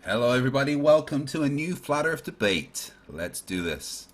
Hello everybody, welcome to a new Flat Earth debate. Let's do this.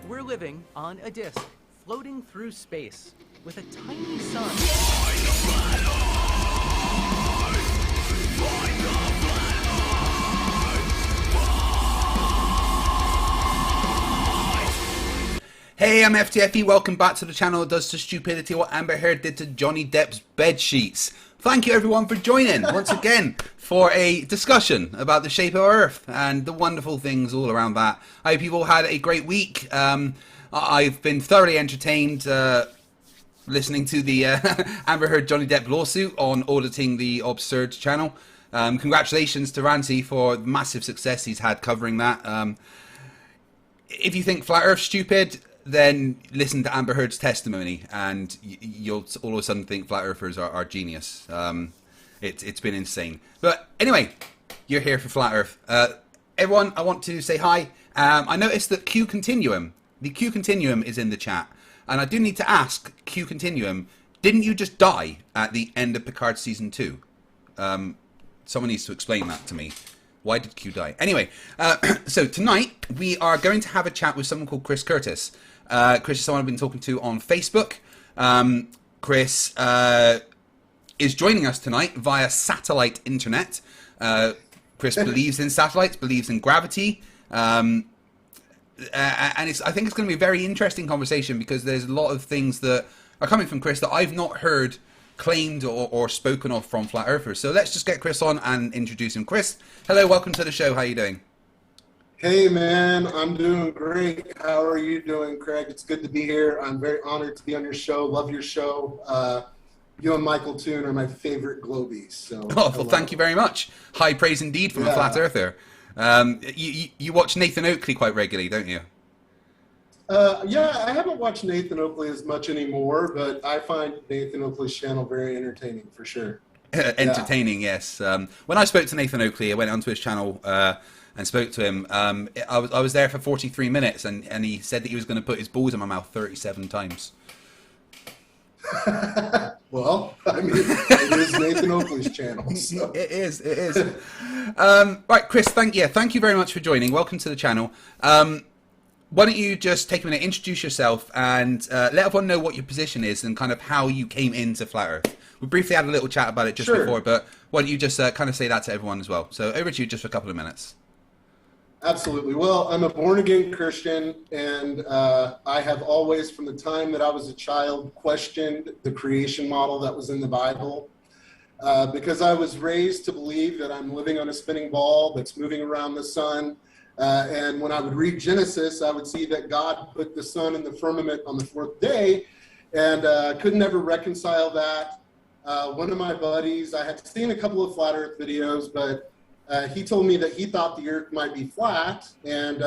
We're living on a disk, floating through space, with a tiny sun. Hey, I'm FTFE, welcome back to the channel that does to stupidity what Amber Heard did to Johnny Depp's bed sheets. Thank you everyone for joining once again for a discussion about the shape of Earth and the wonderful things all around that. I hope you've all had a great week. I've been thoroughly entertained listening to the Amber Heard Johnny Depp lawsuit on auditing the Absurd channel. Congratulations to Ranty for the massive success he's had covering that. If you think Flat Earth's stupid, then listen to Amber Heard's testimony and you'll all of a sudden think Flat Earthers are genius. It's been insane. But anyway, you're here for Flat Earth. Everyone, I want to say hi. I noticed that Q Continuum, the Q Continuum is in the chat. And I do need to ask, Q Continuum, didn't you just die at the end of Picard Season 2? Someone needs to explain that to me. Why did Q die? Anyway, so tonight we are going to have a chat with someone called Chris Curtis. Chris is someone I've been talking to on Facebook. Chris is joining us tonight via satellite internet. Chris believes in satellites, believes in gravity. And I think it's going to be a very interesting conversation because there's a lot of things that are coming from Chris that I've not heard claimed or spoken of from Flat Earthers. So let's just get Chris on and introduce him. Chris, hello, welcome to the show. How are you doing? Hey man, I'm doing great. How are you doing, Craig? It's good to be here. I'm very honored to be on your show. Love your show. You and Michael Toon are my favorite Globies. So well, thank you very much. High praise indeed from a Flat Earther. You watch Nathan Oakley quite regularly, don't you? Yeah, I haven't watched Nathan Oakley as much anymore, but I find Nathan Oakley's channel very entertaining for sure. Entertaining, yes. When I spoke to Nathan Oakley, I went onto his channel and spoke to him. I was there for 43 minutes, and he said that he was going to put his balls in my mouth 37 times. Well, I mean, it is Nathan Oakley's channel. So. It is. Right, Chris, thank you very much for joining. Welcome to the channel. Why don't you just take a minute, introduce yourself, and let everyone know what your position is and kind of how you came into Flat Earth. We briefly had a little chat about it just before, but why don't you just kind of say that to everyone as well. So over to you just for a couple of minutes. Absolutely. Well, I'm a born-again Christian, and I have always, from the time that I was a child, questioned the creation model that was in the Bible. Because I was raised to believe that I'm living on a spinning ball that's moving around the sun. And when I would read Genesis, I would see that God put the sun in the firmament on the fourth day, and couldn't ever reconcile that. one of my buddies, I had seen a couple of flat Earth videos, but he told me that he thought the Earth might be flat, and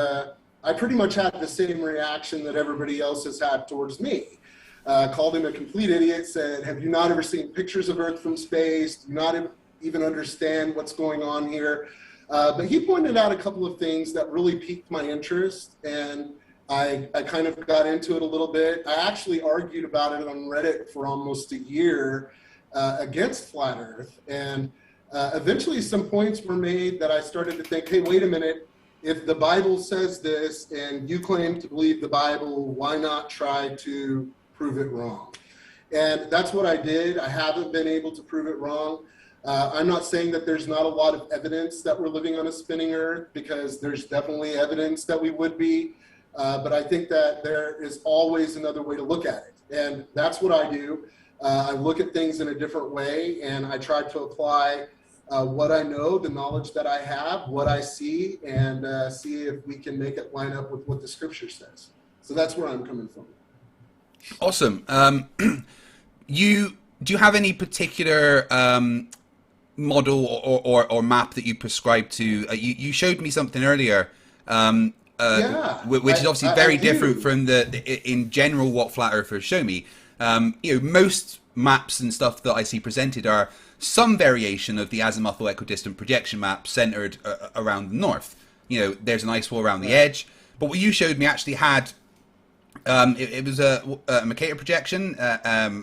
I pretty much had the same reaction that everybody else has had towards me. Called him a complete idiot, said, have you not ever seen pictures of Earth from space? Do you not even understand what's going on here? But he pointed out a couple of things that really piqued my interest, and I kind of got into it a little bit. I actually argued about it on Reddit for almost a year against flat Earth, and eventually some points were made that I started to think, hey, wait a minute, if the Bible says this and you claim to believe the Bible, why not try to prove it wrong? And that's what I did. I haven't been able to prove it wrong. I'm not saying that there's not a lot of evidence that we're living on a spinning Earth, because there's definitely evidence that we would be, but I think that there is always another way to look at it. And that's what I do. I look at things in a different way, and I try to apply what I know, the knowledge that I have, what I see, and see if we can make it line up with what the scripture says. So that's where I'm coming from. Awesome. Do you have any particular model or map that you prescribe to? You showed me something earlier, which is obviously very different from in general what flat earthers show me. Most maps and stuff that I see presented are some variation of the azimuthal equidistant projection map centered around the north. There's an ice wall around the edge, but what you showed me actually had it was a Mercator projection.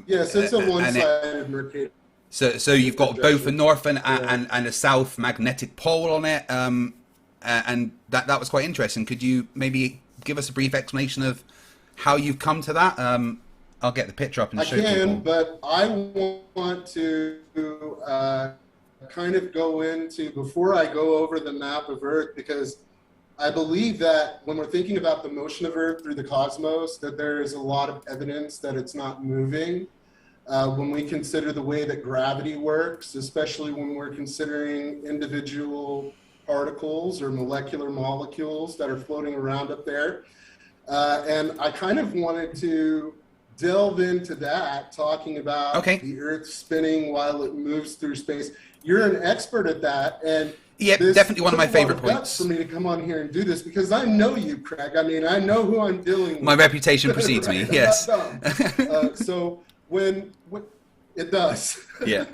Yes, it's a one-sided Mercator. So you've got both a north and a south magnetic pole on it, and that was quite interesting. Could you maybe give us a brief explanation of how you've come to that? I'll get the picture up and show people. I can, but I want to kind of go into, before I go over the map of Earth, because I believe that when we're thinking about the motion of Earth through the cosmos, that there is a lot of evidence that it's not moving. When we consider the way that gravity works, especially when we're considering individual particles or molecular molecules that are floating around up there. And I kind of wanted to delve into that, talking about the Earth spinning while it moves through space. You're an expert at that, and yeah, definitely one of my favorite points for me to come on here and do this, because I know you, Craig. I mean, I know who I'm dealing with. My reputation precedes me. Yes. So when it does. Yeah.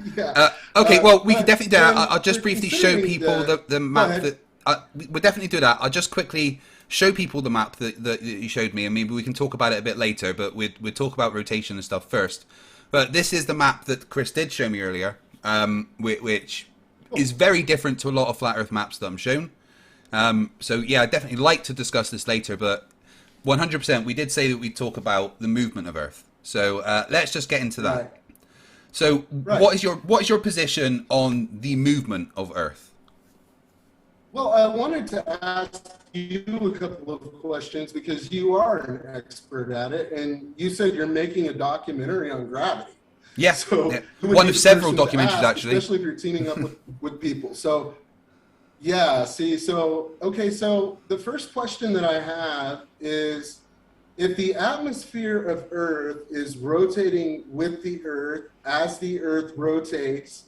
Okay. Well, we can definitely do that. I'll just briefly show people the map we'll definitely do that. I'll just quickly show people the map that you showed me, and maybe we can talk about it a bit later, but we'll talk about rotation and stuff first. But this is the map that Chris did show me earlier, which is very different to a lot of flat Earth maps that I'm shown. So yeah, I'd definitely like to discuss this later, but 100% we did say that we'd talk about the movement of Earth. So let's just get into that. Right. So what is your position on the movement of Earth? Well, I wanted to ask you a couple of questions, because you are an expert at it, and you said you're making a documentary on gravity. Yeah, so one of several documentaries, actually. Especially if you're teaming up with people. So, yeah, so the first question that I have is, if the atmosphere of Earth is rotating with the Earth as the Earth rotates,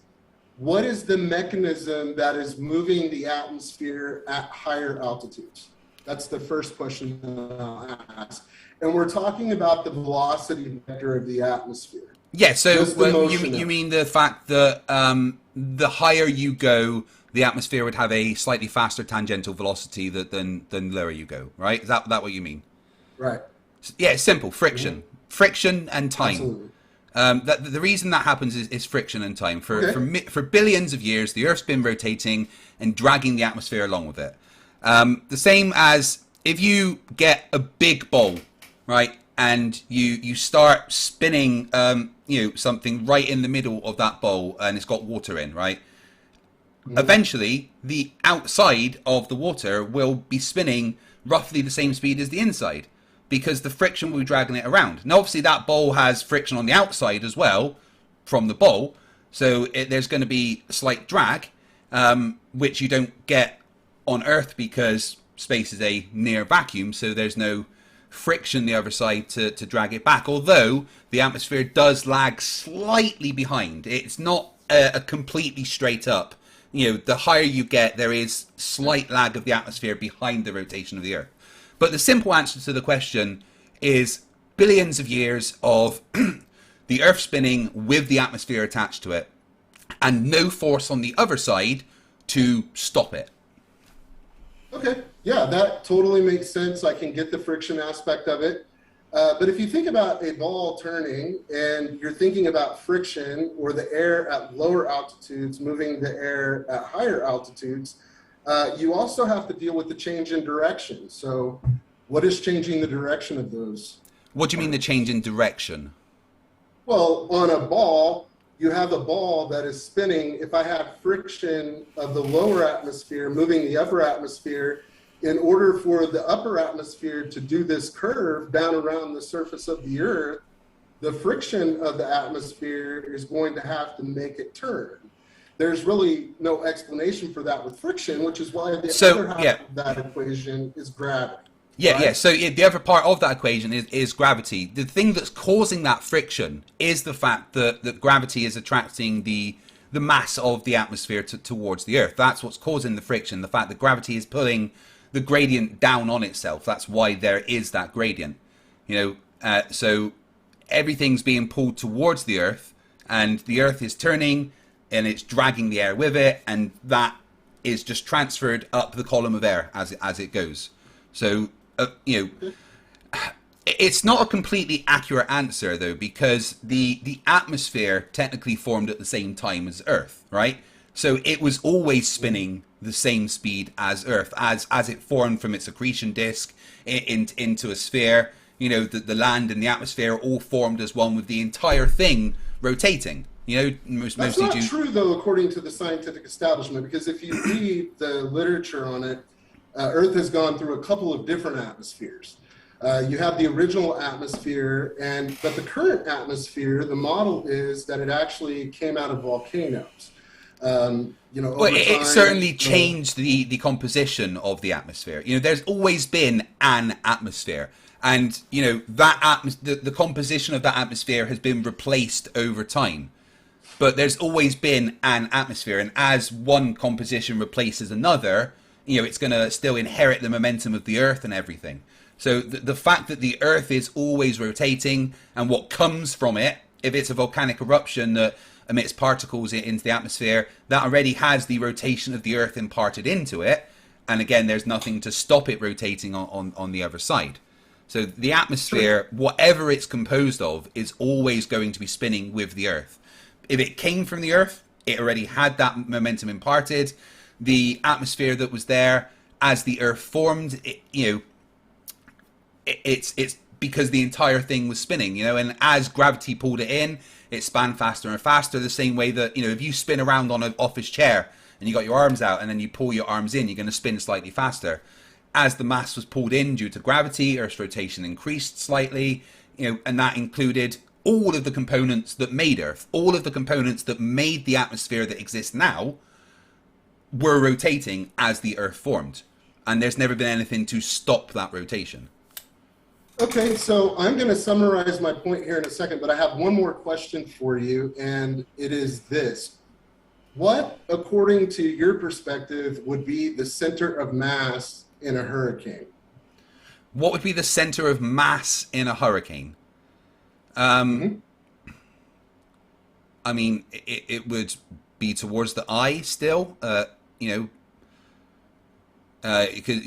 what is the mechanism that is moving the atmosphere at higher altitudes? That's the first question that I'll ask. And we're talking about the velocity vector of the atmosphere. Yeah, so you mean the fact that the higher you go, the atmosphere would have a slightly faster tangential velocity than lower you go, right? Is that what you mean? Right. Yeah, it's simple. Friction. Mm-hmm. Friction and time. Absolutely. The reason that happens is friction and time. For billions of years, the Earth's been rotating and dragging the atmosphere along with it. The same as if you get a big bowl, right, and you start spinning, something right in the middle of that bowl, and it's got water in, right? Mm. Eventually, the outside of the water will be spinning roughly the same speed as the inside, because the friction will be dragging it around. Now, obviously, that bowl has friction on the outside as well from the bowl, so there's going to be a slight drag, which you don't get on Earth because space is a near vacuum, so there's no friction the other side to drag it back. Although the atmosphere does lag slightly behind. It's not a completely straight up. You know, the higher you get, there is slight lag of the atmosphere behind the rotation of the Earth. But the simple answer to the question is billions of years of the Earth spinning with the atmosphere attached to it, and no force on the other side to stop it. Okay, yeah, that totally makes sense. I can get the friction aspect of it. But if you think about a ball turning and you're thinking about friction or the air at lower altitudes moving the air at higher altitudes, you also have to deal with the change in direction. So what is changing the direction of those? What do you mean the change in direction? Well, on a ball, you have a ball that is spinning. If I have friction of the lower atmosphere moving the upper atmosphere, in order for the upper atmosphere to do this curve down around the surface of the Earth, the friction of the atmosphere is going to have to make it turn. There's really no explanation for that with friction, which is why the other half of that equation is gravity. Yeah, right? yeah. So the other part of that equation is gravity. The thing that's causing that friction is the fact that gravity is attracting the mass of the atmosphere towards the Earth. That's what's causing the friction, the fact that gravity is pulling the gradient down on itself. That's why there is that gradient. You know, so everything's being pulled towards the Earth, and the Earth is turning, and it's dragging the air with it, and that is just transferred up the column of air as it goes. So, you know, it's not a completely accurate answer, though, because the atmosphere technically formed at the same time as Earth, right? So it was always spinning the same speed as Earth, as it formed from its accretion disk into a sphere. You know, the land and the atmosphere all formed as one, with the entire thing rotating. You know, That's not true, though, according to the scientific establishment, because if you read the literature on it, Earth has gone through a couple of different atmospheres. You have the original atmosphere, but the current atmosphere, the model is that it actually came out of volcanoes. You know, well, it certainly changed the composition of the atmosphere. You know, there's always been an atmosphere, and you know that the composition of that atmosphere has been replaced over time. But there's always been an atmosphere, and as one composition replaces another, you know, it's going to still inherit the momentum of the Earth and everything. So the fact that the Earth is always rotating, and what comes from it, if it's a volcanic eruption that emits particles into the atmosphere, that already has the rotation of the Earth imparted into it. And again, there's nothing to stop it rotating on the other side. So the atmosphere, whatever it's composed of, is always going to be spinning with the Earth. If it came from the Earth, it already had that momentum imparted. The atmosphere that was there as the Earth formed, it's because the entire thing was spinning, you know, and as gravity pulled it in, it span faster and faster, the same way that, you know, if you spin around on an office chair and you got your arms out and then you pull your arms in, you're going to spin slightly faster. As the mass was pulled in due to gravity, Earth's rotation increased slightly, you know, and that included all of the components that made Earth, all of the components that made the atmosphere that exists now were rotating as the Earth formed. And there's never been anything to stop that rotation. Okay, so I'm going to summarize my point here in a second, but I have one more question for you, and it is this. What, according to your perspective, would be the center of mass in a hurricane? What would be the center of mass in a hurricane? I mean, it would be towards the eye still, you know, because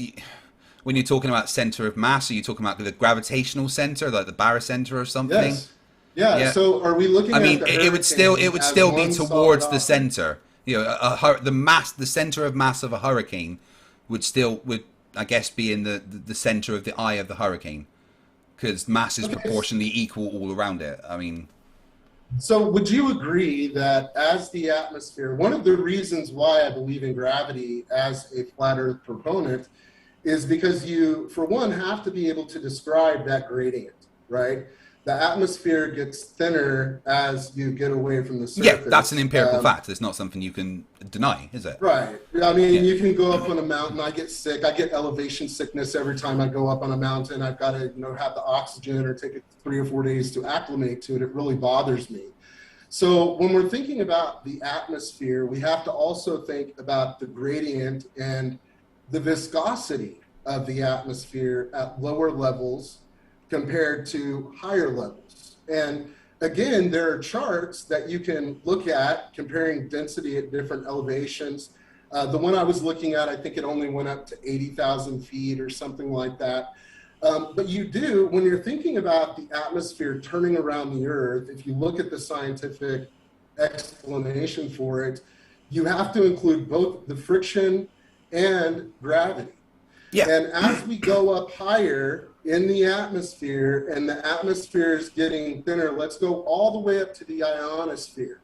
when you're talking about center of mass, are you talking about the gravitational center, like the barycenter or something? Yes. Yeah. So are we looking at it would still be towards the center. You know, the center of mass of a hurricane would I guess be in the center of the eye of the hurricane, because mass is proportionally equal all around it. I mean, so would you agree that as the atmosphere, one of the reasons why I believe in gravity as a flat Earth proponent is because you, for one, have to be able to describe that gradient, right? the atmosphere gets thinner as you get away from the surface. Yeah, that's an empirical fact. It's not something you can deny, is it? Right. I mean, you can go up on a mountain. I get sick. I get elevation sickness every time I go up on a mountain. I've got to, have the oxygen or take it 3 or 4 days to acclimate to it. It really bothers me. So when we're thinking about the atmosphere, we have to also think about the gradient and the viscosity of the atmosphere at lower levels compared to higher levels. And again, there are charts that you can look at comparing density at different elevations. The one I was looking at, I think it only went up to 80,000 feet or something like that. But you do, when you're thinking about the atmosphere turning around the Earth, if you look at the scientific explanation for it, you have to include both the friction and gravity. Yeah. And as we go up higher in the atmosphere and the atmosphere is getting thinner, let's go all the way up to the ionosphere,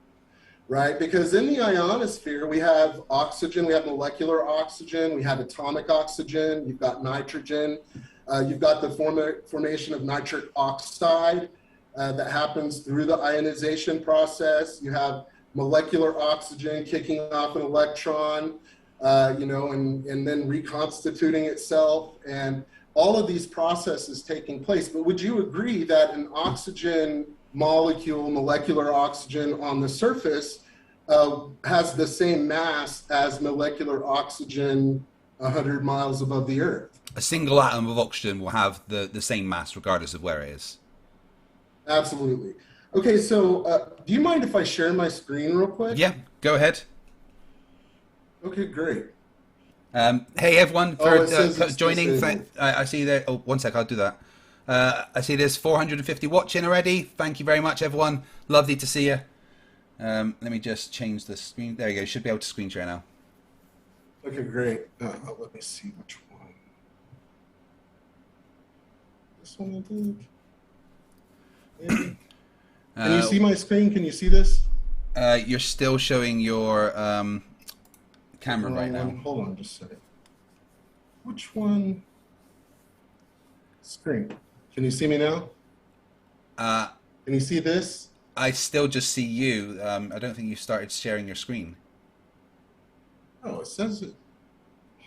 right? Because in the ionosphere, we have oxygen, we have molecular oxygen, we have atomic oxygen, you've got nitrogen, you've got the formation of nitric oxide that happens through the ionization process. You have molecular oxygen kicking off an electron, and then reconstituting itself, and all of these processes taking place. But would you agree that an oxygen molecule, molecular oxygen on the surface, has the same mass as molecular oxygen 100 miles above the Earth? A single atom of oxygen will have the same mass regardless of where it is. Absolutely. Okay, so do you mind if I share my screen real quick? Yeah, go ahead. Okay, great. Hey everyone for joining. Disabled. I see there. Oh, one sec, I'll do that. I see there's 450 watching already. Thank you very much, everyone. Lovely to see you. Let me just change the screen. There you go. You should be able to screen share now. Okay, great. Let me see which one. This one, I think. Maybe. Can you see my screen? Can you see this? You're still showing your camera right now. Hold on just a second. Which one? Screen. Can you see me now? Can you see this? I still just see you. I don't think you started sharing your screen. Oh, it says it.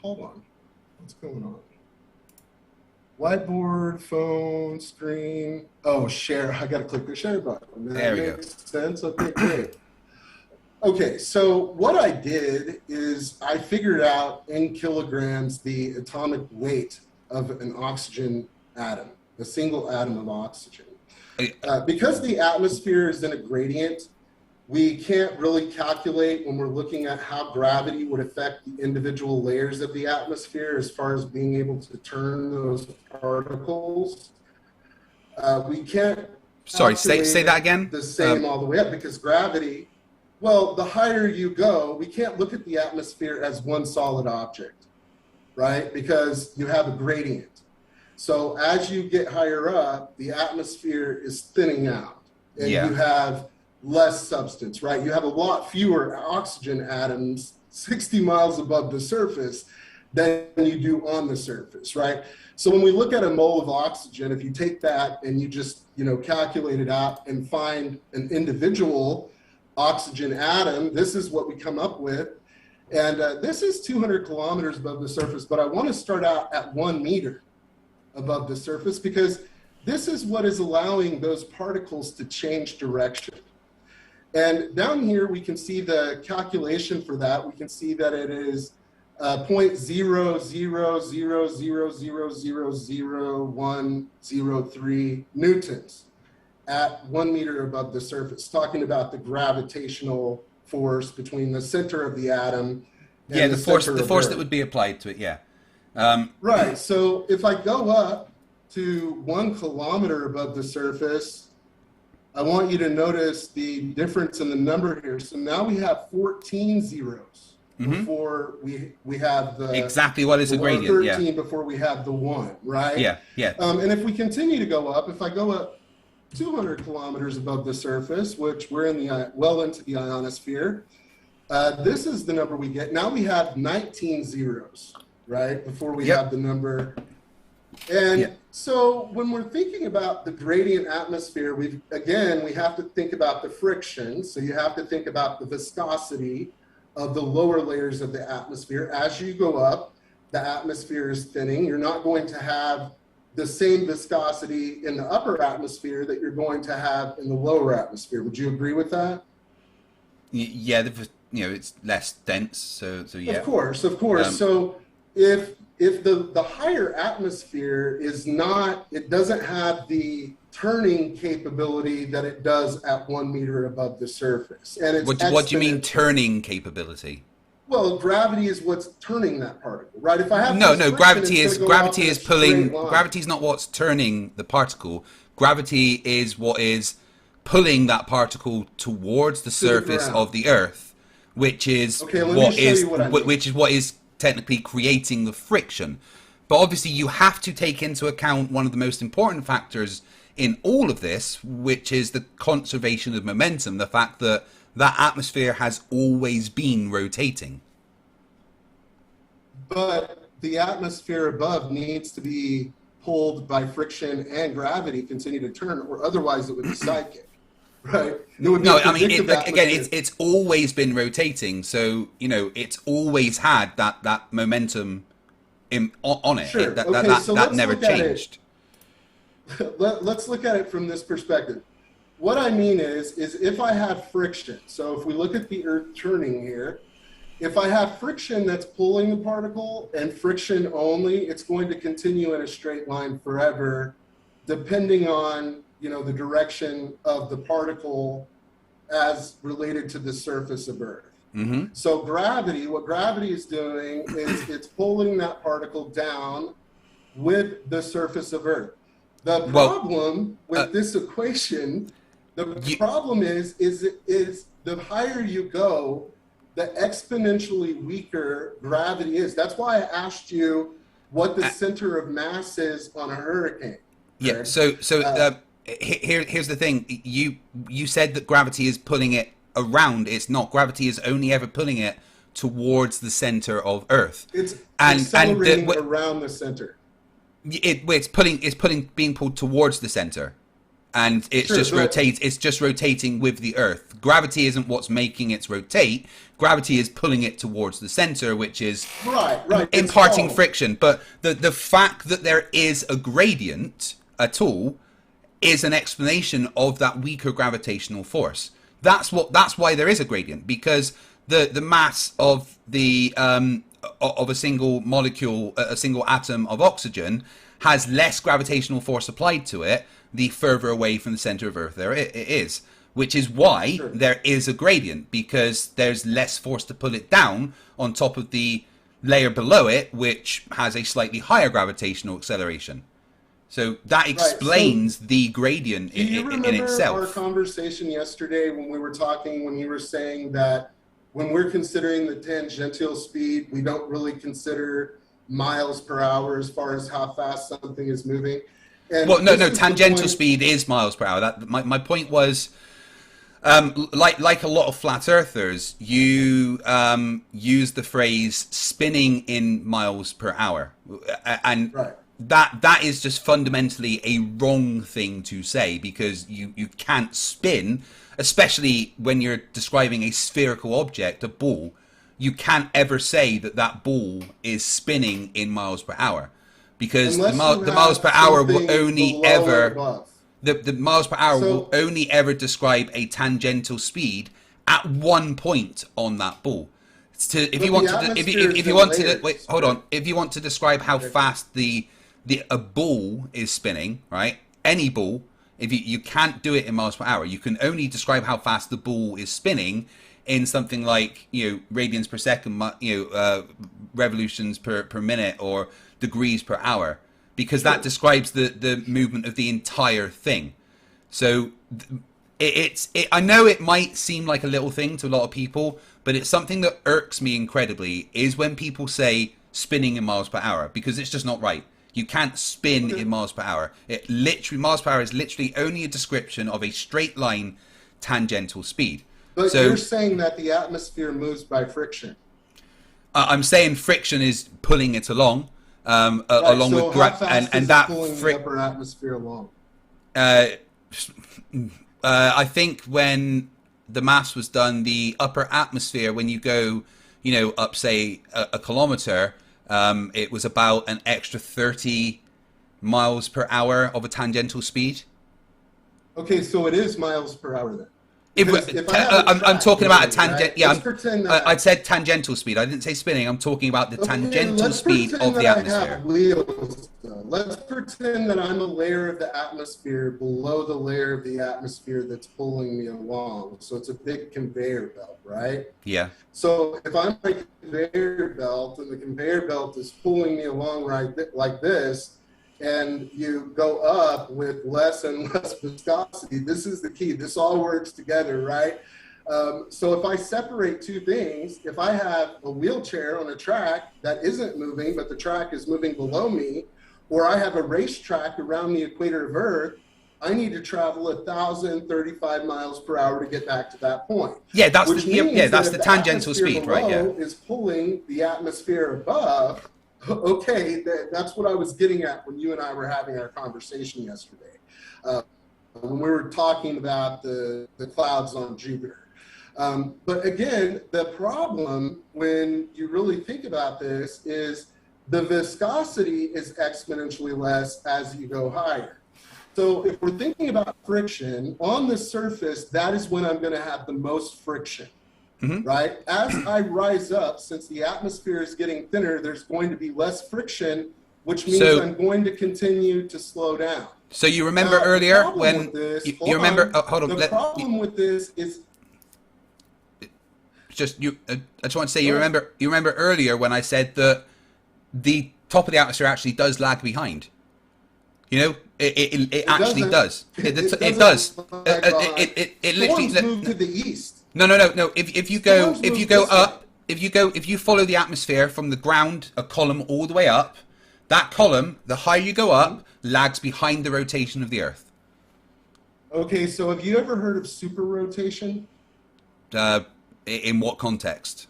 Hold on. What's going on? Whiteboard, phone, screen. Oh, share. I got to click the share button. There we go. Makes sense. Okay, great. Okay, so what I did is I figured out in kilograms the atomic weight of an oxygen atom, a single atom of oxygen. Because the atmosphere is in a gradient, we can't really calculate when we're looking at how gravity would affect the individual layers of the atmosphere as far as being able to turn those particles. We can't. Sorry, say that again. The same all the way up, because gravity. Well, the higher you go, we can't look at the atmosphere as one solid object, right? Because you have a gradient. So as you get higher up, the atmosphere is thinning out, and you have less substance, right? You have a lot fewer oxygen atoms 60 miles above the surface than you do on the surface, right? So when we look at a mole of oxygen, if you take that and you just, calculate it out and find an individual oxygen atom, this is what we come up with. And this is 200 kilometers above the surface, but I want to start out at 1 meter above the surface, because this is what is allowing those particles to change direction. And down here, we can see the calculation for that. We can see that it is 0.0000000103 newtons at 1 meter above the surface, talking about the gravitational force between the center of the atom and the force that would be applied to it, right, so if I go up to 1 kilometer above the surface, I want you to notice the difference in the number here. So now we have 14 zeros before we have the... Exactly what is a gradient, 13 before we have the 1, right? Yeah. And if we continue to go up, if I go up 200 kilometers above the surface, which we're in the well into the ionosphere, this is the number we get. Now we have 19 zeros, right, before we have the number. And So when we're thinking about the gradient atmosphere, we have to think about the friction. So you have to think about the viscosity of the lower layers of the atmosphere. As you go up, the atmosphere is thinning. You're not going to have the same viscosity in the upper atmosphere that you're going to have in the lower atmosphere. Would you agree with that? Yeah, it's less dense, so yeah. Of course. So if the higher atmosphere it doesn't have the turning capability that it does at 1 meter above the surface. And it's what do you mean turning capability? Well, gravity is what's turning that particle, right? If I have gravity is pulling. Gravity is not what's turning the particle. Gravity is what is pulling that particle towards the surface of the Earth, which is what is technically creating the friction. But obviously you have to take into account one of the most important factors in all of this, which is the conservation of momentum, the fact that that atmosphere has always been rotating. But the atmosphere above needs to be pulled by friction and gravity continue to turn, or otherwise it would be sidekick. Right. It's always been rotating, so it's always had that momentum on it. Sure. That never changed. Let's look at it from this perspective. What I mean is if I have friction, so if we look at the Earth turning here, if I have friction that's pulling the particle and friction only, it's going to continue in a straight line forever, depending on the direction of the particle as related to the surface of Earth. Mm-hmm. So what gravity is doing is it's pulling that particle down with the surface of Earth. The problem with this equation, problem is the higher you go, the exponentially weaker gravity is. That's why I asked you what the center of mass is on a hurricane. Yeah. So here's the thing. You said that gravity is pulling it around. It's not. Gravity is only ever pulling it towards the center of Earth. It's accelerating around the center. It's being pulled towards the center, and it's just rotating with the Earth. Gravity isn't what's making it rotate. Gravity is pulling it towards the center, which is imparting friction. But the fact that there is a gradient at all is an explanation of that weaker gravitational force. That's why there is a gradient, because the mass of of a single molecule, a single atom of oxygen, has less gravitational force applied to it the further away from the center of Earth there it is, which is why there is a gradient, because there's less force to pull it down on top of the layer below it, which has a slightly higher gravitational acceleration. So that explains the gradient in itself. Do you remember our conversation yesterday when we were talking, when you were saying that when we're considering the tangential speed, we don't really consider miles per hour as far as how fast something is moving? And tangential speed is miles per hour. My point was, like a lot of flat earthers, you use the phrase spinning in miles per hour, and that is just fundamentally a wrong thing to say, because you can't spin, especially when you're describing a spherical object, a ball. You can't ever say that ball is spinning in miles per hour, because the miles per hour will only ever the miles per hour will only ever describe a tangential speed at one point on that ball. If you want to describe how fast a ball is spinning, right? Any ball, if you can't do it in miles per hour. You can only describe how fast the ball is spinning in something like radians per second, revolutions per minute, or degrees per hour, because that describes the movement of the entire thing. So I know it might seem like a little thing to a lot of people, but it's something that irks me incredibly, is when people say spinning in miles per hour, because it's just not right. You can't spin in miles per hour. Miles per hour is literally only a description of a straight line tangential speed. But you're saying that the atmosphere moves by friction. I'm saying friction is pulling it along. along so with how fast and is that it pulling the upper atmosphere along? I think when the maths was done, the upper atmosphere, when you go, up say a kilometer, it was about an extra 30 miles per hour of a tangential speed. Okay, so it is miles per hour then. I'm talking about a tangent. Right? Yeah, Let's pretend that I said tangential speed. I didn't say spinning. I'm talking about the tangential speed of the atmosphere. I have wheels, though. Let's pretend that I'm a layer of the atmosphere below the layer of the atmosphere that's pulling me along. So it's a big conveyor belt, right? Yeah. So if I'm a conveyor belt and the conveyor belt is pulling me along like this, and you go up with less and less viscosity, this is the key. This all works together, right? So if I separate two things, if I have a wheelchair on a track that isn't moving, but the track is moving below me, or I have a racetrack around the equator of Earth, I need to travel 1,035 miles per hour to get back to that point. Yeah, that's the tangential speed, right? Yeah. Is pulling the atmosphere above. Okay, that's what I was getting at when you and I were having our conversation yesterday, when we were talking about the clouds on Jupiter. But again, the problem when you really think about this is the viscosity is exponentially less as you go higher. So if we're thinking about friction, on the surface, that is when I'm going to have the most friction. Mm-hmm. Right? As I rise up, since the atmosphere is getting thinner, there's going to be less friction, which means I'm going to continue to slow down. So you remember earlier when you remember? Hold on. The problem with this is just you. I just want to say you remember earlier when I said that the top of the atmosphere actually does lag behind. It actually does. It does. It literally move to the east. No. If you follow the atmosphere from the ground, a column all the way up, that column, the higher you go up, lags behind the rotation of the Earth. Okay, so have you ever heard of super rotation? In what context?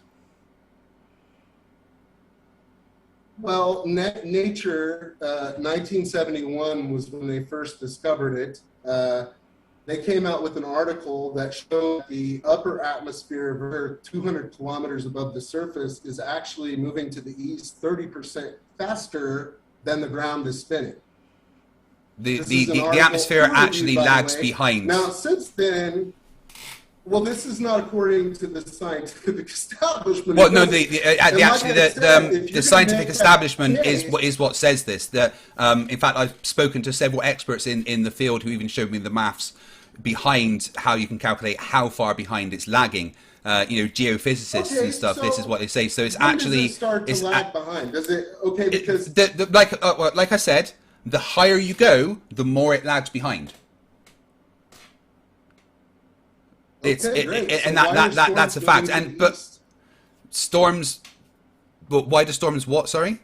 Well, nature, 1971 was when they first discovered it. They came out with an article that showed the upper atmosphere of Earth, 200 kilometers above the surface, is actually moving to the east 30% faster than the ground is spinning. The atmosphere actually lags behind. Now, since then, well, this is not according to the scientific establishment. Well, no, the scientific establishment is what says this. In fact, I've spoken to several experts in the field who even showed me the maths behind how you can calculate how far behind it's lagging. Geophysicists and stuff. So this is what they say. So it's actually does it start to lag behind? Does it? Okay, because like I said, the higher you go, the more it lags behind. That's a fact. But storms. But why do storms what? Sorry.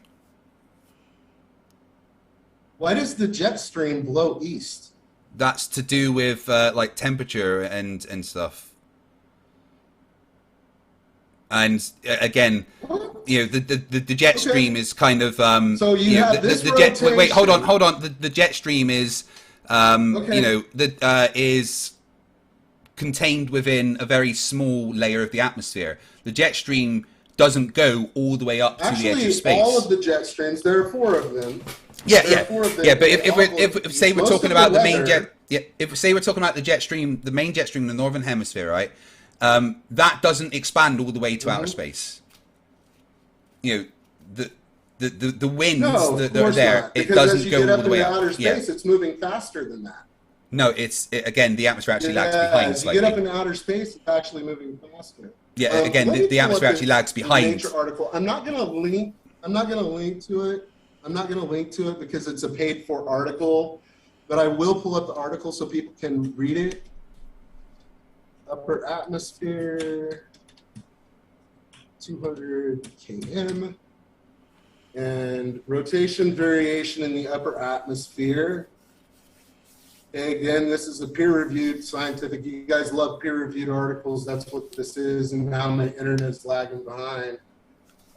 Why does the jet stream blow east? That's to do with like temperature and stuff. And again, the jet stream is kind of so you have this jet. Wait, hold on. The jet stream is is contained within a very small layer of the atmosphere. The jet stream doesn't go all the way up to the edge of space. All of the jet streams, there are 4 of them. Yeah. But if say we're talking about the main jet, if say we're talking about the jet stream, the main jet stream in the northern hemisphere, right? That doesn't expand all the way to outer space. The winds that are there, it doesn't go all the way up. Outer space, it's moving faster than that. No, again, the atmosphere actually lags behind slightly. If you get up in outer space, it's actually moving faster. Yeah, again, the atmosphere actually lags behind. Nature article. I'm not going to link to it. I'm not going to link to it because it's a paid-for article, but I will pull up the article so people can read it. Upper atmosphere, 200 km, and rotation variation in the upper atmosphere. And again, this is a peer-reviewed scientific. You guys love peer-reviewed articles. That's what this is, and now my internet's lagging behind.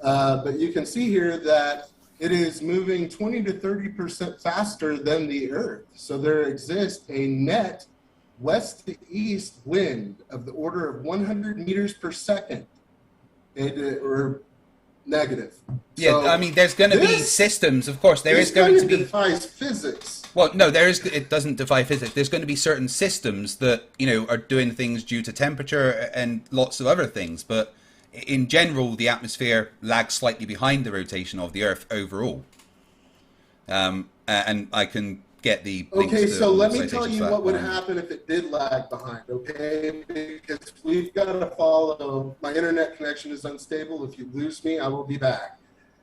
But you can see here that it is moving 20 to 30% faster than the Earth. So there exists a net west to east wind of the order of 100 meters per second, or negative. Yeah, So I mean, there's going to be systems, of course. There is going to be. Defies physics. Well, no, there is. It doesn't defy physics. There's going to be certain systems that, you know, are doing things due to temperature and lots of other things. But in general, the atmosphere lags slightly behind the rotation of the Earth overall. And I can get the links Okay, to so let me citations tell you for that. what would happen if it did lag behind, okay? Because we've got to follow. My internet connection is unstable. If you lose me, I will be back.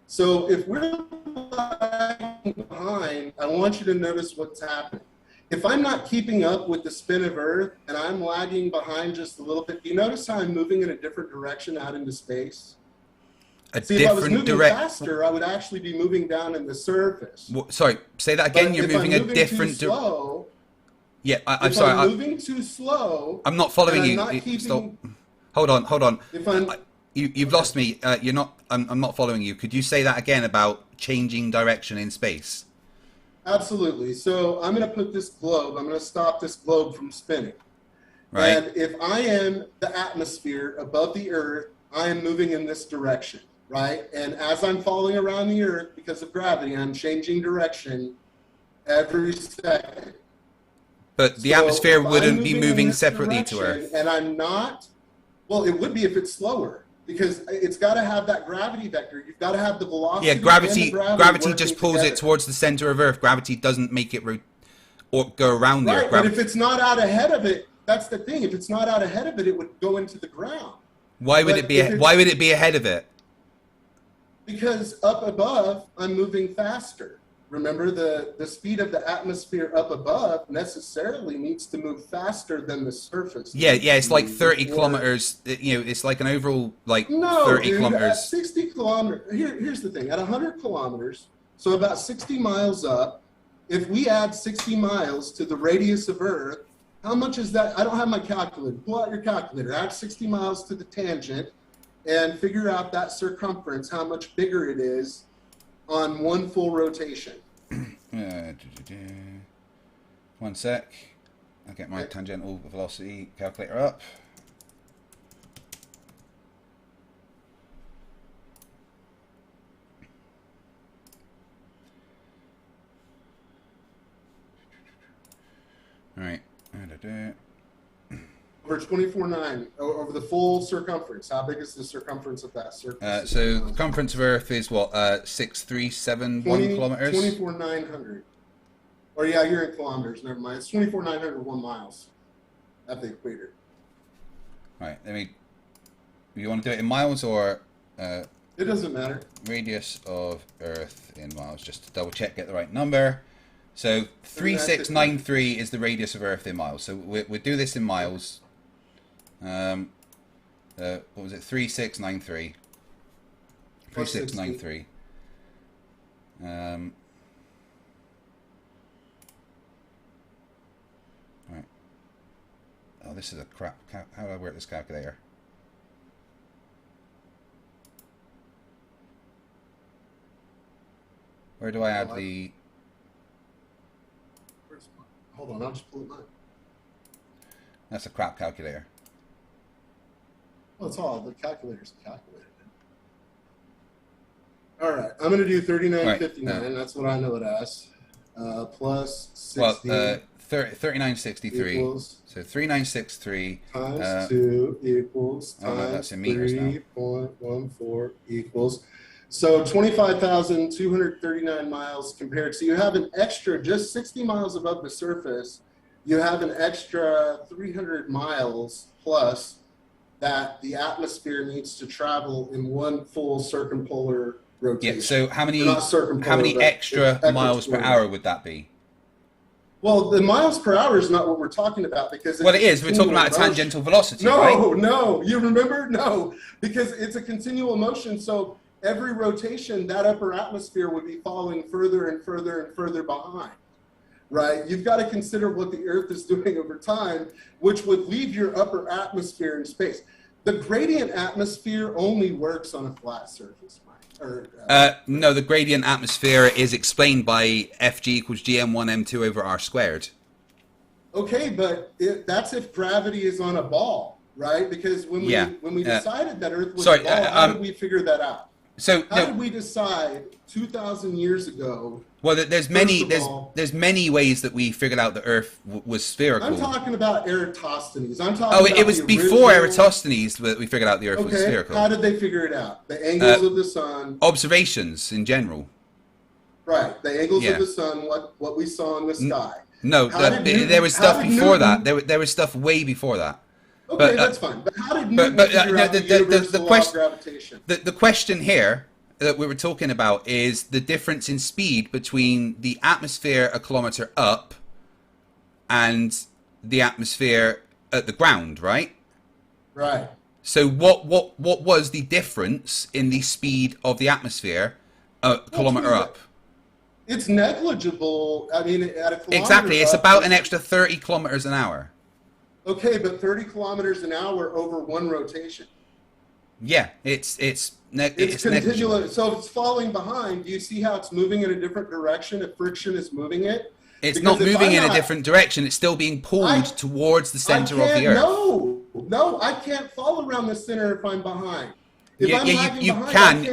So if we're lagging behind, I want you to notice what's happening. If I'm not keeping up with the spin of Earth and I'm lagging behind just a little bit, do you notice how I'm moving in a different direction out into space? See, if I was moving faster, I would actually be moving down in the surface. Sorry, say that again. But You're moving a different direction. Slow, yeah, I'm if sorry. I'm moving too slow. I'm not following and you. I'm not keeping, Stop. Hold on. If I'm, You've lost me. You're not. I'm not following you. Could you say that again about changing direction in space? Absolutely. So I'm going to put this globe. I'm going to stop this globe from spinning. Right. And if I am the atmosphere above the Earth, I am moving in this direction. Right? And as I'm falling around the Earth because of gravity, I'm changing direction every second. But the atmosphere wouldn't be moving separately to Earth. And I'm not, well, it would be if it's slower, because it's got to have that gravity vector. You've got to have the velocity. Yeah, gravity just pulls together. it towards the center of Earth. Gravity doesn't make it or go around the Earth. But if it's not out ahead of it, that's the thing. If it's not out ahead of it, it would go into the ground. Why would it be? Why would it be ahead of it? Because up above, I'm moving faster. Remember, the speed of the atmosphere up above necessarily needs to move faster than the surface. Yeah, it's like 30 kilometers. You know, it's like an overall, like, 30 kilometers. At 60 kilometers. Here's the thing. At 100 kilometers, so about 60 miles up, if we add 60 miles to the radius of Earth, how much is that? I don't have my calculator. Pull out your calculator. Add 60 miles to the tangent and figure out that circumference, how much bigger it is on one full rotation. 1 sec. I'll get my tangential velocity calculator up. All right. Over 24.9, over the full circumference. How big is the circumference of that surface? So the circumference of Earth is what, 6,371 kilometers? 24,900. Or yeah, you're in kilometers, never mind. It's 24,901 miles at the equator. Right, you want to do it in miles or? It doesn't matter. Radius of Earth in miles, just to double check, get the right number. So 3693 is the radius of Earth in miles. So we do this in miles. What was it? 3693. 3693. Right. Oh, this is a crap. How do I work this calculator? Where do I add the? Hold on, I'll just pull it up. That's a crap calculator. Well, it's all the calculator's calculated. All right, I'm going to do 3959. Right, that's what I know it as. Plus 60. Well, 3963. Equals, so 3963 times 2 equals times that's in meters 3.14 equals. So 25,239 miles compared. So you have an extra, just 60 miles above the surface, you have an extra 300 miles plus that the atmosphere needs to travel in one full circumpolar rotation. Yeah, so how many extra miles per hour would that be? Well, the miles per hour is not what we're talking about because well, it is. We're talking about a tangential velocity, right? No. You remember? No, because it's a continual motion. So every rotation, that upper atmosphere would be falling further and further and further behind, right? You've got to consider what the Earth is doing over time, which would leave your upper atmosphere in space. The gradient atmosphere only works on a flat surface, Mike. Or, No, the gradient atmosphere is explained by Fg equals gm1 m2 over r squared. okay, but that's if gravity is on a ball, right? Because when we decided that Earth was a ball, how did we figure that out? So how did we decide 2,000 years ago? Well, there's many ways that we figured out the Earth was spherical. I'm talking about Eratosthenes. I'm talking about it was before Eratosthenes that we figured out the Earth was spherical. How did they figure it out? The angles of the sun. Observations in general. Right, the angles of the sun, what we saw in the sky. No, there was stuff before that. There was stuff way before that. Okay, that's fine. But how did Newton figure out the universal law of gravitation? The question here that we were talking about is the difference in speed between the atmosphere a kilometer up and the atmosphere at the ground, right? Right. So what was the difference in the speed of the atmosphere a kilometer up? It's negligible. I mean, at a kilometer exactly. It's up, about an extra 30 kilometers an hour. Okay, but 30 kilometers an hour over one rotation. Yeah, it's continuous. So it's falling behind. Do you see how it's moving in a different direction if friction is moving it? It's not moving in a different direction. It's still being pulled towards the center of the Earth. No, I can't fall around the center if I'm behind. If you can.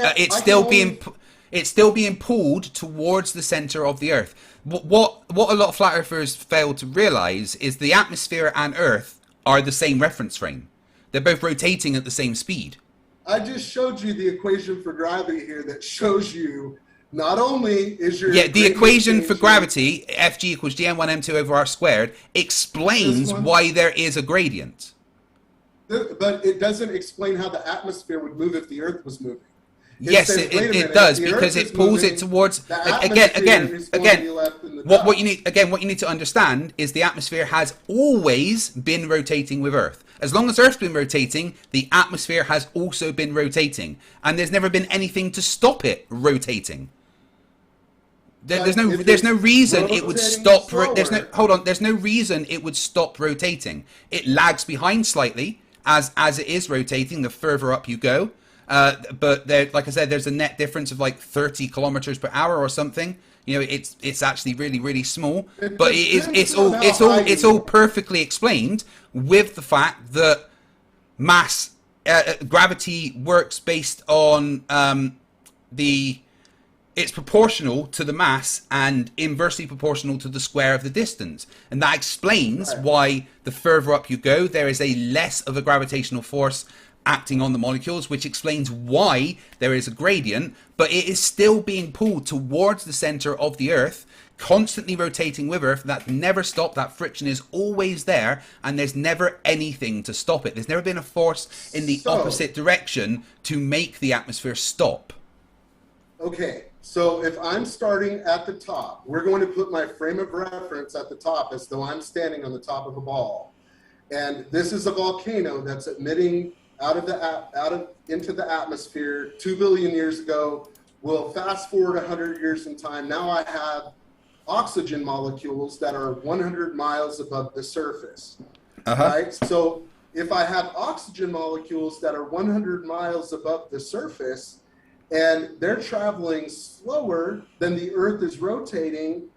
It's still being pulled towards the center of the Earth. What a lot of flat earthers fail to realize is the atmosphere and Earth are the same reference frame. They're both rotating at the same speed. I just showed you the equation for gravity here that shows you not only is your the equation for gravity, Fg equals gm1 m2 over r squared, explains why there is a gradient. But it doesn't explain how the atmosphere would move if the Earth was moving. Yes, it does, because it pulls it towards what you need to understand is the atmosphere has always been rotating with Earth. As long as Earth's been rotating, the atmosphere has also been rotating, and there's never been anything to stop it rotating. There's no reason it would stop. There's no reason it would stop rotating. It lags behind slightly as it is rotating. The further up you go. But there, like I said, there's a net difference of like 30 kilometers per hour or something. You know, it's actually really, really small. But it's all perfectly explained with the fact that mass gravity works based on it's proportional to the mass and inversely proportional to the square of the distance. And that explains why the further up you go, there is a less of a gravitational force acting on the molecules, which explains why there is a gradient, but it is still being pulled towards the center of the Earth, constantly rotating with Earth. That never stopped. That friction is always there, and there's never anything to stop it. There's never been a force in the opposite direction to make the atmosphere stop. Okay, so if I'm starting at the top, we're going to put my frame of reference at the top as though I'm standing on the top of a ball. And this is a volcano that's emitting into the atmosphere 2 billion years ago. We'll fast forward 100 years in time. Now I have oxygen molecules that are 100 miles above the surface. Right? So if I have oxygen molecules that are 100 miles above the surface and they're traveling slower than the Earth is rotating,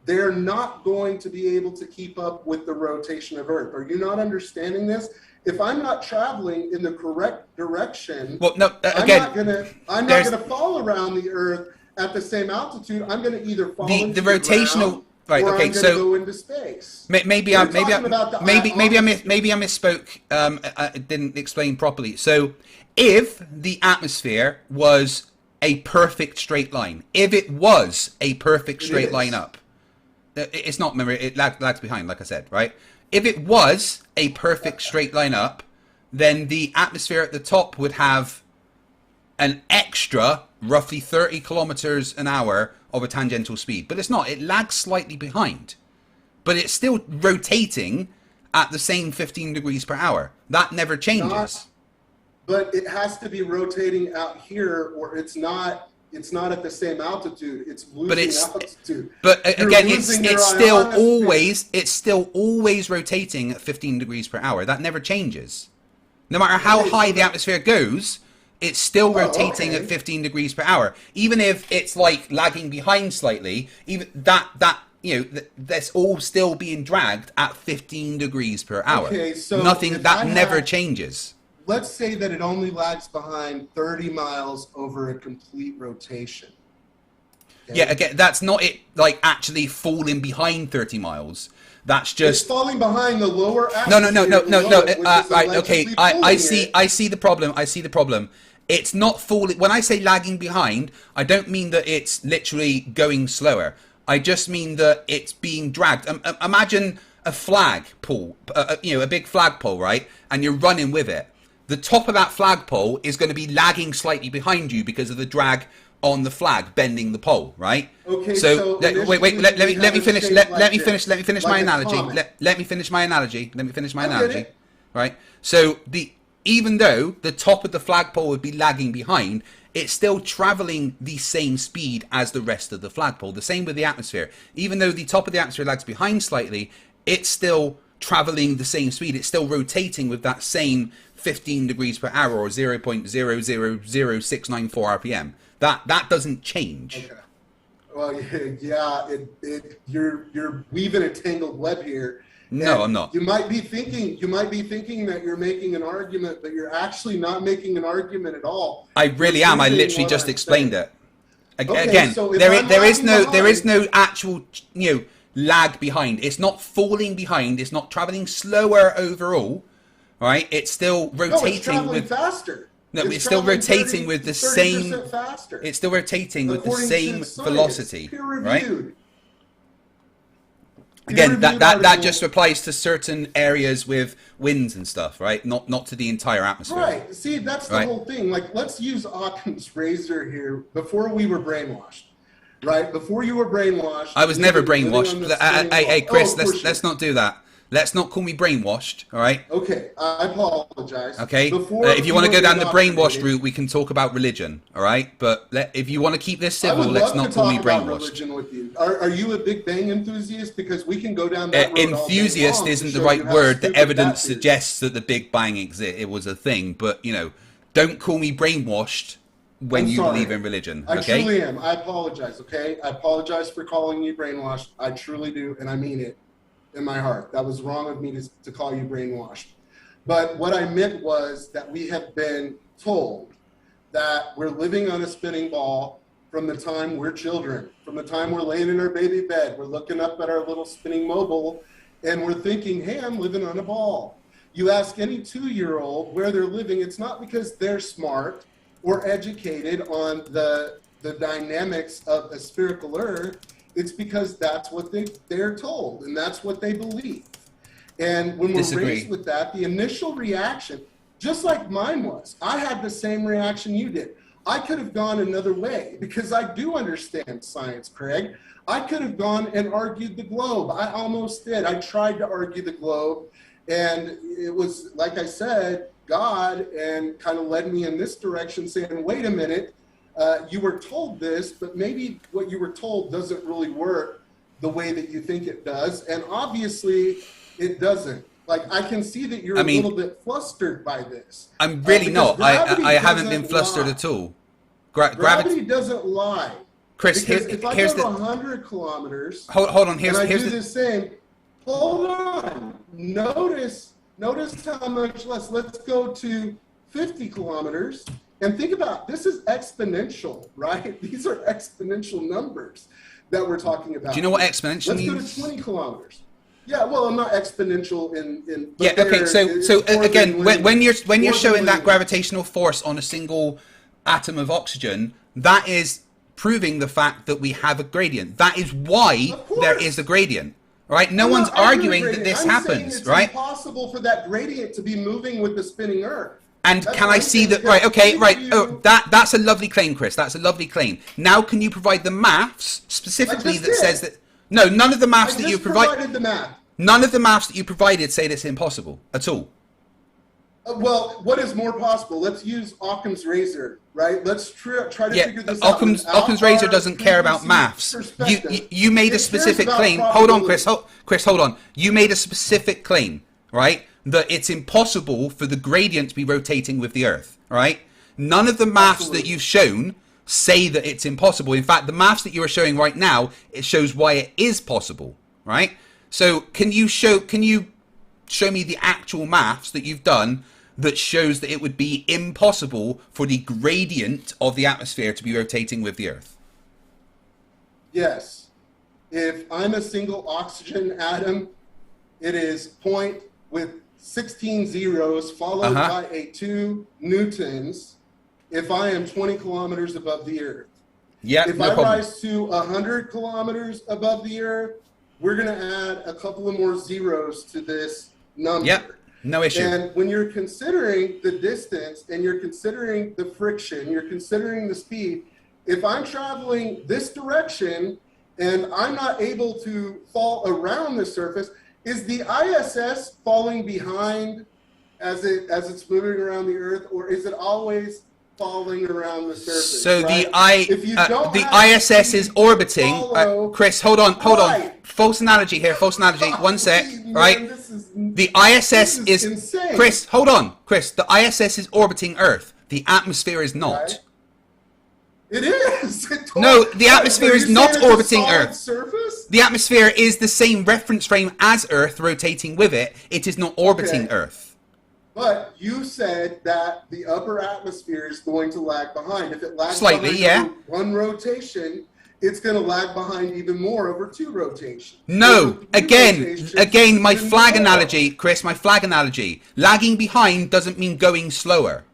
they're not going to be able to keep up with the rotation of Earth. Are you not understanding this? If I'm not traveling in the correct direction, I'm not gonna fall around the Earth at the same altitude. I'm gonna either fall into the rotational ground, or I'm gonna go into space. Maybe I misspoke. I didn't explain properly. So, if the atmosphere was a perfect straight line, if it was a perfect straight line up, it's not. Remember, it lags behind, like I said, right? If it was a perfect straight line up, then the atmosphere at the top would have an extra roughly 30 kilometers an hour of a tangential speed. But it's not. It lags slightly behind. But it's still rotating at the same 15 degrees per hour. That never changes. But it has to be rotating out here, or it's not at the same altitude. It's losing altitude. But again, it's still always rotating at 15 degrees per hour. That never changes. No matter how high the atmosphere goes, it's still Oh, rotating okay. at 15 degrees per hour. Even if it's like lagging behind slightly, even that's all still being dragged at 15 degrees per hour. Okay, so Nothing if that I never have- changes. Let's say that it only lags behind 30 miles over a complete rotation. Okay? Yeah, again, that's not it. Like actually falling behind 30 miles. That's It's just falling behind the lower no. atmosphere below it, which is Right, okay. allegedly I pulling see. it. I see the problem. I see the problem. It's not falling. When I say lagging behind, I don't mean that it's literally going slower. I just mean that it's being dragged. Imagine a flagpole, a big flagpole, right? And you're running with it. The top of that flagpole is going to be lagging slightly behind you because of the drag on the flag bending the pole, right? Okay, So let me finish. Let me finish like my a analogy. comet. Let me finish my analogy. Let me finish my I get analogy. it. Right. So even though the top of the flagpole would be lagging behind, it's still traveling the same speed as the rest of the flagpole. The same with the atmosphere. Even though the top of the atmosphere lags behind slightly, it's still traveling the same speed. It's still rotating with that same 15 degrees per hour or 0.000694 RPM. That doesn't change. Okay. Well, yeah, you're weaving a tangled web here. No, And I'm not. You might be thinking that you're making an argument, but you're actually not making an argument at all. I really You're am. I proving literally what just I'm explained saying. it. Okay, Again, so if there I'm is lagging no actual lag behind. It's not falling behind. It's not traveling slower overall, right? It's still No, it's rotating traveling with. faster. No, it's still traveling rotating with the 30% same. faster. It's still rotating with the According same to science, velocity, right? peer-reviewed. Again, that Peer-reviewed just article. applies to certain areas with winds and stuff, right? Not to the entire atmosphere. Right. See, that's the Right. whole thing. Like, let's use Occam's razor here. Before we were brainwashed, right? Before you were brainwashed, I was we never were living on brainwashed. the spinning Hey, ball. Chris, Oh, of course let's you not do that. Let's not call me brainwashed, all right? were. Okay, I apologize. Okay. Before If you want to we go were down the brainwashed indoctrinated- route, we can talk about religion, all right? But if you want to keep this I civil, would let's love not to call me talk about brainwashed. religion with you. Are you a Big Bang enthusiast? Because we can go down that road all day Enthusiast long to isn't the show right you how word. The stupid evidence that is. suggests that the Big Bang it was a thing. But don't call me brainwashed when I'm you sorry. believe in religion. I Okay. truly am. I apologize, okay? I apologize for calling you brainwashed. I truly do, and I mean it in my heart. That was wrong of me to call you brainwashed. But what I meant was that we have been told that we're living on a spinning ball from the time we're children, from the time we're laying in our baby bed. We're looking up at our little spinning mobile, and we're thinking, hey, I'm living on a ball. You ask any 2-year-old where they're living, it's not because they're smart or educated on the dynamics of a spherical earth. It's because that's what they're told, and that's what they believe. And when we're Disagree. raised with that, the initial reaction, just like mine was, I had the same reaction you did. I could have gone another way because I do understand science, Craig. I could have gone and argued the globe. I almost did. I tried to argue the globe, and it was, like I said, God, and kind of led me in this direction saying, wait a minute, you were told this, but maybe what you were told doesn't really work the way that you think it does. And obviously it doesn't. Like, I can see that you're a little bit flustered by this. I'm really not. Because I haven't been gravity flustered doesn't at all. lie. Gravity. Gravity doesn't lie. Chris, Because if I here's go to the. 100 kilometers, Hold on. Here's and I here's do the. the same, hold on. Notice how much less. Let's go to 50 kilometers. And think about, this is exponential, right? These are exponential numbers that we're talking about. Do you know what exponential Let's means? go to 20 kilometers. Yeah, well, I'm not exponential in Yeah. Okay. So again, when you're showing that linear. gravitational force on a single atom of oxygen, that is proving the fact that we have a gradient. That is why Of course. there is a gradient. Right? No I'm one's not arguing arguing the that gradient. this I'm saying happens, it's right? impossible for that gradient to be moving with the spinning Earth. And That's can what I I'm see saying, that? because Right, okay, if right. you- Oh, that's a lovely claim, Chris. That's a lovely claim. Now, can you provide the maths specifically just that did. says that? No, none of the I maths that just you provide. provided the math. None of the maths that you provided say that's impossible at all. Well, what is more possible? Let's use Occam's razor, right? Let's try to figure this out. Occam's without razor our doesn't care about preconceived maths. perspective. You made a It cares specific about claim. Hold on, Chris. probability. Chris, hold on. You made a specific claim, right? That it's impossible for the gradient to be rotating with the Earth, right? None of the maths Absolutely. that you've shown say that it's impossible. In fact, the maths that you are showing right now, it shows why it is possible, right? So can you show me the actual maths that you've done that shows that it would be impossible for the gradient of the atmosphere to be rotating with the Earth? Yes. If I'm a single oxygen atom, it is point with 16 zeros followed by a 2 newtons if I am 20 kilometers above the Earth. Yeah, if no I problem. rise to 100 kilometers above the Earth, we're going to add a couple of more zeros to this number. Yep, no issue. And when you're considering the distance and you're considering the friction, you're considering the speed, if I'm traveling this direction and I'm not able to fall around the surface, is the ISS falling behind as it's moving around the Earth, or is it always falling around the surface? So right? the ISS is orbiting. Chris, hold on. False analogy here. False analogy. One sec. Right. The ISS is insane. Chris. Hold on. Chris. The ISS is orbiting Earth. The atmosphere is not. Right. It is. No, the atmosphere is not orbiting Earth. Surface? The atmosphere is the same reference frame as Earth, rotating with it. It is not orbiting Earth. But you said that the upper atmosphere is going to lag behind. If it lags Slightly, behind yeah. over 1 rotation, it's going to lag behind even more over 2 rotations. No, Over 3 rotations, again, my even flag more. analogy, Chris, my flag analogy. Lagging behind doesn't mean going slower.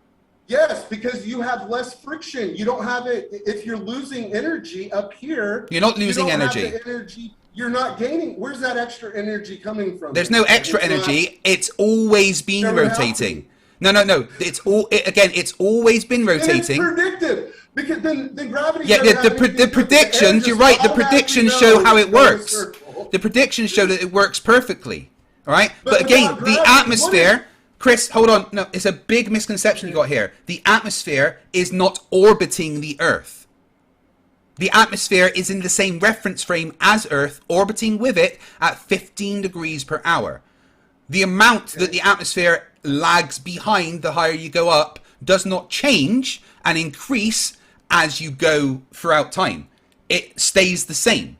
Yes, because you have less friction. You don't have it. If you're losing energy up here, You're not losing you don't energy. Have the energy. You're not gaining. Where's that extra energy coming from? There's no extra energy. It's always been Never rotating. No. It's always been And it's rotating. predictive. Because then gravity. Yeah, doesn't have the anything to do with it. predictions. It You're right. The automatically predictions knows show how it it's in a works. circle. The predictions show that it works perfectly. All right. But again, without the gravity, atmosphere. Chris, hold on. No, it's a big misconception you got here. The atmosphere is not orbiting the Earth. The atmosphere is in the same reference frame as Earth, orbiting with it at 15 degrees per hour. The amount that the atmosphere lags behind the higher you go up does not change and increase as you go throughout time. It stays the same.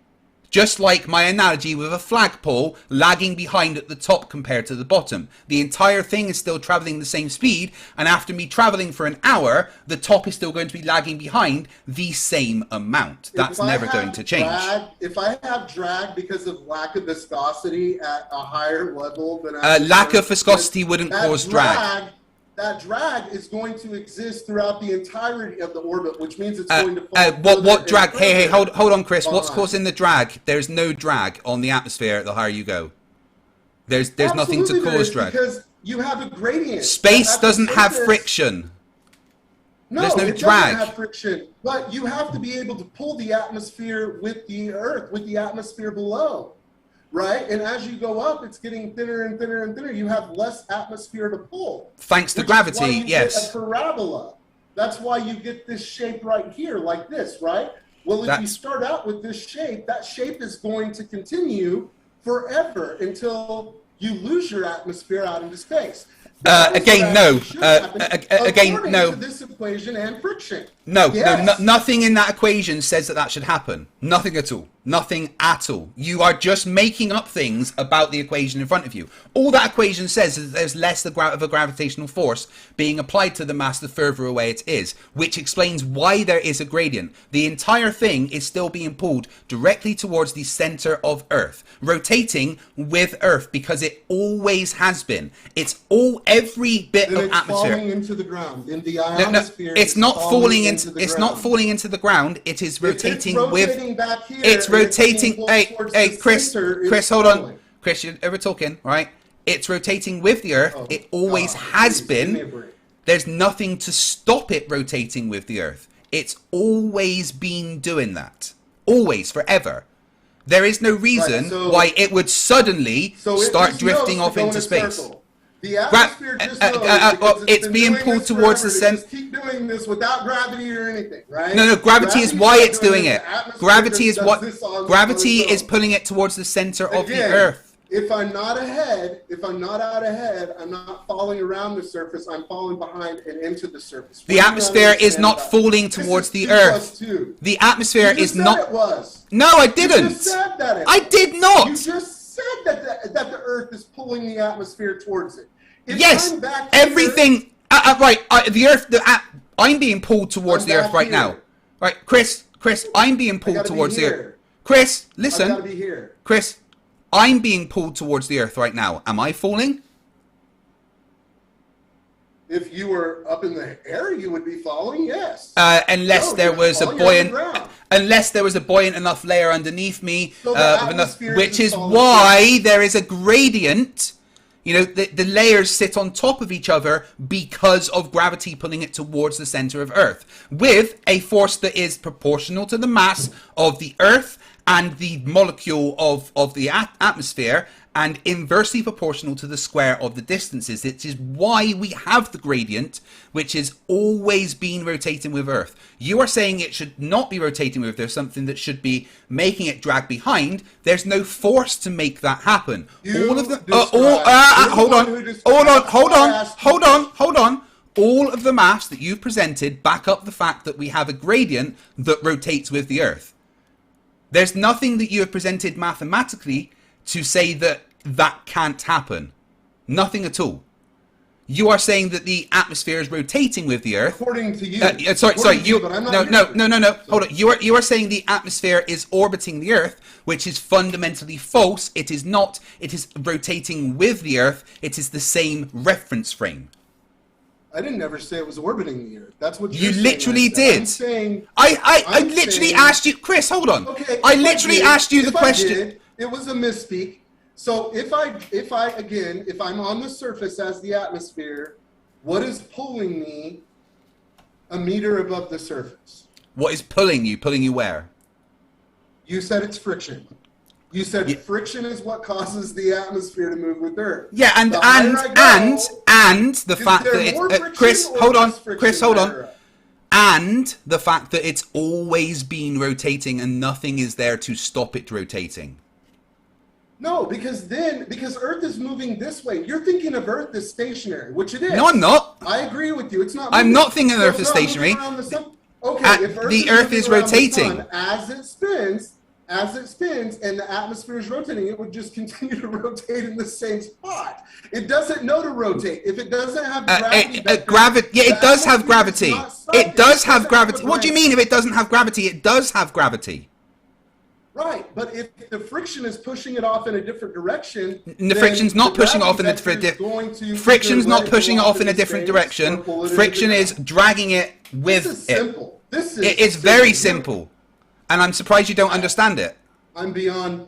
Just like my analogy with a flagpole lagging behind at the top compared to the bottom. The entire thing is still traveling the same speed, and after me traveling for an hour, the top is still going to be lagging behind the same amount. That's never going to change. If I have drag because of lack of viscosity at a higher level than Lack of viscosity wouldn't cause drag. That drag is going to exist throughout the entirety of the orbit, which means it's going to fall. What drag? Hey, hold on, Chris. behind. What's causing the drag? There's no drag on the atmosphere the higher you go. There's nothing to Absolutely there cause is, drag. because you have a gradient. Space At the doesn't have surface- friction. There's no it drag. doesn't have friction, but you have to be able to pull the atmosphere with the Earth, with the atmosphere below. Right? And as you go up, it's getting thinner and thinner and thinner. You have less atmosphere to pull. Thanks to Which is why gravity, you yes. get a parabola. That's why you get this shape right here, like this, right? Well, if you start out with this shape, that shape is going to continue forever until you lose your atmosphere out into space. Again, no. Again, no. To this equation and friction. No, Yes. nothing in that equation says that should happen. Nothing at all. Nothing at all. You are just making up things about the equation in front of you. All that equation says is that there's less of a gravitational force being applied to the mass the further away it is, which explains why there is a gradient. The entire thing is still being pulled directly towards the center of Earth, rotating with Earth because it always has been. Every bit Then of it's atmosphere. falling into the ground. In the No, ionosphere, it's not falling into. the It's ground. not falling into the ground. It is rotating it's with. rotating back here, It's and it's being rotating. pulled Hey, towards hey, the Chris, center, Chris, it's hold on, falling. Chris, you're ever talking, right? It's rotating with the Earth. Oh, It always God, has please, give me a been. break. There's nothing to stop it rotating with the Earth. It's always been doing that. Always, forever. There is no reason why it would suddenly start drifting off into space. The atmosphere just knows because it's been being doing pulled this towards the forever. center. Just keep doing this without gravity or anything, right? No, gravity is why it's doing it. Gravity is what. Gravity Gravity is pulling it towards the center of the Earth. if I'm not ahead, if I'm not out ahead, I'm not falling around the surface, I'm falling behind and into the surface. The atmosphere is not falling towards the Earth. The atmosphere is not... It was. No, I didn't. You just said that. I did not. You just said that the Earth is pulling the atmosphere towards it. If yes, I'm back everything... the Earth... I'm being pulled towards the Earth right now. Right, Chris, I'm being pulled towards the Earth. Chris, listen. I gotta be here. Chris, I'm being pulled towards the Earth right now. Am I falling? If you were up in the air, you would be falling, yes. Unless there was a buoyant enough layer underneath me, which is why there is a gradient. You know, the layers sit on top of each other because of gravity pulling it towards the center of Earth, with a force that is proportional to the mass of the Earth and the molecule of the atmosphere, and inversely proportional to the square of the distances. Which is why we have the gradient, which has always been rotating with Earth. You are saying it should not be rotating with Earth, something that should be making it drag behind. There's no force to make that happen. All of the hold on. All of the maths that you've presented back up the fact that we have a gradient that rotates with the Earth. There's nothing that you have presented mathematically to say that that can't happen. Nothing at all. You are saying that the atmosphere is rotating with the Earth. According to you. No. Hold on. You are saying the atmosphere is orbiting the Earth, which is fundamentally false. It is not. It is rotating with the Earth. It is the same reference frame. I didn't ever say it was orbiting the Earth. That's what you literally did. I literally asked you, Chris. Hold on. Okay, I literally asked you the question. It was a misspeak. So if I'm on the surface as the atmosphere, what is pulling me a meter above the surface? What is pulling you? Pulling you where? You said it's friction. You said friction is what causes the atmosphere to move with Earth. Yeah, and the fact that Chris, hold on. And the fact that it's always been rotating and nothing is there to stop it rotating. No, because Earth is moving this way. You're thinking of Earth as stationary, which it is. No, I'm not. I agree with you. It's not. I'm not thinking of Earth as stationary. Okay, if the Earth is rotating. The sun, as it spins, and the atmosphere is rotating, it would just continue to rotate in the same spot. It doesn't know to rotate. If it doesn't have gravity, it does have gravity. It does have gravity. What do you mean if it doesn't have gravity? It does have gravity. Right, but if the friction is pushing it off in a different direction, the friction's not pushing it off in a different direction. Friction's not pushing it off in a different direction. Friction is dragging it with it. This is simple. It is very simple, and I'm surprised you don't understand it. I'm beyond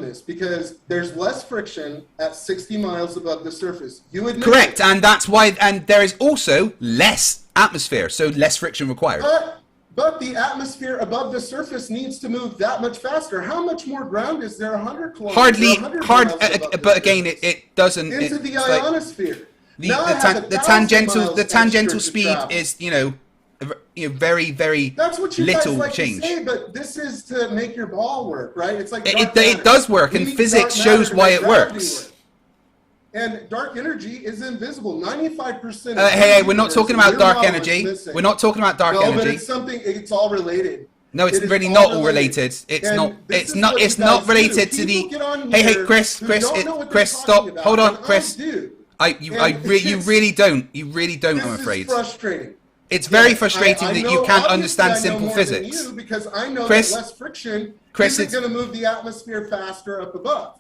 this because there's less friction at 60 miles above the surface. You admit correct, it. and that's why. And there is also less atmosphere, so less friction required. But the atmosphere above the surface needs to move that much faster. How much more ground is there? 100 kilometers. But again, it doesn't. Into the ionosphere. The tangential speed is very That's what you little guys like change. To say, but this is to make your ball work, right? It's like it does work, and physics shows why it works. And dark energy is invisible. 95%. Hey, we're not talking about dark energy. We're not talking about dark energy. No, but it's something. It's all related. No, it's really not all related. It's not. It's not related to the. Hey, Chris, stop. Hold on, Chris. You really don't. You really don't. I'm afraid. This is frustrating. It's very frustrating that you can't understand simple physics. Because I know that less friction isn't going to move the atmosphere faster up above.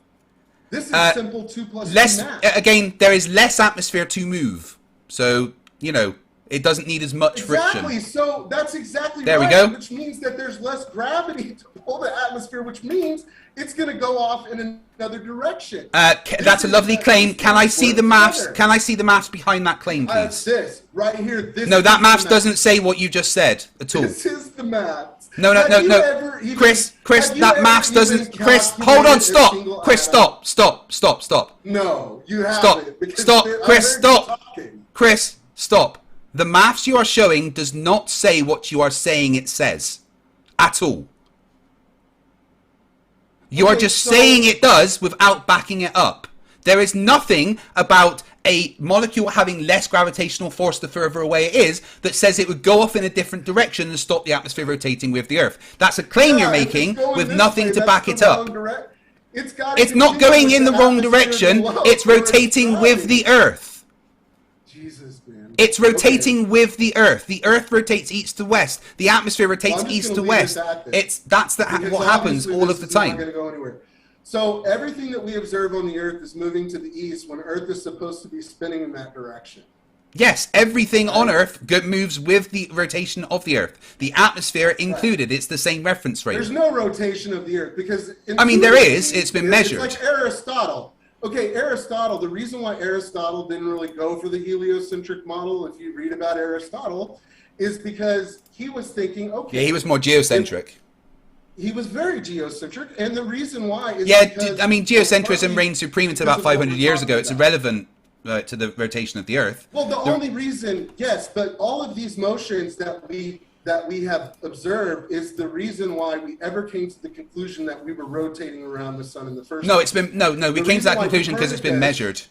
This is simple 2 + 2 math. Again, there is less atmosphere to move, so it doesn't need as much friction. Exactly. So that's exactly there right. We go. Which means that there's less gravity to pull the atmosphere, which means it's going to go off in another direction. That's a lovely claim. Can I see the maths? Can I see the maths behind that claim, please? This right here. No, that maths doesn't say what you just said at all. This is the maths. No. Chris, that maths doesn't. Chris, hold on, stop. Chris, stop. No, you haven't. Stop. Chris, stop. Chris, stop. The maths you are showing does not say what you are saying it says. At all. You are just saying it does without backing it up. There is nothing about a molecule having less gravitational force the further away it is that says it would go off in a different direction and stop the atmosphere rotating with the Earth. That's a claim you're making with nothing to back it up. It's not going in the wrong direction. It's rotating with the Earth. Jesus, man. It's rotating with the Earth. The Earth rotates east to west. The atmosphere rotates east to west. That's what happens all of the time. Not going to go anywhere. So everything that we observe on the Earth is moving to the east when Earth is supposed to be spinning in that direction. Yes, everything on Earth moves with the rotation of the Earth. The atmosphere included. It's the same reference rate. There's no rotation of the Earth because... I mean, there is. It's been measured. It's like Aristotle. Okay, Aristotle, the reason why Aristotle didn't really go for the heliocentric model, if you read about Aristotle, is because he was thinking, okay... Yeah, he was more geocentric. He was very geocentric, and the reason why is because... I mean, geocentrism reigned supreme until about 500 years ago. It's irrelevant to the rotation of the Earth. Well, the only reason, yes, but all of these motions that we have observed is the reason why we ever came to the conclusion that we were rotating around the sun in the first place. It's been... No, we came to that conclusion because it's been measured.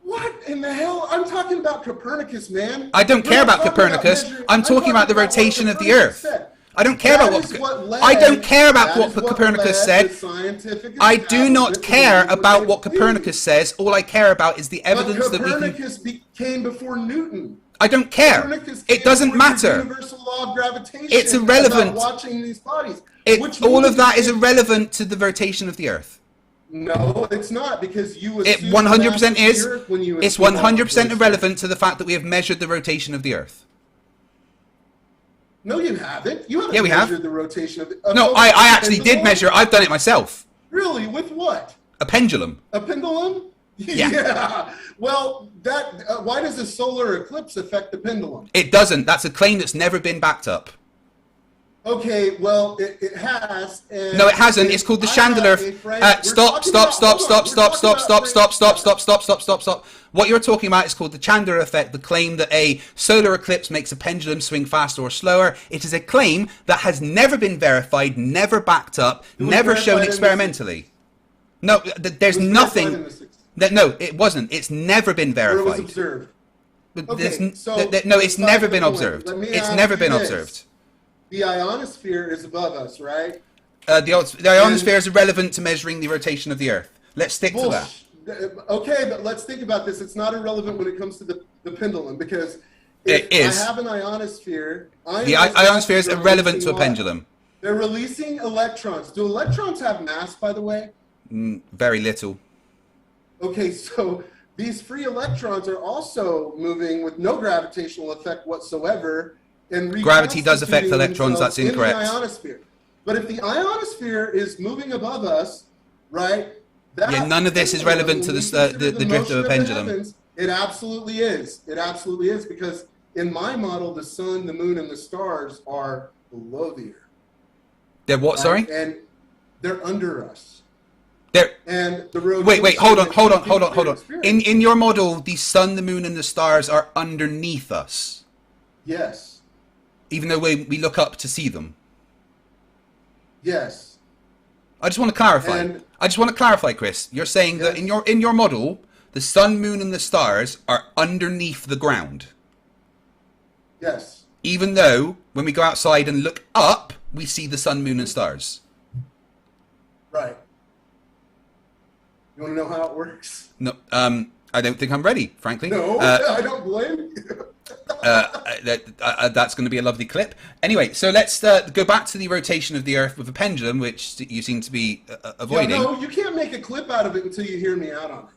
What in the hell? I'm talking about Copernicus, man. I don't care about Copernicus. I'm talking about the rotation of the Earth. I don't care about what Copernicus said. I do not care about what Copernicus says. All I care about is the evidence that we can... Copernicus came before Newton. I don't care. It doesn't matter. Universal law of gravitation. It's irrelevant. Watching these bodies. All of that is irrelevant to the rotation of the Earth. No, it's not, because you assume it 100% is. It's 100% irrelevant to the fact that we have measured the rotation of the Earth. No, you haven't. You haven't measured the rotation of the... No, I actually did measure. I've done it myself. Really? With what? A pendulum. A pendulum? Yeah. Well, why does a solar eclipse affect the pendulum? It doesn't. That's a claim that's never been backed up. Okay, well, it has. No, it hasn't. It's called the Chandra Effect. Stop. What you're talking about is called the Chandra Effect, the claim that a solar eclipse makes a pendulum swing faster or slower. It is a claim that has never been verified, never backed up, never shown experimentally. No, there's nothing. No, it wasn't. It's never been verified. It was observed. No, it's never been observed. It's never been observed. The ionosphere is above us, right? The ionosphere is irrelevant to measuring the rotation of the Earth. Let's stick to that. Okay, but let's think about this. It's not irrelevant when it comes to the pendulum, because it is. I have an ionosphere. The ionosphere is irrelevant to a pendulum. They're releasing electrons. Do electrons have mass, by the way? Very little. Okay, so these free electrons are also moving with no gravitational effect whatsoever. Gravity does affect electrons, that's incorrect. In the ionosphere. But if the ionosphere is moving above us, right? None of this is relevant to the drift of a pendulum. It absolutely is. It absolutely is, because in my model, the sun, the moon, and the stars are below the Earth. They're what, sorry? And they're under us. And the wait, hold on. In your model, the sun, the moon, and the stars are underneath us. Yes. Even though we look up to see them. Yes. I just want to clarify, Chris. You're saying that in your model, the sun, moon, and the stars are underneath the ground. Yes. Even though when we go outside and look up, we see the sun, moon, and stars. Right. You want to know how it works? No. I don't think I'm ready, frankly. No, I don't blame you. That's going to be a lovely clip. Anyway, so let's go back to the rotation of the Earth with a pendulum, which you seem to be avoiding. Yeah, no, you can't make a clip out of it until you hear me out on it.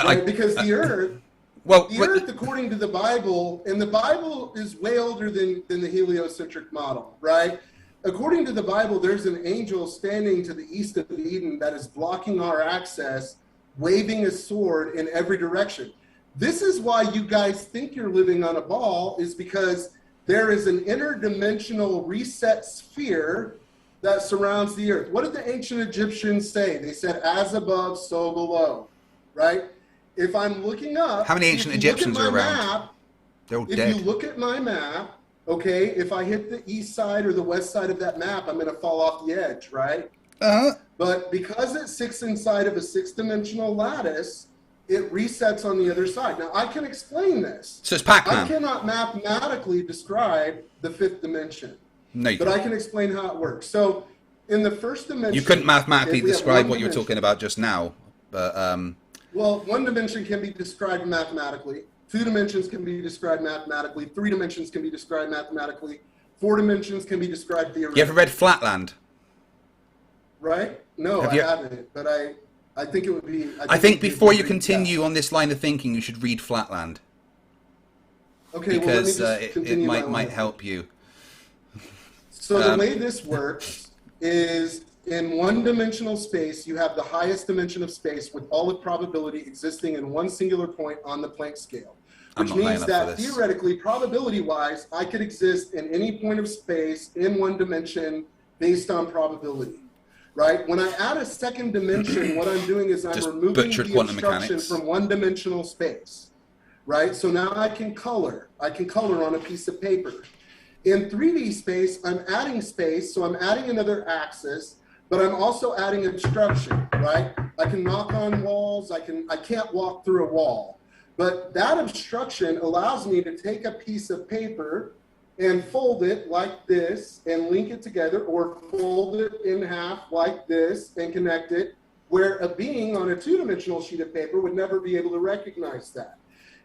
Right? Because the Earth, Earth, according to the Bible, and the Bible is way older than the heliocentric model, right? According to the Bible, there's an angel standing to the east of Eden that is blocking our access, waving a sword in every direction. This is why you guys think you're living on a ball, is because there is an interdimensional reset sphere that surrounds the Earth. What did the ancient Egyptians say? They said, as above, so below, right? If I'm looking up... How many ancient Egyptians are around? They're all dead. If you look at my map, Okay, if I hit the east side or the west side of that map, I'm going to fall off the edge, right? Uh-huh. But because it sits inside of a 6-dimensional lattice, it resets on the other side. Now, I can explain this. So it's I Pac-Man. cannot mathematically describe the 5th dimension, No, you but couldn't. I can explain how it works. So in the first dimension... You couldn't mathematically okay, we have describe one what you were dimension. talking about just now. But Well, one dimension can be described mathematically. 2 dimensions can be described mathematically. 3 dimensions can be described mathematically. 4 dimensions can be described theoretically. you ever read Flatland? Right? No, Have I you- haven't. But I think it would be... I think it would be before a you good continue on this line of thinking, you should read Flatland. Okay, Because well, let me just it continue my might line. help you. So the way this works is in one-dimensional space, you have the highest dimension of space with all of probability existing in one singular point on the Planck scale. I'm Which not high means enough that for this. theoretically, probability-wise, I could exist in any point of space in one dimension based on probability, right? When I add a second dimension, what I'm doing is I'm Just removing butchered the quantum obstruction mechanics. from one-dimensional space, right? So now I can color. I can color on a piece of paper. In 3D space, I'm adding space, so I'm adding another axis, but I'm also adding obstruction, right? I can knock on walls. I can't walk through a wall. But that obstruction allows me to take a piece of paper and fold it like this and link it together, or fold it in half like this and connect it, where a being on a 2-dimensional sheet of paper would never be able to recognize that.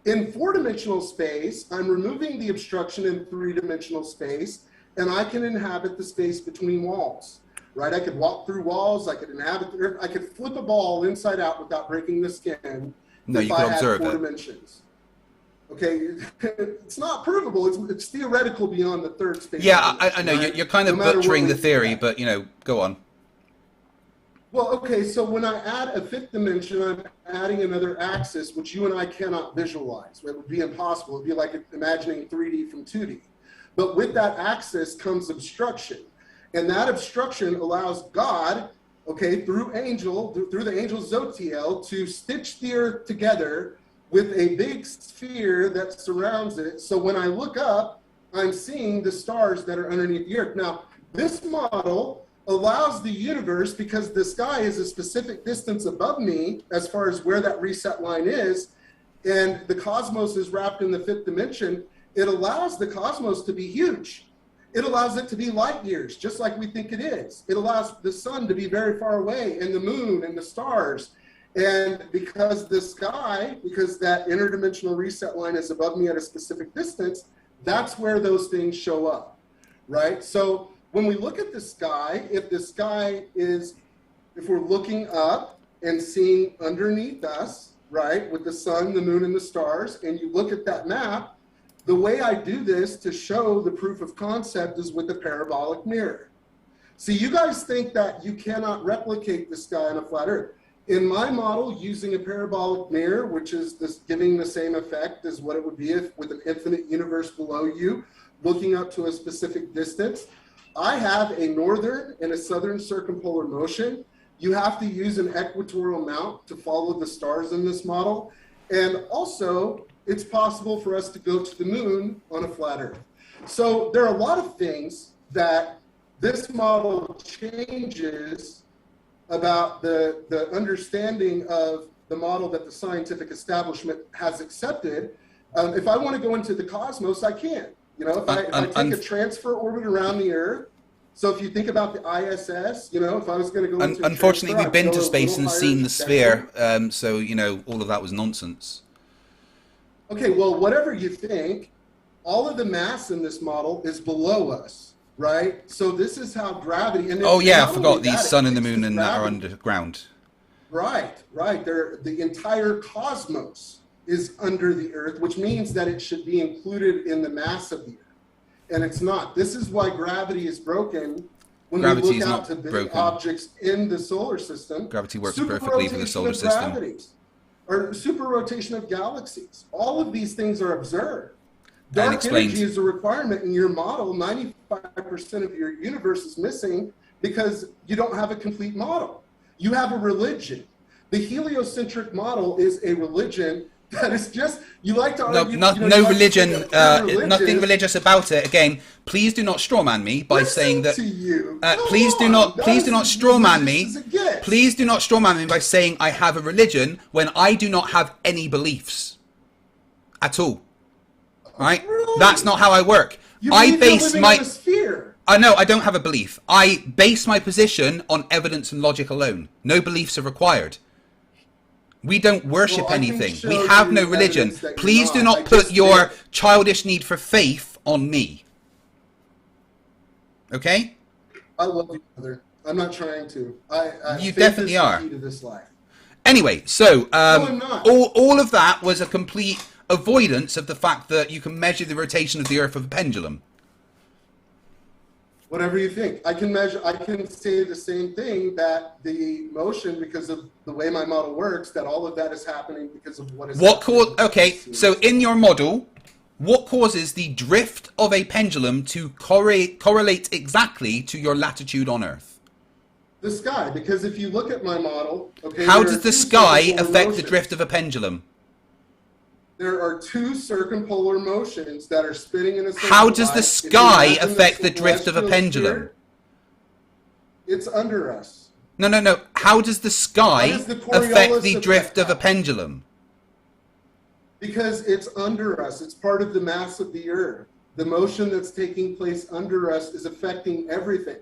In 4-dimensional space, I'm removing the obstruction in 3-dimensional space, and I can inhabit the space between walls, right? I could walk through walls. I could inhabit the earth. I could flip a ball inside out without breaking the skin. No, if you I can had observe 4 it. dimensions. Okay, it's not provable. It's theoretical beyond the 3rd space. Yeah, I know. right? You're kind of No matter butchering what the we theory, look at. but, you know, go on. Well, okay, so when I add a 5th dimension, I'm adding another axis, which you and I cannot visualize. It would be impossible. It would be like imagining 3D from 2D. But with that axis comes obstruction. And that obstruction allows God, okay, through the angel Zotiel, to stitch the earth together with a big sphere that surrounds it. So when I look up, I'm seeing the stars that are underneath the earth. Now, this model allows the universe, because the sky is a specific distance above me as far as where that reset line is, and the cosmos is wrapped in the 5th dimension, it allows the cosmos to be huge. It allows it to be light years, just like we think it is. It allows the sun to be very far away, and the moon and the stars. And because the sky, because that interdimensional reset line is above me at a specific distance, that's where those things show up, right? So when we look at the sky, if we're looking up and seeing underneath us, right, with the sun, the moon, and the stars, and you look at that map, the way I do this to show the proof of concept is with a parabolic mirror. See, you guys think that you cannot replicate the sky on a flat earth. In my model, using a parabolic mirror, which is giving the same effect as what it would be if with an infinite universe below you, looking up to a specific distance, I have a northern and a southern circumpolar motion. You have to use an equatorial mount to follow the stars in this model. And also, it's possible for us to go to the moon on a flat earth. So there are a lot of things that this model changes about the understanding of the model that the scientific establishment has accepted. If I want to go into the cosmos, I can. You know, if I take a transfer orbit around the Earth, so if you think about the ISS, you know, if I was going to go into Unfortunately, transfer, we've been I'd to go a space little and higher seen the spectrum. sphere, so, you know, all of that was nonsense. Okay, well, whatever you think, all of the mass in this model is below us, right? So this is how gravity... And Oh, yeah, I not forgot only the that, it sun and the fixes moon and that are gravity. underground. Right. The entire cosmos is under the Earth, which means that it should be included in the mass of the Earth. And it's not. This is why gravity is broken when Gravity we is look out not to big broken. objects in the solar system. Gravity works Super perfectly for the rotation solar of system. gravities, or super rotation of galaxies. All of these things are observed. And Dark explained. energy is a requirement in your model. 95% of your universe is missing because you don't have a complete model. You have a religion. The heliocentric model is a religion That is just, you like to No, argue. no religion, nothing religious about it. Again, please do not strawman me by saying that. Please do not strawman me. Please do not strawman me by saying I have a religion when I do not have any beliefs at all. Right? Really? That's not how I work. I base my. I know I don't have a belief. I base my position on evidence and logic alone. No beliefs are required. We don't worship anything. We have no religion. Please do not put your childish need for faith on me. Okay? I love you, brother. I'm not trying to. You definitely are. To this life. Anyway, so I'm not. all of that was a complete avoidance of the fact that you can measure the rotation of the Earth with a pendulum. Whatever you think. I can say the same thing, that the motion, because of the way my model works, that all of that is happening because of what is Okay, so in your model, what causes the drift of a pendulum to correlate exactly to your latitude on Earth? The sky, because if you look at my model, okay. How does the sky affect the drift of a pendulum? There are two circumpolar motions that are spinning in a circle. How does the sky affect the drift of a pendulum? It's under us. No. How does the sky affect the drift of a pendulum? Because it's under us. It's part of the mass of the Earth. The motion that's taking place under us is affecting everything.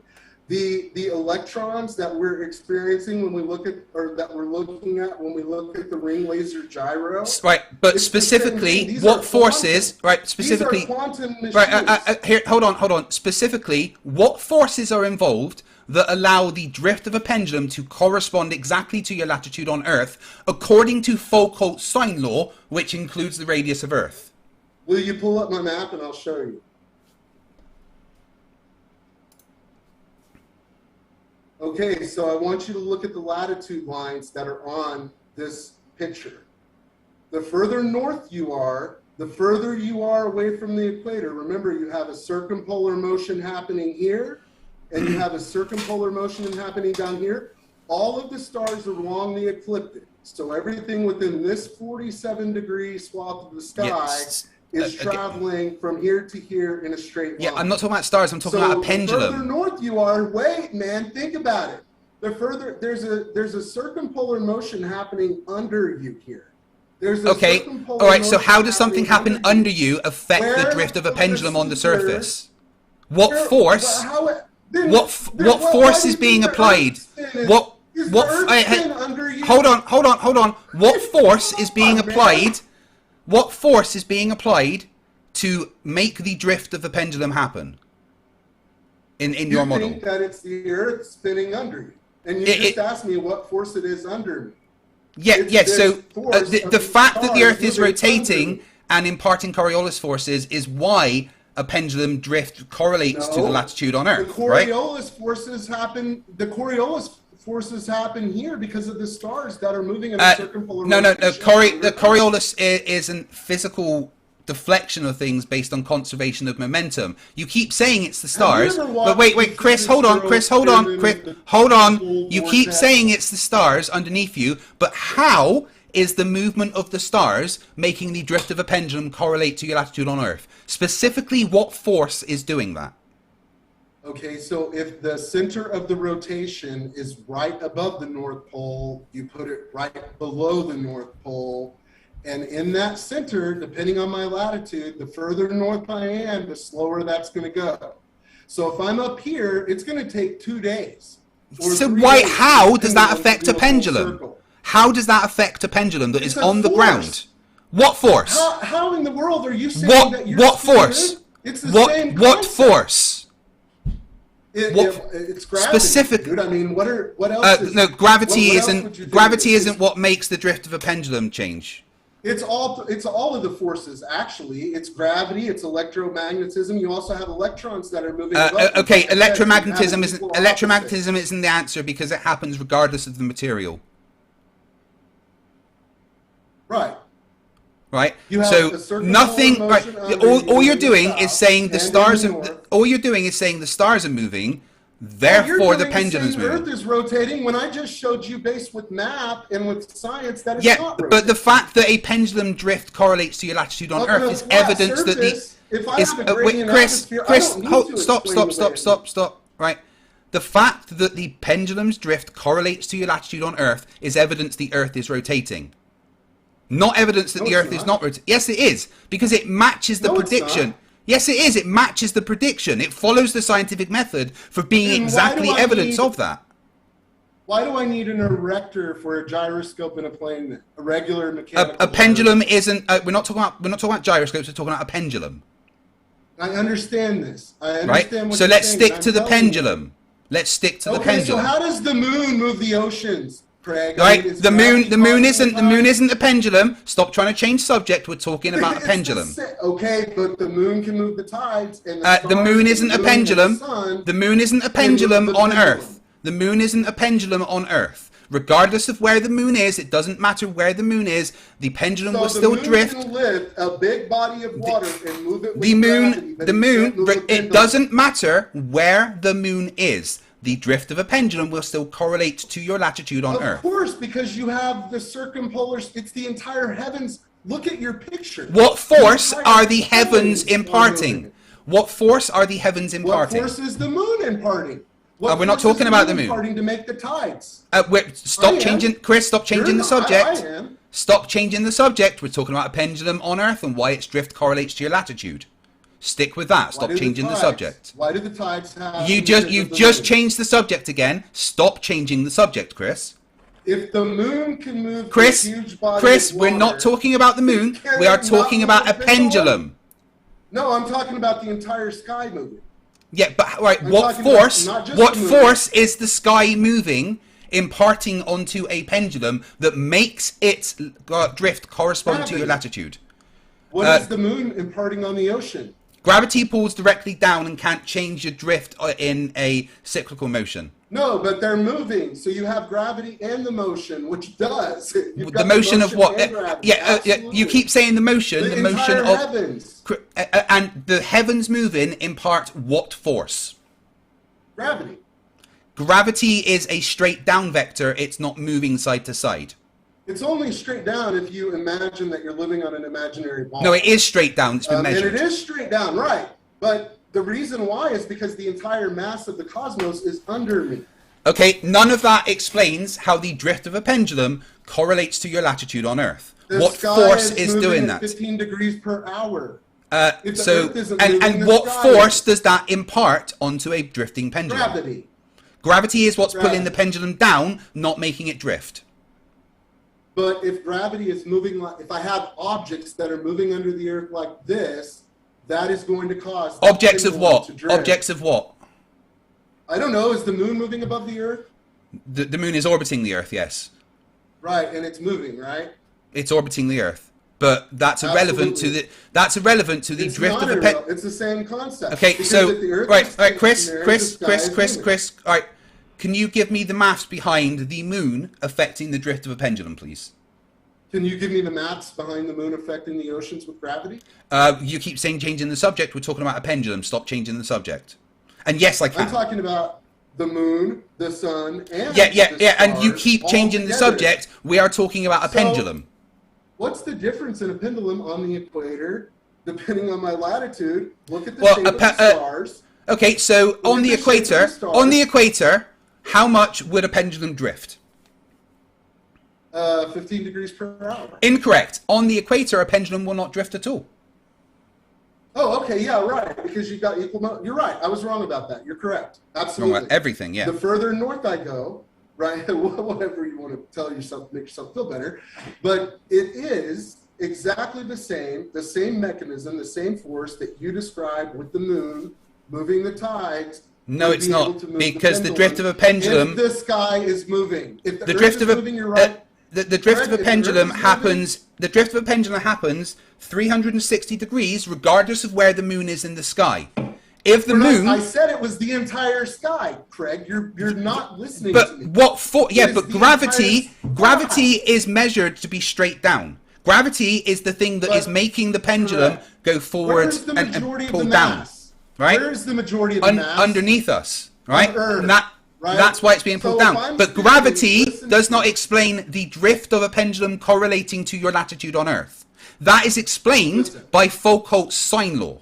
The electrons that we're experiencing when we look at, or that we're looking at when we look at the ring laser gyro. Right, but specifically, what forces? Right, specifically. These are quantum machines. Right, here, hold on. Specifically, what forces are involved that allow the drift of a pendulum to correspond exactly to your latitude on Earth, according to Foucault's sine law, which includes the radius of Earth? Will you pull up my map and I'll show you? Okay, so I want you to look at the latitude lines that are on this picture. The further north you are, the further you are away from the equator. Remember, you have a circumpolar motion happening here, and you have a circumpolar motion happening down here. All of the stars are along the ecliptic. So everything within this 47-degree swath of the sky is traveling from here to here in a straight line. Yeah, I'm not talking about stars, I'm talking about a pendulum. The further north you are, wait, man, think about it. The further, there's a circumpolar motion happening under you here. All right, so how does something happen under you affect the drift of a pendulum on the surface? What force? What force is being applied? Hold on. What force is being applied? What force is being applied to make the drift of the pendulum happen in your model? You think that it's the Earth spinning under you, and you just asked me what force it is under me. So the fact that the Earth is rotating and imparting Coriolis forces is why a pendulum drift correlates to the latitude on Earth, right? The Coriolis forces happen here because of the stars that are moving in a circumpolar motion. The Coriolis isn't physical deflection of things based on conservation of momentum. You keep saying it's the stars, but wait, Chris, hold on. You keep saying it's the stars underneath you, but how is the movement of the stars making the drift of a pendulum correlate to your latitude on Earth? Specifically, what force is doing that? Okay, so if the center of the rotation is right above the North Pole, you put it right below the North Pole. And in that center, depending on my latitude, the further north I am, the slower that's going to go. So if I'm up here, it's going to take 2 days. So how does that affect a pendulum? How does that affect a pendulum that is on the ground? What force? How in the world are you saying that you're what force? It's the same what concept. Force? It's gravity. Specific. Dude, I mean, what else? No, gravity isn't. Gravity isn't what makes the drift of a pendulum change. It's all of the forces, actually. It's gravity, it's electromagnetism. You also have electrons that are moving. Okay, electromagnetism isn't the answer because it happens regardless of the material. Right. Right. So nothing. Right. All you're doing is saying the stars. All you're doing is saying the stars are moving, Therefore, the You're pendulum's saying moving. Earth is rotating when I just showed you, based with math and with science, that it's Yeah, not rotating. but the fact that a pendulum drift correlates to your latitude on Earth is evidence that the... If I have a gradient Chris, atmosphere, I don't need to stop, explain the way it stop. Right. The fact that the pendulum's drift correlates to your latitude on Earth is evidence the Earth is rotating. Not evidence that No, the it's Earth is not. not rotating. Yes, it is. Because it matches the No, it's prediction. not. Yes, it is. It matches the prediction. It follows the scientific method for being Then why exactly do I evidence need- of that. Why do I need an erector for a gyroscope in a plane? A regular mechanical. A pendulum isn't... we're not talking about gyroscopes. We're talking about a pendulum. I understand this. I understand Right? what So you're let's saying, stick and to I'm the telling you. pendulum. Let's stick to the Okay, pendulum. so how does the moon move the oceans, Craig? Right, is the moon gravity isn't a pendulum. Stop trying to change subject. We're talking about a It's pendulum. Okay, but the moon can move the tides, and The stars moon and isn't the a moon and pendulum. the sun. The moon isn't a move pendulum the on pendulum. Earth. The moon isn't a pendulum on Earth. Regardless of where the moon is, it doesn't matter where the moon is. The pendulum will So still the moon drift. can lift a big body of water and move it with The moon, gravity, but it can't move a it pendulum. doesn't matter where the moon is. The drift of a pendulum will still correlate to your latitude on Of Earth. course, because you have the circumpolar. It's the entire heavens. Look at your picture. What force The entire are the heavens are imparting? moving. What force are the heavens What imparting? force is the moon imparting? What We're not force is talking about the moon. imparting to make the tides. Stop I am. changing, Chris. Stop changing the You're not- I subject. am. Stop changing the subject. We're talking about a pendulum on Earth and why its drift correlates to your latitude. Stick with that. Why Stop do changing the tides- subject. Why do the tides have? You've just changed the subject again. Stop changing the subject, Chris. If the moon can move Chris, this huge body Chris, of we're not water- talking about the moon. Can We are it not talking move about a a pendulum. No, I'm talking about the entire sky moving. Yeah, but right, I'm what talking about force? not just What the moon. force is the sky moving, imparting onto a pendulum that makes its drift correspond to your Gravity. latitude? What is the moon imparting on the ocean? Gravity pulls directly down and can't change your drift in a cyclical motion. No, but they're moving, so you have gravity and the motion, which does. You've got The motion of what? and gravity. Yeah, you Absolutely. keep saying the motion. The motion entire of heavens. and the heavens moving impart what force? Gravity. Gravity is a straight down vector. It's not moving side to side. It's only straight down if you imagine that you're living on an imaginary ball. No, it is straight down. It's been And measured. it is straight down, right? But the reason why is because the entire mass of the cosmos is under me. Okay, none of that explains how the drift of a pendulum correlates to your latitude on Earth. The What sky force is moving doing at that? 15 degrees per hour. If the So, Earth isn't moving, and the what sky force is. does that impart onto a drifting pendulum? Gravity. Gravity is what's pulling the Gravity. pendulum down, not making it drift. But if gravity is moving, like if I have objects that are moving under the Earth like this, that is going to cause the Objects of pendulum what? to drift. Objects of what? I don't know. Is the moon moving above the Earth? The moon is orbiting the Earth, yes. Right, and it's moving, right? It's orbiting the Earth. But that's irrelevant to Absolutely. the It's drift not of a irrelevant. It's the same concept. Okay, Because so if the Earth right, is right, Chris, stationary, Chris, the sky Chris, is Chris, moving. Chris. All right, can you give me the maths behind the moon affecting the drift of a pendulum, please? Can you give me the maths behind the moon affecting the oceans with gravity? You keep saying changing the subject. We're talking about a pendulum. Stop changing the subject. And yes, I I'm can. talking about the moon, the sun, and Yeah. the And you stars keep all changing the together. subject. We are talking about a So- pendulum. What's the difference in a pendulum on the equator, depending on my latitude? Look at the Well, shape a of pe- the stars. Okay, so on at the the shape of the equator, stars. on the equator, how much would a pendulum drift? 15 degrees per hour. Incorrect. On the equator, a pendulum will not drift at all. Oh, okay, yeah, right. Because you've got equal. You're right. I was wrong about that. You're correct. Wrong Absolutely. about everything, yeah. The further north I go, right, whatever you want to tell yourself, make yourself feel better, but it is exactly the same mechanism, the same force that you described with the moon moving the tides. No, would it's be not, able to move because the pendulum drift of a pendulum- If the sky is moving, if the, The Earth drift is of a moving, you're right. the drift of Correct, a if the Earth pendulum is moving- happens. The drift of a pendulum happens 360 degrees, regardless of where the moon is in the sky. If the moon, I said it was the entire sky, Craig. You're not listening to but me. what for? Yeah, It is but the gravity, entire gravity sky. is measured to be straight down. Gravity is the thing that is But- making the pendulum correct. go forward Where's the and majority of pull the down. mass? Right? Where is the majority of the mass? Underneath us. right? Earth, And right? That's why it's being pulled So if down. I'm But spinning, gravity listen does to not me. explain the drift of a pendulum correlating to your latitude on Earth. That is explained Listen. by Foucault's sine law,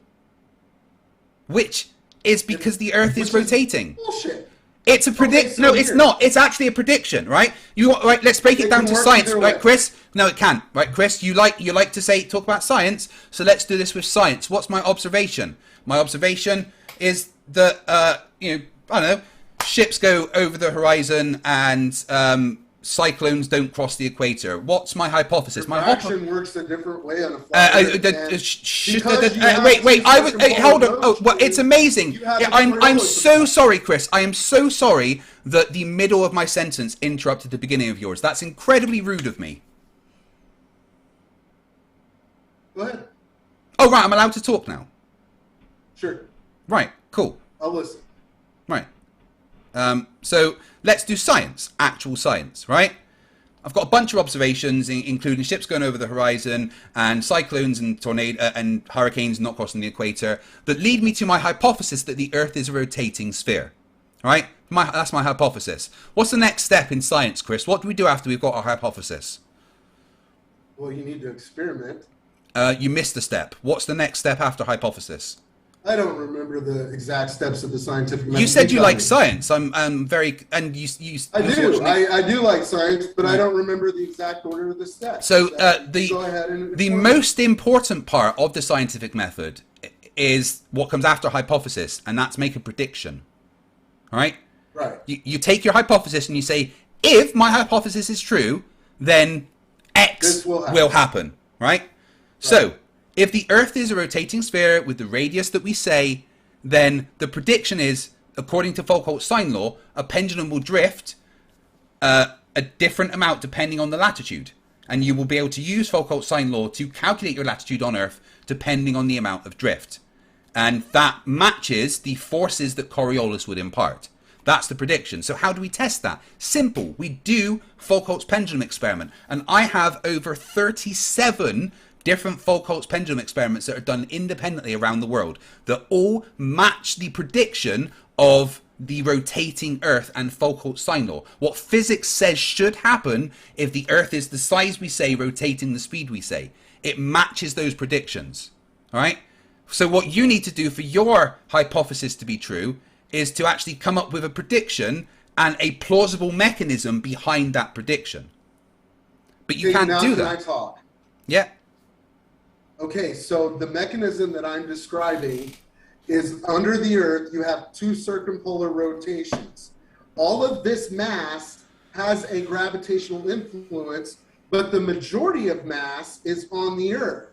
which is because the Earth is Which rotating. Bullshit. It's a predict. Okay, so No, it's here. not. It's actually a prediction, right? Right. Let's break it It down can to work science, either right, way. Chris? No, it can't, right, Chris? You like to talk about science, so let's do this with science. What's my observation? My observation is that I don't know, ships go over the horizon and cyclones don't cross the equator. What's my hypothesis? Refraction works a different way on a flat Earth, and Wait. Hold on. Oh, well, it's amazing. you have Yeah, a I'm different so relative. sorry, Chris. I am so sorry that the middle of my sentence interrupted the beginning of yours. That's incredibly rude of me. Go ahead. Oh, right. I'm allowed to talk now. Sure. Right. Cool. I'll listen. Right. So let's do science, actual science, right? I've got a bunch of observations, including ships going over the horizon and cyclones and tornadoes and hurricanes not crossing the equator, that lead me to my hypothesis that the Earth is a rotating sphere. Right? That's my hypothesis. What's the next step in science, Chris? What do we do after we've got our hypothesis? Well, you need to experiment. You missed a step. What's the next step after hypothesis? I don't remember the exact steps of the scientific method. You said you tell like me. science. I'm very, and you. I do. unfortunately- I do like science, but Right. I don't remember the exact order of the steps. So Go ahead and the explain. most important part of the scientific method is what comes after hypothesis, and that's make a prediction. All right? Right. You take your hypothesis and you say, if my hypothesis is true, then X This will happen. will happen. Right? So if the Earth is a rotating sphere with the radius that we say, then the prediction is, according to Foucault's sine law, a pendulum will drift a different amount depending on the latitude. And you will be able to use Foucault's sine law to calculate your latitude on Earth depending on the amount of drift. And that matches the forces that Coriolis would impart. That's the prediction. So how do we test that? Simple. We do Foucault's pendulum experiment. And I have over 37 different Foucault's pendulum experiments that are done independently around the world that all match the prediction of the rotating Earth and Foucault's sine law. What physics says should happen if the Earth is the size we say, rotating the speed we say. It matches those predictions. All right? So what you need to do for your hypothesis to be true is to actually come up with a prediction and a plausible mechanism behind that prediction. But you Okay, can't now do can that. I talk? Yeah. Okay, so the mechanism that I'm describing is under the Earth, you have two circumpolar rotations. All of this mass has a gravitational influence, but the majority of mass is on the Earth,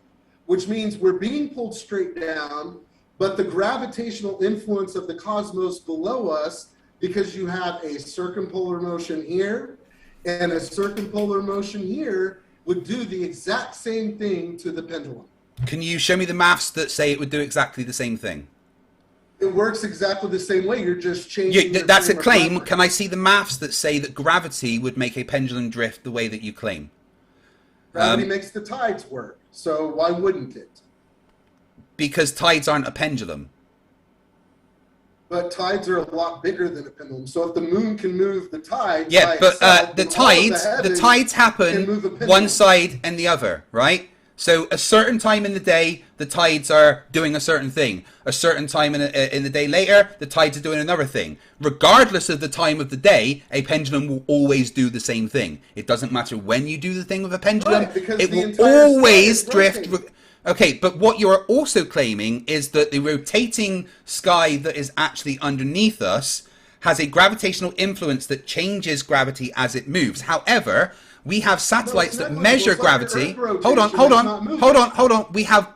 which means we're being pulled straight down, but the gravitational influence of the cosmos below us, because you have a circumpolar motion here and a circumpolar motion here, would do the exact same thing to the pendulum. Can you show me the maths that say it would do exactly the same thing? It works exactly the same way. You're just changing. Yeah, your that's a frame of claim. reference. Can I see the maths that say that gravity would make a pendulum drift the way that you claim? Gravity makes the tides work, so why wouldn't it? Because tides aren't a pendulum. But tides are a lot bigger than a pendulum. So if the moon can move the tides, Yeah, by but itself, the then all of tides heavens happen can move a pendulum. one side and the other, right? So a certain time in the day, the tides are doing a certain thing. A certain time in the day later, the tides are doing another thing. Regardless of the time of the day, a pendulum will always do the same thing. It doesn't matter when you do the thing with a pendulum. Right, because it the will entire sky always is drift. rotating. Okay, but what you're also claiming is that the rotating sky that is actually underneath us has a gravitational influence that changes gravity as it moves. However, we have satellites that negligible. measure It's like your gravity. Earth rotation, Hold on, it's not moving. hold on. We have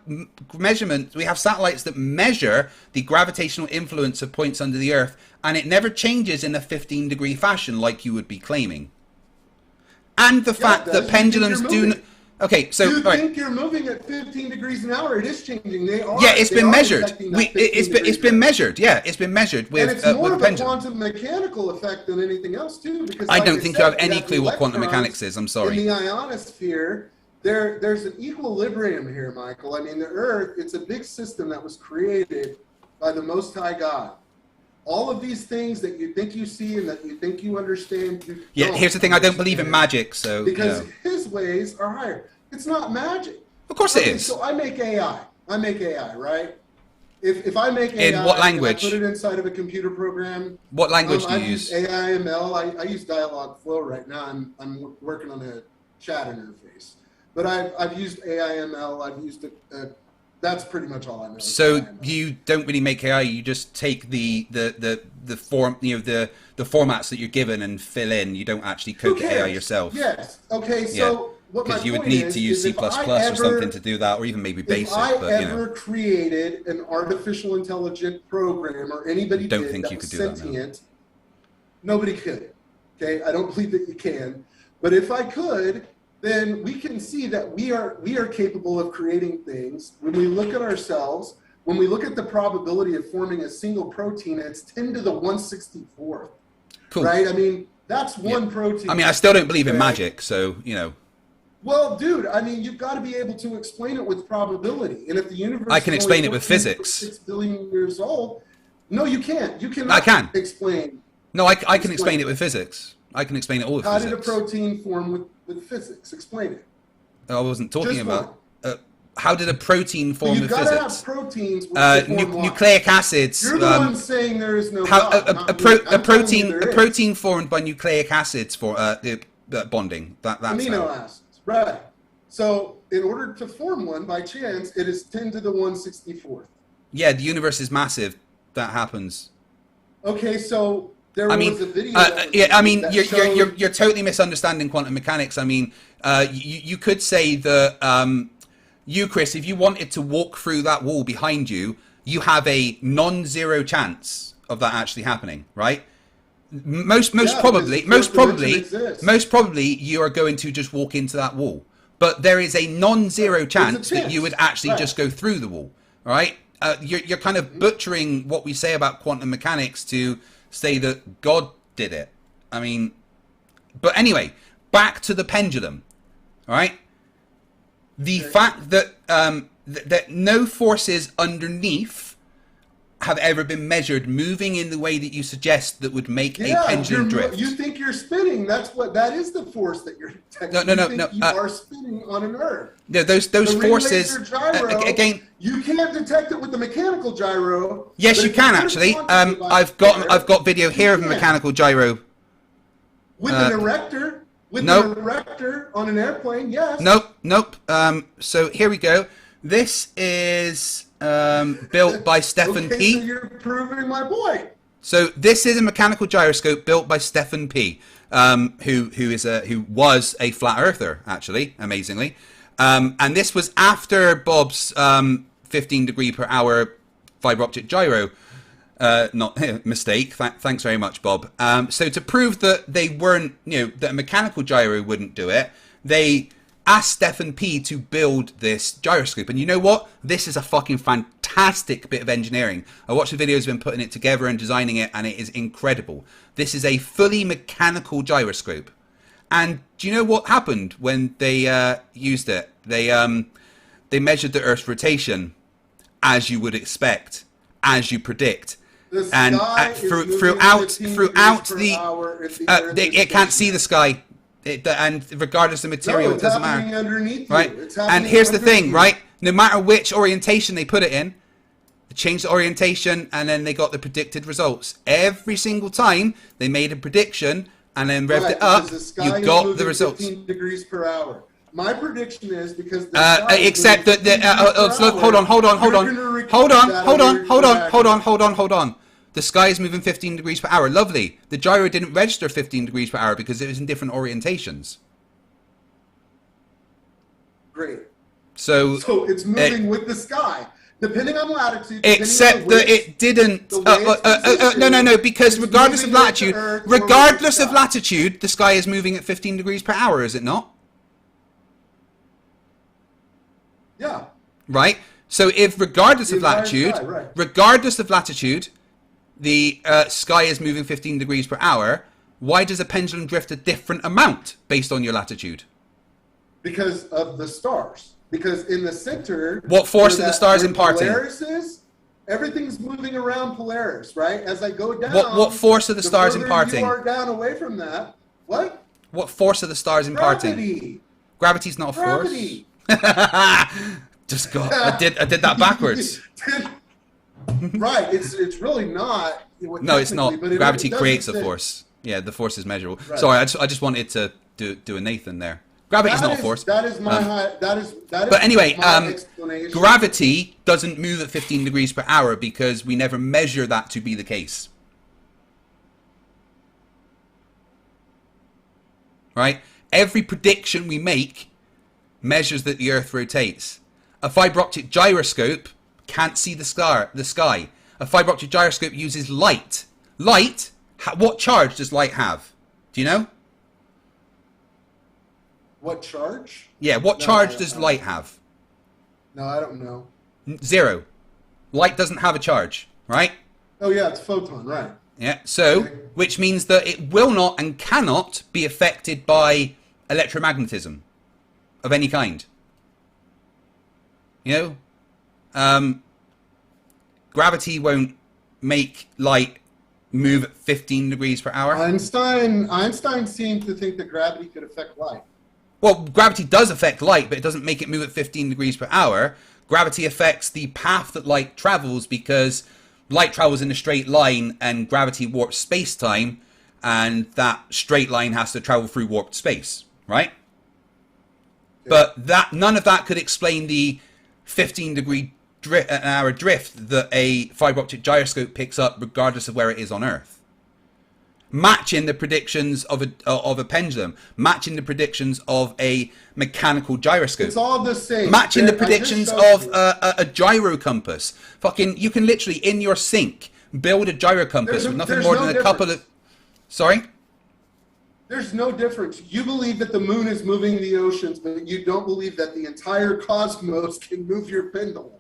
measurements. We have satellites that measure the gravitational influence of points under the Earth, and it never changes in a 15-degree fashion like you would be claiming. And the fact it does. that You think pendulums you're do. moving. Okay, so You all right. think you're moving at 15 degrees an hour? It is changing. They are. Yeah, it's they been are measured. detecting that 15 It's degrees been an hour. measured. Yeah, it's been measured with And it's more with a of a pendulum. quantum mechanical effect than anything else, too. Because I like don't think said, you have any the clue what quantum electrons mechanics is. I'm sorry. In the ionosphere, there's an equilibrium here, Michael. I mean, the Earth, it's a big system that was created by the Most High God. all of these things that you think you see and that you think you understand. Here's the thing. I don't believe in magic, so because his ways are higher. It's not magic. Of course it is. So I make AI. Right? If I make AI, in what language? I put it inside of a computer program. What language do you use? AI/ML. I use Dialogflow right now. I'm working on a chat interface, but I've used AI/ML. I've used it. That's pretty much all I know. So you don't really make AI. You just take the form, the formats that you're given and fill in. You don't actually code the AI yourself. Yes. Okay. So what my point is, because you would need to use C++ or something to do that, or even maybe BASIC. If I ever created an artificial intelligent program, or anybody don't did think that you could was do that. sentient, nobody could. Okay. I don't believe that you can. But if I could, then we can see that we are capable of creating things. When we look at ourselves, when we look at the probability of forming a single protein, it's 10 to the 164th. Cool. Right? I mean, that's one protein. I mean, I still don't believe in magic, so, Well, dude, I mean, you've got to be able to explain it with probability. And if the universe I can is explain only it with physics. 6 billion years old, no, you can't. You cannot I can. explain. No, I can explain it with physics. I can explain it all with How physics. did a protein form with physics? Explain it. I wasn't talking Just about... how did a protein form with You've got to have physics? Proteins which form nucleic acids. You're the one saying there is no How, God, a protein formed by nucleic acids for bonding. That's amino how. acids, right? So in order to form one, by chance, it is 10 to the 164th. Yeah, the universe is massive. That happens. Okay, so there was a video. You're totally misunderstanding quantum mechanics. I mean, you could say that you, Chris, if you wanted to walk through that wall behind you, you have a non-zero chance of that actually happening, right? Most probably, you are going to just walk into that wall. But there is a non-zero chance that you would actually just go through the wall, right? You're kind of butchering what we say about quantum mechanics to say that God did it. I mean, but anyway, back to the pendulum, all right? The fact that that no forces underneath have ever been measured moving in the way that you suggest that would make a pendulum drift. You think you're spinning. That is the force that you're detecting. No. You are spinning on an earth. No, those forces gyro, again. You can't detect it with the mechanical gyro. Yes, you can actually. I've got video here of a mechanical gyro. With an erector. With an erector on an airplane, yes. Nope. So here we go. This is built by Stephen P. So you're proving my point. So this is a mechanical gyroscope built by Stephen P. Who was a flat earther, actually, amazingly. And this was after Bob's 15 degree per hour fiber optic gyro. Mistake. Thanks very much, Bob. So to prove that they weren't, that a mechanical gyro wouldn't do it, they asked Stephen P to build this gyroscope. And you know what? This is a fucking fantastic bit of engineering. I watched the videos of him putting it together and designing it, and it is incredible. This is a fully mechanical gyroscope. And do you know what happened when they used it? They measured the Earth's rotation, as you would expect, as you predict. And throughout it can't see the sky. And regardless of material, it doesn't matter. Underneath right? And here's the thing, right? No matter which orientation they put it in, they changed the orientation and then they got the predicted results. Every single time they made a prediction and then revved it up, you got the results. 15 degrees per hour. My prediction is because except that hold on. The sky is moving 15 degrees per hour. Lovely. The gyro didn't register 15 degrees per hour because it was in different orientations. Great. So it's moving with the sky, depending on latitude. Except that it didn't. No. Because regardless of latitude, the sky is moving at 15 degrees per hour. Is it not? Yeah. Right. So if regardless of latitude, the sky is moving 15 degrees per hour, why does a pendulum drift a different amount based on your latitude? Because of the stars. Because in the center... What force are the stars imparting? Polaris is, Everything's moving around Polaris, right? As I go down, What force are the stars further imparting? you are down away from that. What? What force are the stars imparting? Gravity. Gravity's not a Gravity. force. Just got. I did that backwards. Right. It's really not. No, it's not. But Gravity it does creates a exist. force. Yeah, the force is measurable. Right. Sorry, I just wanted to do a Nathan there. Gravity's not a force. That is my that is But anyway, my explanation. gravity doesn't move at 15 degrees per hour because we never measure that to be the case. Right? Every prediction we make measures that the Earth rotates. A fiber optic gyroscope can't see the sky. A fiber optic gyroscope uses light. Light, what charge does light have? Do you know? What charge? Yeah, what charge does light have? No, I don't know. 0. Light doesn't have a charge, right? Oh yeah, it's photon, right? Yeah, so, which means that it will not and cannot be affected by electromagnetism of any kind. You know? Gravity won't make light move at 15 degrees per hour. Einstein seemed to think that gravity could affect light. Well, gravity does affect light, but it doesn't make it move at 15 degrees per hour. Gravity affects the path that light travels because light travels in a straight line and gravity warps space-time, and that straight line has to travel through warped space, right? Yeah. But none of that could explain the 15 degree an hour drift that a fiber optic gyroscope picks up regardless of where it is on Earth. Matching the predictions of a pendulum, matching the predictions of a mechanical gyroscope. It's all the same. Matching the predictions of a gyro compass. Fucking, you can literally, in your sink, build a gyro compass with nothing more than a couple of... Sorry? There's no difference. You believe that the moon is moving the oceans, but you don't believe that the entire cosmos can move your pendulum.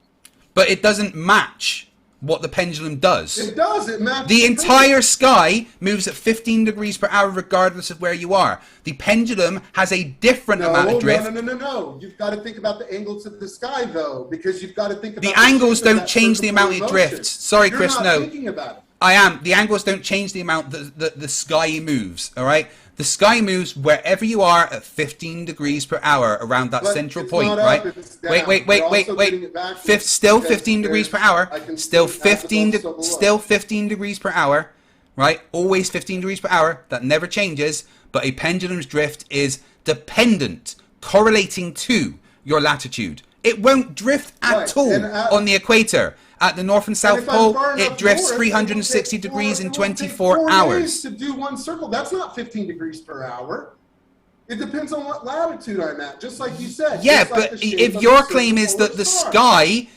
But it doesn't match what the pendulum does. It does. It matches. The entire sky moves at 15 degrees per hour regardless of where you are. The pendulum has a different amount of drift. No. You've got to think about the angles of the sky, though, because you've got to think about the angles don't change the amount it drifts. Sorry, You're Chris, not no. thinking about it. I am. The angles don't change the amount that the sky moves, all right? The sky moves wherever you are at 15 degrees per hour around that But central it's point, not right? up, it's down. Wait. You're also getting it backwards Still because 15 degrees per hour. I can Still see at the 15 bumps of the still light. 15 degrees per hour, right? Always 15 degrees per hour. That never changes, but a pendulum's drift is dependent, correlating to your latitude. It won't drift at Right, all and on the equator. At the North and South if I'm Pole, far it enough drifts north, 360 it will take degrees in it will take 24 4 hours. days to do one circle. That's not 15 degrees per hour. It depends on what latitude I'm at, just like you said. Yeah, just like but the shape if of your the claim is circle that of the star. sky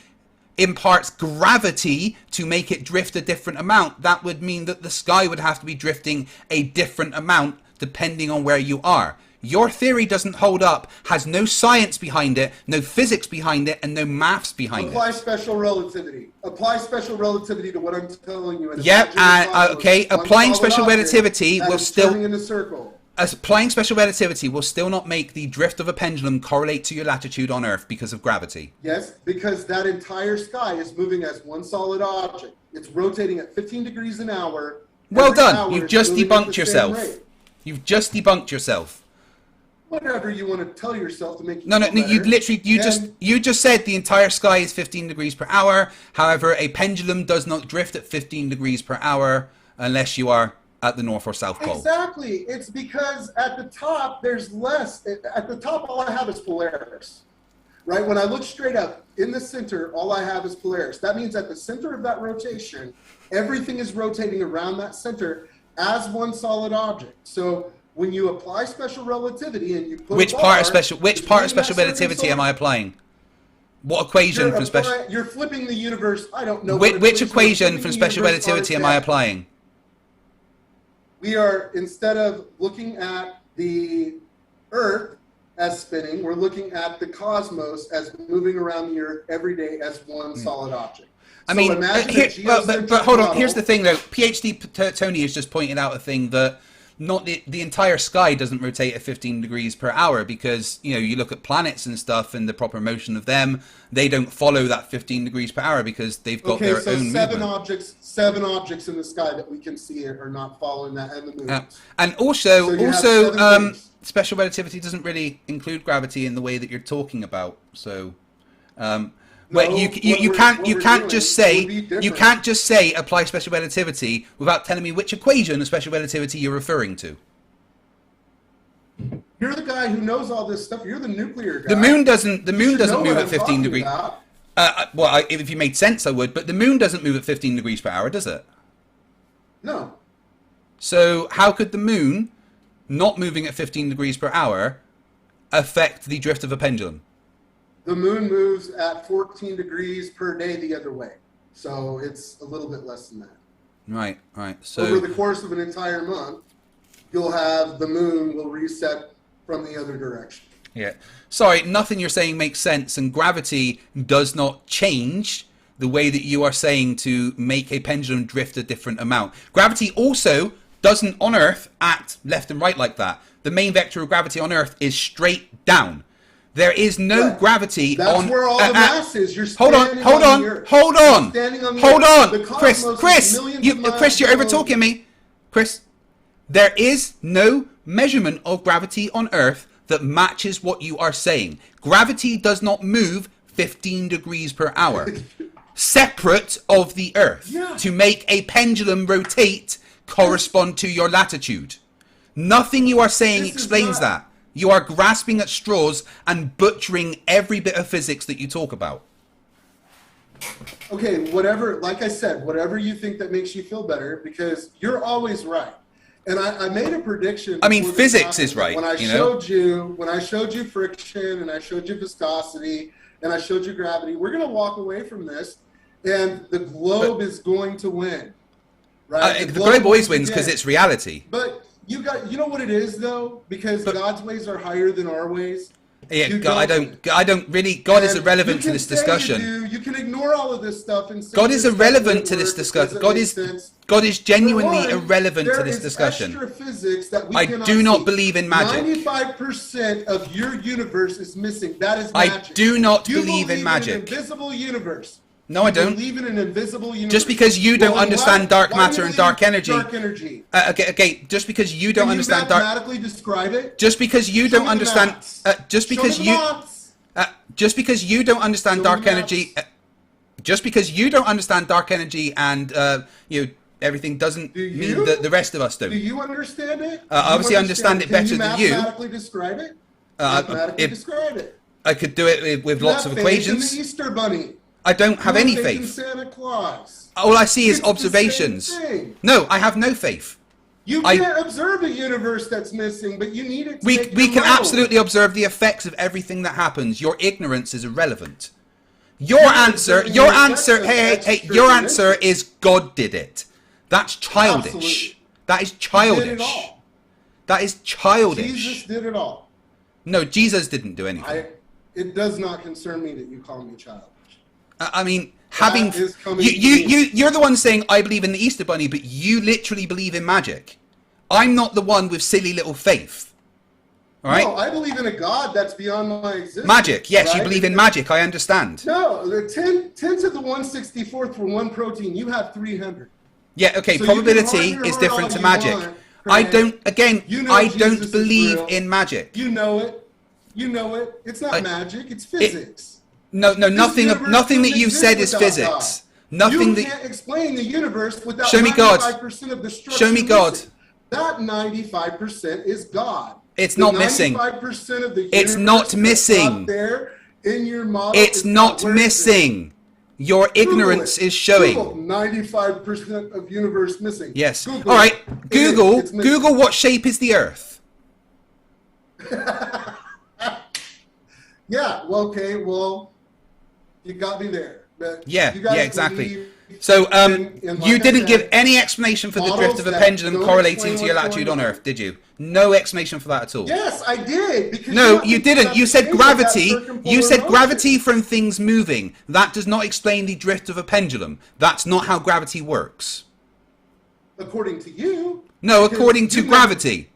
imparts gravity to make it drift a different amount, that would mean that the sky would have to be drifting a different amount depending on where you are. Your theory doesn't hold up, has no science behind it, no physics behind it, and no maths behind Apply it. special relativity. Apply special relativity to what I'm telling you. And Yep, imagine the cosmos, okay, one applying solid special object relativity that will is still... turning in a circle. Applying special relativity will still not make the drift of a pendulum correlate to your latitude on Earth because of gravity. Yes, because that entire sky is moving as one solid object. It's rotating at 15 degrees an hour. Well Every done. hour You've it's just moving at the debunked same yourself. rate. You've just debunked yourself. Whatever you want to tell yourself to make you No, feel you better. literally, And you just said the entire sky is 15 degrees per hour. However, a pendulum does not drift at 15 degrees per hour unless you are at the North or South Pole. Exactly. It's because at the top, there's less. At the top, all I have is Polaris. Right? When I look straight up, in the center, all I have is Polaris. That means at the center of that rotation, everything is rotating around that center as one solid object. So when you apply special relativity and you put Which a part of bar special between that relativity am I applying? What equation from special? You're flipping the universe. I don't know. Which equation from special relativity am I applying? We are, instead of looking at the Earth as spinning, we're looking at the cosmos as moving around the Earth every day as one solid object. I So mean, imagine here, a geocentric but hold on. model. Here's the thing, though. PhD Tony has just pointed out a thing that not the entire sky doesn't rotate at 15 degrees per hour, because, you know, you look at planets and stuff and the proper motion of them, they don't follow that 15 degrees per hour because they've got their own seven movement. seven objects in the sky that we can see are not following that, and the moon. And also, So special relativity doesn't really include gravity in the way that you're talking about. So, well, you can't just say apply special relativity without telling me which equation of special relativity you're referring to. You're the guy who knows all this stuff. You're the nuclear guy. The moon doesn't move at 15 degrees. Well, if you made sense, I would. But the moon doesn't move at 15 degrees per hour, does it? No. So how could the moon, not moving at 15 degrees per hour, affect the drift of a pendulum? The moon moves at 14 degrees per day the other way. So it's a little bit less than that. Right. So over the course of an entire month, you'll have the moon will reset from the other direction. Yeah. Sorry, nothing you're saying makes sense, and gravity does not change the way that you are saying to make a pendulum drift a different amount. Gravity also doesn't on Earth act left and right like that. The main vector of gravity on Earth is straight down. There is no gravity That's on... That's where all the mass is. You're hold on. Chris, you're over-talking me. Chris, there is no measurement of gravity on Earth that matches what you are saying. Gravity does not move 15 degrees per hour. Separate of the Earth. Yeah. To make a pendulum rotate correspond to your latitude. Nothing you are saying explains that. You are grasping at straws and butchering every bit of physics that you talk about. Okay, whatever, like I said, whatever you think that makes you feel better, because you're always right. And I made a prediction. I mean, physics is right. When I showed you friction, and I showed you viscosity, and I showed you gravity, we're going to walk away from this, and the globe is going to win. Right? The globe always wins because it's reality. But you know what it is, though? Because God's ways are higher than our ways. Yeah, God is irrelevant to this discussion. You can ignore all of this stuff and say God is irrelevant to this discussion. God is genuinely irrelevant to this discussion. I do not believe in magic. 95% of your universe is missing. That is magic. I do not believe in magic. You believe in an invisible universe. No, I don't. You believe in an invisible universe. Just because you don't understand dark matter and dark energy. Dark energy. Okay. Just because you don't understand dark. Can you mathematically describe it? Just because you don't understand. Just because you don't understand dark energy. Just because you don't understand dark energy and everything doesn't mean that the rest of us don't. Do you understand it? Obviously, I understand it better than you. Can you mathematically describe it? Describe it. I could do it with lots of equations. In the Easter Bunny. I don't have any faith. In Santa Claus. All I see is observations. No, I have no faith. You can't observe a universe that's missing, but you need it to We can absolutely observe the effects of everything that happens. Your ignorance is irrelevant. Your answer is God did it. That's childish. Absolutely. That is childish. That is childish. Jesus did it all. No, Jesus didn't do anything. It does not concern me that you call me childish. I mean, you're the one saying I believe in the Easter Bunny, but you literally believe in magic. I'm not the one with silly little faith. All right? No, I believe in a God that's beyond my existence. Magic, yes, right? You believe in magic. I understand. No, the 10 to the 164th for one protein. You have 300. Yeah, okay. So probability is different to magic. I don't believe in magic. You know it. It's not magic. It's physics. Nothing that you've said is physics. You can't explain the universe without 95% of the structure. Show me God. Missing. That 95% is God. It's not missing. 95% of the it's not missing. There in your model. It's not missing. Your ignorance is showing. 95% of universe missing. Yes. Google. All right. Google what shape is the Earth? Yeah. Well, okay. Well, you got me there. Yeah. Exactly. So, you didn't give any explanation for the drift of a pendulum correlating to your latitude on Earth, did you? No explanation for that at all. Yes, I did. Because no, you didn't. You said gravity. You said gravity from things moving. That does not explain the drift of a pendulum. That's not how gravity works. according to you. No, according to gravity.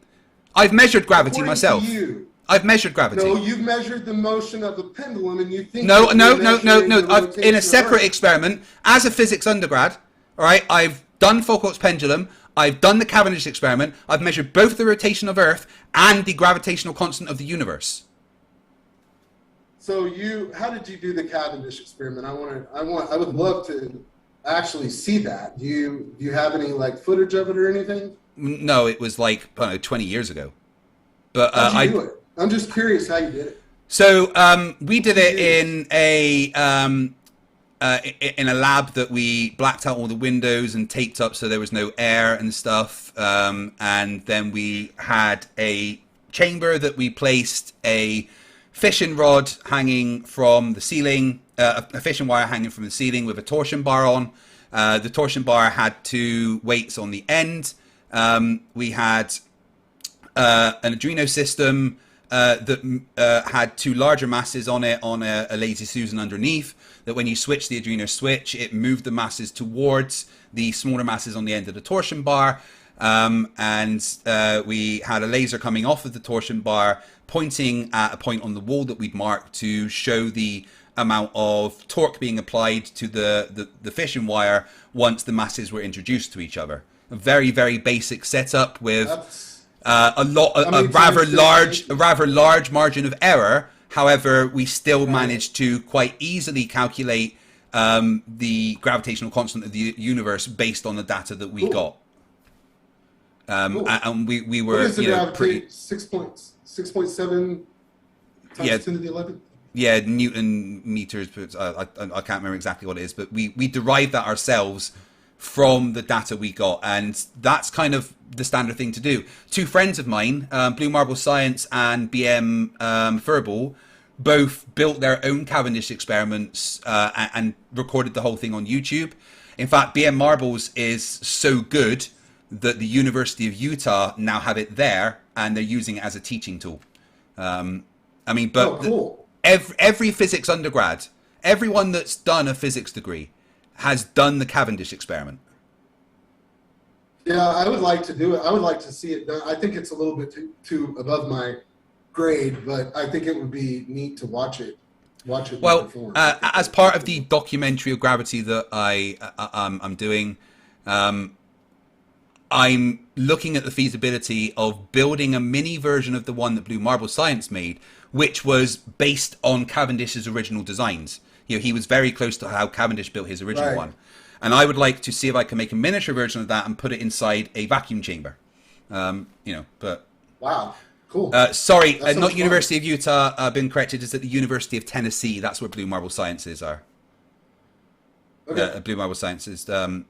I've measured gravity myself. To you. I've measured gravity. No, you've measured the motion of a pendulum, and you think... No. In a separate experiment, as a physics undergrad, all right, I've done Foucault's pendulum, I've done the Cavendish experiment, I've measured both the rotation of Earth and the gravitational constant of the universe. So how did you do the Cavendish experiment? I would love to actually see that. Do you have any like footage of it or anything? No, it was like, I don't know, 20 years ago. But how'd you do it? I'm just curious how you did it. So we did it in a lab that we blacked out all the windows and taped up so there was no air and stuff. And then we had a chamber that we placed a fishing rod hanging from the ceiling, a fishing wire hanging from the ceiling with a torsion bar on. The torsion bar had 2 weights on the end. We had an Arduino system that had 2 larger masses on it on a Lazy Susan underneath, that when you switch the Arduino switch, it moved the masses towards the smaller masses on the end of the torsion bar. And we had a laser coming off of the torsion bar pointing at a point on the wall that we'd marked to show the amount of torque being applied to the fishing wire once the masses were introduced to each other. A very, very basic setup with a rather large margin of error. However, we still managed to quite easily calculate the gravitational constant of the universe based on the data that we got. And we were, what is the gravity? 6.7 times 10 to the 11th? Yeah, Newton meters. I can't remember exactly what it is, but we derived that ourselves from the data we got, and that's kind of the standard thing to do. 2 friends of mine, Blue Marble Science and BM Furball, both built their own Cavendish experiments and recorded the whole thing on YouTube. In fact, BM Marbles is so good that the University of Utah now have it there, and they're using it as a teaching tool. Cool. Every physics undergrad, everyone that's done a physics degree, has done the Cavendish experiment. Yeah, I would like to do it. I would like to see it done. I think it's a little bit too above my grade, but I think it would be neat to watch it. Well, as part of the documentary of gravity that I'm doing, I'm looking at the feasibility of building a mini version of the one that Blue Marble Science made, which was based on Cavendish's original designs. You know, he was very close to how Cavendish built his original one. And I would like to see if I can make a miniature version of that and put it inside a vacuum chamber. But... Wow, cool. Sorry, not University of Utah. I've been corrected. It's at the University of Tennessee. That's where Blue Marble Sciences are. Okay. Blue Marble Sciences. And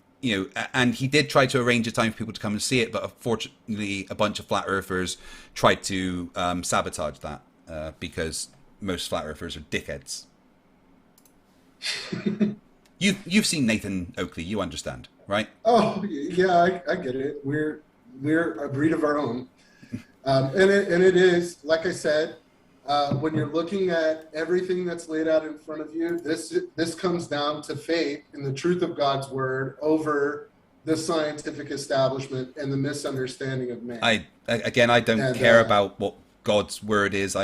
he did try to arrange a time for people to come and see it, but unfortunately a bunch of flat earthers tried to sabotage that because most flat earthers are dickheads. You've seen Nathan Oakley, you understand, right? Oh yeah, I get it. We're a breed of our own, and it is, like I said, when you're looking at everything that's laid out in front of you, this comes down to faith in the truth of God's word over the scientific establishment and the misunderstanding of man. I don't care about what God's word is.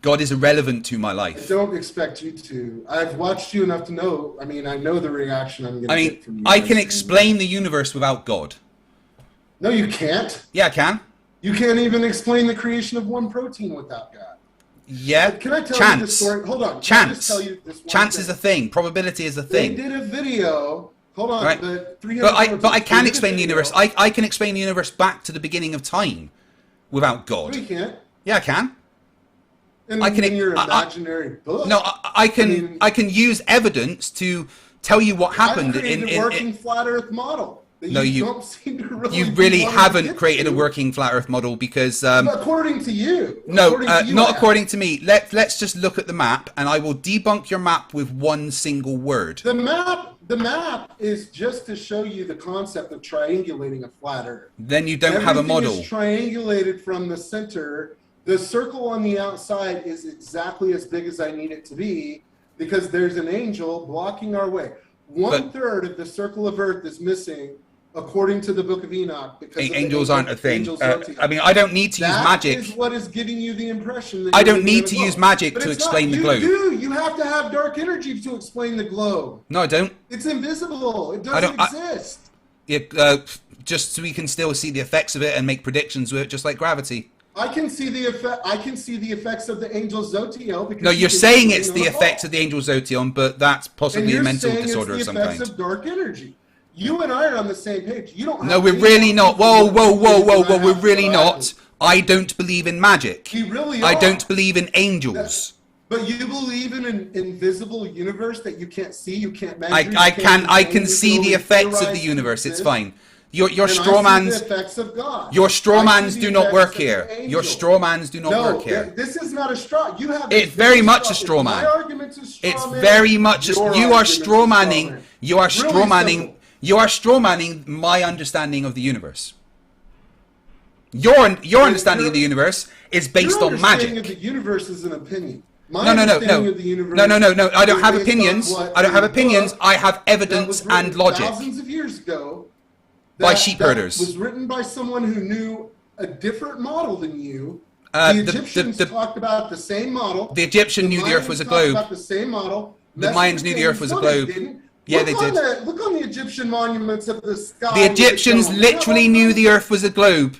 God is irrelevant to my life. I don't expect you to. I've watched you enough to know. I mean, I know the reaction I'm going to get from you. I can explain the universe without God. No, you can't. Yeah, I can. You can't even explain the creation of one protein without God. Yeah. Can I tell you this story? Hold on. Chance. Can I just tell you this one Chance thing? is a thing. Probability is a thing. They did a video. Hold on. Right. But I can explain the universe. I can explain the universe back to the beginning of time without God. No, you can't. Yeah, I can. In your imaginary book. No, I can use evidence to tell you what happened. I've created a working flat Earth model. No, you don't seem to you really haven't created a working flat Earth model because according to you. No, not according to me. Let's just look at the map, and I will debunk your map with one single word. The map is just to show you the concept of triangulating a flat Earth. Then you don't have a model. Everything is triangulated from the center. The circle on the outside is exactly as big as I need it to be because there's an angel blocking our way. One third of the circle of Earth is missing, according to the Book of Enoch. Because Angels aren't a thing. Zodiac. I mean, I don't need to use magic. That is what is giving you the impression that I don't need to use magic but to it's explain not, the globe. You do. You have to have dark energy to explain the globe. No, I don't. It's invisible. It doesn't exist. Just so we can still see the effects of it and make predictions with it, just like gravity. I can see the effect. I can see the effects of the angel Zotiel. Because No, you're saying it's the effects of the angel Zotion, but that's possibly a mental disorder of some kind. It's the effects of dark energy. You and I are on the same page. You don't. No, we're really not. Whoa, we're really not. I don't believe in magic. We really are. I don't believe in angels. But you believe in an invisible universe that you can't see, you can't measure. I can see the effects of the universe. It's fine. Your strawmans. Your strawmans do not work here. Your strawmans do not work here. This is not a straw. You have. It's very much a straw man. My argument's a straw It's man. very much. You are strawmanning. You are strawmanning. You are strawmanning my understanding of the universe. Your understanding of the universe is based on magic. Your understanding of the universe is an opinion. No. I don't have opinions. I don't have opinions. I have evidence and logic. Thousands of years ago. By sheep herders. Was written by someone who knew a different model than you. The Egyptians talked about the same model. The Egyptian knew the Earth was a globe. About the same model. The Mayans knew the Earth was a globe. Yeah, they did. Look on the Egyptian monuments of the sky. The Egyptians literally knew the Earth was a globe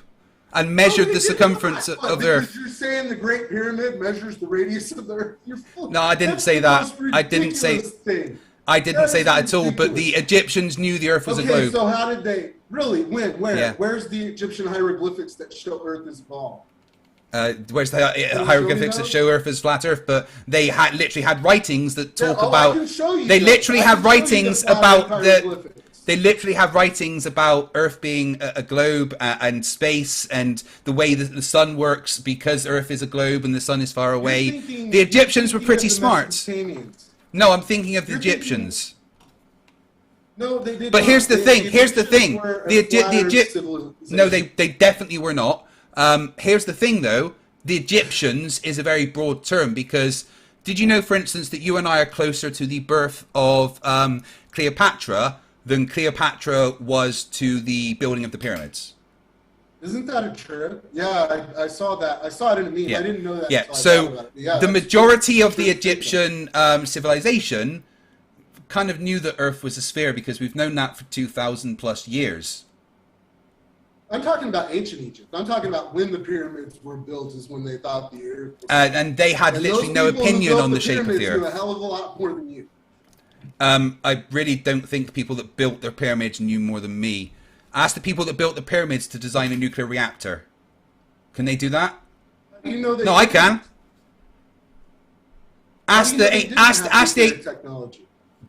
and measured the circumference of the Earth. You're saying the Great Pyramid measures the radius of the Earth? No, I didn't say that. I didn't say that at all. But the Egyptians knew the Earth was a globe. Okay, so how did they? Really? When? Where? Yeah. Where's the Egyptian hieroglyphics that show Earth as a ball? Where's the hieroglyphics that show Earth as flat Earth? But they literally had writings that talk about. They literally have writings about the. They literally have writings about Earth being a globe and space and the way that the sun works because Earth is a globe and the sun is far away. The Egyptians were pretty smart. No, I'm thinking of the Egyptians. No, they did. But here's the thing. No, they definitely were not. Here's the thing, though. The Egyptians is a very broad term because did you know, for instance, that you and I are closer to the birth of Cleopatra than Cleopatra was to the building of the pyramids? Isn't that true? Yeah, I saw that. I saw it in a meme. Yeah. I didn't know that. Yeah. So the majority of the Egyptian civilization kind of knew that Earth was a sphere because we've known that for 2,000 plus years. I'm talking about ancient Egypt. I'm talking about when the pyramids were built is when they thought the Earth was and they had literally no opinion on the shape of the Earth. Knew a hell of a lot more than you. I really don't think the people that built their pyramids knew more than me. Ask the people that built the pyramids to design a nuclear reactor. Can they do that? You know no, I can. Ask the technology.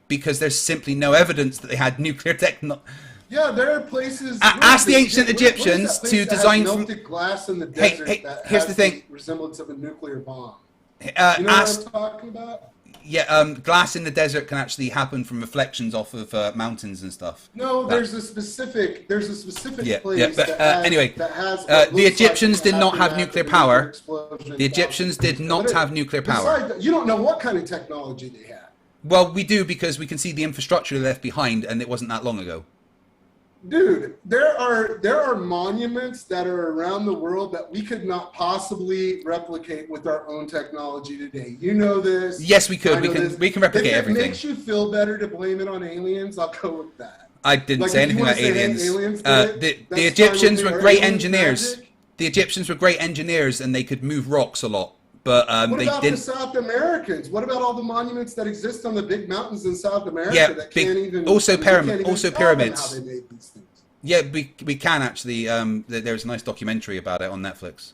Because there's simply no evidence that they had nuclear technology. Yeah, there are places. Ask the ancient Egyptians to design melted glass in the desert. That here's has the thing. Resemblance of a nuclear bomb. You know what I'm talking about? Yeah, glass in the desert can actually happen from reflections off of mountains and stuff. No, there's a specific place that has the Egyptians did not have nuclear power. The Egyptians did not have nuclear power. You don't know what kind of technology they had. Well, we do because we can see the infrastructure left behind, and it wasn't that long ago. Dude, there are monuments that are around the world that we could not possibly replicate with our own technology today. You know this. Yes, we could. We can replicate everything. If it makes you feel better to blame it on aliens, I'll go with that. I didn't say anything about aliens. The Egyptians were great engineers. The Egyptians were great engineers, and they could move rocks a lot. But what they about didn't. The South Americans? What about all the monuments that exist on the big mountains in South America? Yeah, that can't even, also pyramids. pyramids. How they made these things. Yeah, we can actually. There's a nice documentary about it on Netflix.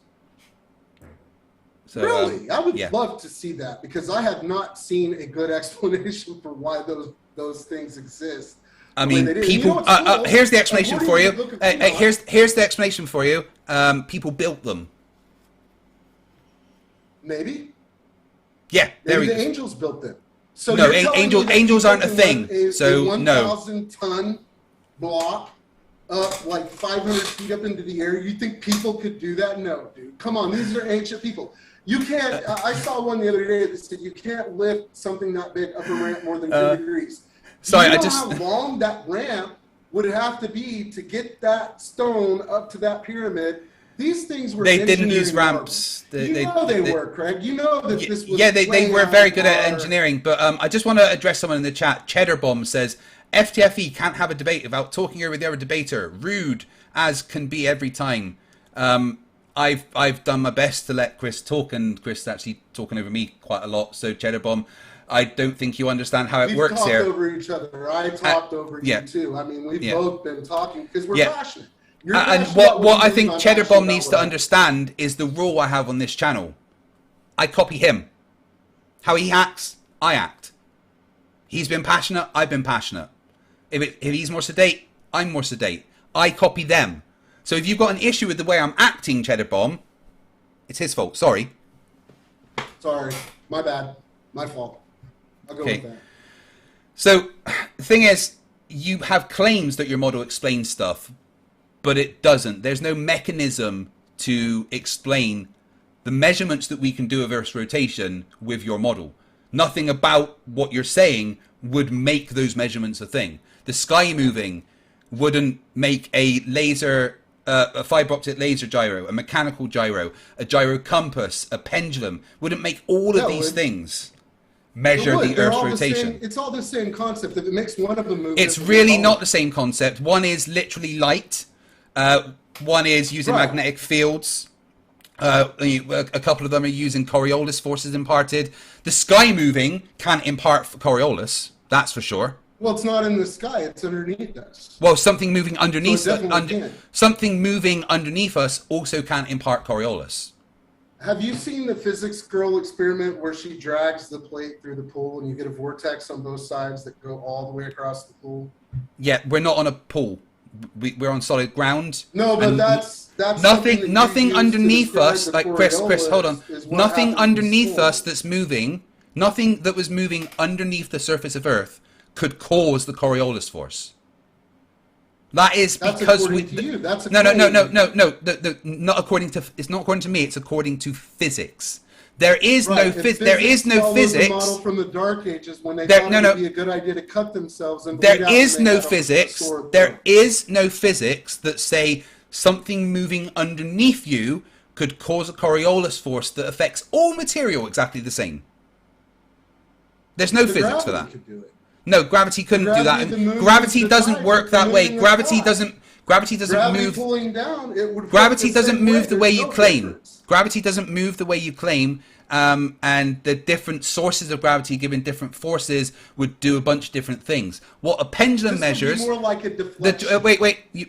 So, really, I would love to see that because I have not seen a good explanation for why those things exist. I mean, people. Here's the explanation for you. Here's the explanation for you. People built them. Maybe. Yeah, maybe the angels built them. So no, angels aren't a thing. So no. 1,000-ton block up like 500 feet up into the air. You think people could do that? No, dude. Come on, these are ancient people. You can't. I saw one the other day that said you can't lift something that big up a ramp more than 10 degrees. Sorry, you know how long that ramp would have to be to get that stone up to that pyramid. These things were. They didn't use ramps. They were, Craig. You know that this was. Yeah, they were very good at engineering. But I just want to address someone in the chat. Cheddar Bomb says FTFE can't have a debate without talking over the other debater. Rude as can be every time. I've done my best to let Chris talk, and Chris is actually talking over me quite a lot. So Cheddar Bomb, I don't think you understand how it works here. We've talked over each other. I talked over you too. I mean, we've both been talking because we're passionate. And what I think Cheddar Bomb needs to understand is the rule I have on this channel. I copy him. How he acts, I act. He's been passionate, I've been passionate. If he's more sedate, I'm more sedate. I copy them. So if you've got an issue with the way I'm acting, Cheddar Bomb, it's his fault. Sorry. Sorry. My bad. My fault. I'll go with that. So the thing is, you have claims that your model explains stuff, but it doesn't. There's no mechanism to explain the measurements that we can do of Earth's rotation with your model. Nothing about what you're saying would make those measurements a thing. The sky moving wouldn't make a laser, a fiber optic laser gyro, a mechanical gyro, a gyro compass, a pendulum, wouldn't make all of these things measure the Earth's rotation. It's all the same concept. If it makes one of them move, it's really not the same concept. One is literally light. One is using magnetic fields. A couple of them are using Coriolis forces imparted. The sky moving can't impart Coriolis, that's for sure. Well, it's not in the sky; it's underneath us. Well, something moving underneath something moving underneath us also can't impart Coriolis. Have you seen the physics girl experiment where she drags the plate through the pool and you get a vortex on both sides that go all the way across the pool? Yeah, we're not on a pool. We're on solid ground. No, but that's nothing underneath us. Like Chris, hold on. Nothing underneath us that's moving. Nothing that was moving underneath the surface of Earth could cause the Coriolis force. That is because we. No. Not according to. It's not according to me. It's according to physics. There is no physics. The model from the Dark Ages when they thought it would be a good idea to cut themselves. And there is no physics. There is no physics that say something moving underneath you could cause a Coriolis force that affects all material exactly the same. There's no physics for that. No, gravity couldn't do that. Gravity doesn't work that way. Gravity doesn't move. Gravity doesn't move the way you claim. Gravity doesn't move the way you claim. And the different sources of gravity given different forces would do a bunch of different things. What a pendulum measures. More like a deflection.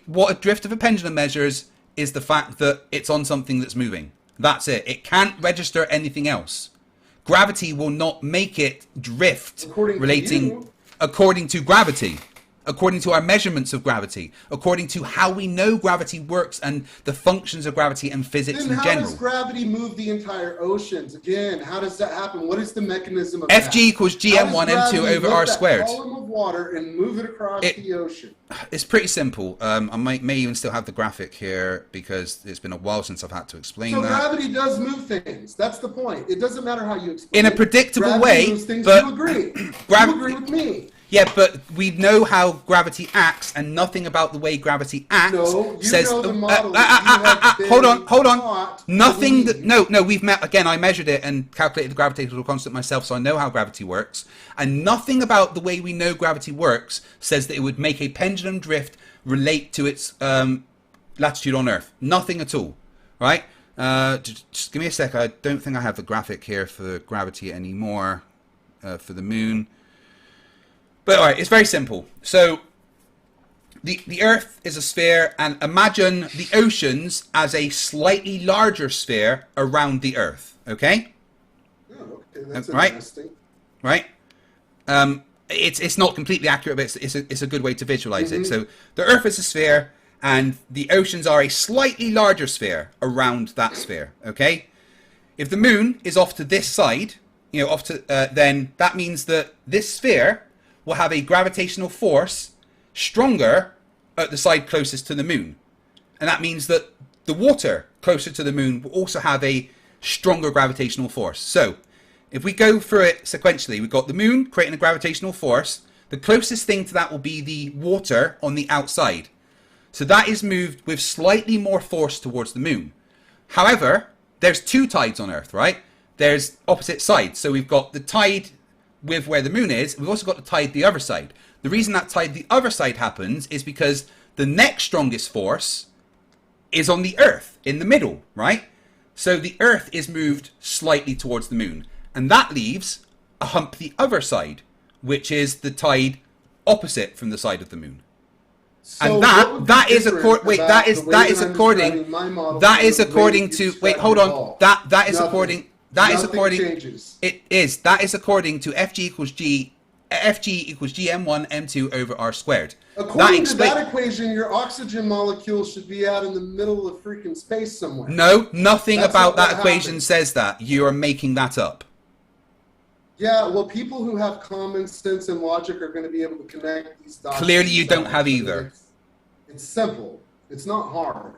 What a drift of a pendulum measures is the fact that it's on something that's moving. That's it. It can't register anything else. Gravity will not make it drift according to gravity, according to our measurements of gravity, according to how we know gravity works and the functions of gravity and physics in general. Then how does gravity move the entire oceans? Again, how does that happen? What is the mechanism of that? Fg equals gm1 m2 over r squared. Column of water and move it across the ocean. It's pretty simple. I may even still have the graphic here because it's been a while since I've had to explain that. So gravity does move things. That's the point. It doesn't matter how you explain it. In a predictable way, moves things. You agree. You agree with me. Yeah, but we know how gravity acts, and nothing about the way gravity acts says. Hold on. Nothing that we've met again. I measured it and calculated the gravitational constant myself, so I know how gravity works. And nothing about the way we know gravity works says that it would make a pendulum drift relate to its latitude on Earth. Nothing at all. Right? Just give me a sec. I don't think I have the graphic here for gravity anymore for the moon. But all right, it's very simple. So the Earth is a sphere, and imagine the oceans as a slightly larger sphere around the Earth. Okay? Oh, okay, that's interesting. Right? It's not completely accurate, but it's a good way to visualize it. So the Earth is a sphere, and the oceans are a slightly larger sphere around that sphere. Okay? If the moon is off to this side, then that means that this sphere will have a gravitational force stronger at the side closest to the moon. And that means that the water closer to the moon will also have a stronger gravitational force. So if we go through it sequentially, we've got the moon creating a gravitational force The closest thing to that will be the water on the outside. So that is moved with slightly more force towards the moon. However, there's two tides on Earth, right? There's opposite sides. So we've got the tide with where the moon is. We've also got the tide the other side. The reason that tide the other side happens is because the next strongest force is on the Earth in the middle, right? So the Earth is moved slightly towards the moon. And that leaves a hump the other side, which is the tide opposite from the side of the moon. So And that is according to wait, hold on. That is according changes. It is. That is according to FG equals gm1 m2 over r squared. According to that equation, your oxygen molecule should be out in the middle of freaking space somewhere. No, nothing That's about not that what equation happens. says that. You are making that up. Yeah, well, people who have common sense and logic are going to be able to connect these dots. Clearly you don't have either. It's simple. It's not hard.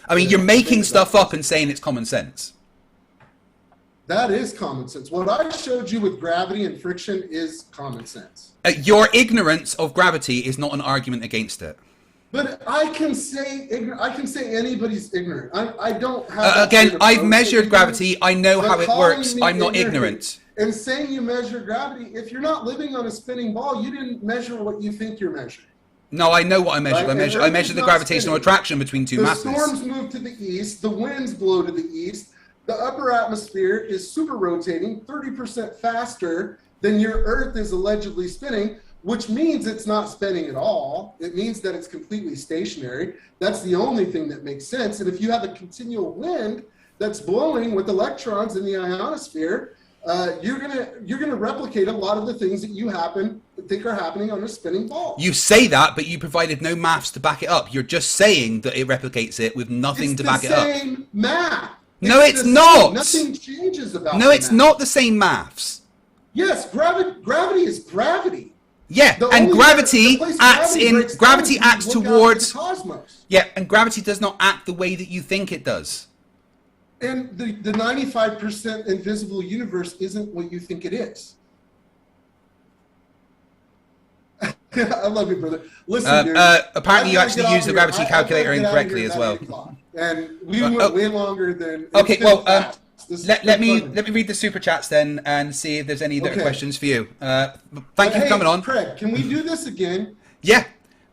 I mean, you're making stuff up and saying it's common sense. That is common sense. What I showed you with gravity and friction is common sense. Your ignorance of gravity is not an argument against it. But I can say anybody's ignorant. I don't have. Again, I've measured gravity. I know how it works. I'm not ignorant. And saying you measure gravity, if you're not living on a spinning ball, you didn't measure what you think you're measuring. No, I know what I measured. Right? I measured the gravitational attraction between two masses. The storms move to the east. The winds blow to the east. The upper atmosphere is super rotating 30% faster than your Earth is allegedly spinning, which means it's not spinning at all. It means that it's completely stationary. That's the only thing that makes sense. And if you have a continual wind that's blowing with electrons in the ionosphere, you're gonna replicate a lot of the things that you think are happening on a spinning ball. You say that, but you provided no maths to back it up. You're just saying that it replicates it with nothing to back it up. It's the same math. No, it's not. Nothing changes about. No, it's not the same maths. Yes, gravity is gravity. Yeah, and gravity acts towards. Cosmos. Yeah, and gravity does not act the way that you think it does. And the 95% invisible universe isn't what you think it is. I love you, brother. Listen, dude. Apparently you actually used the gravity calculator incorrectly as well. And we went way longer than. Okay, well, let me read the super chats then and see if there's any that are questions for you. Thank you for coming on. Craig, can we do this again? Yeah,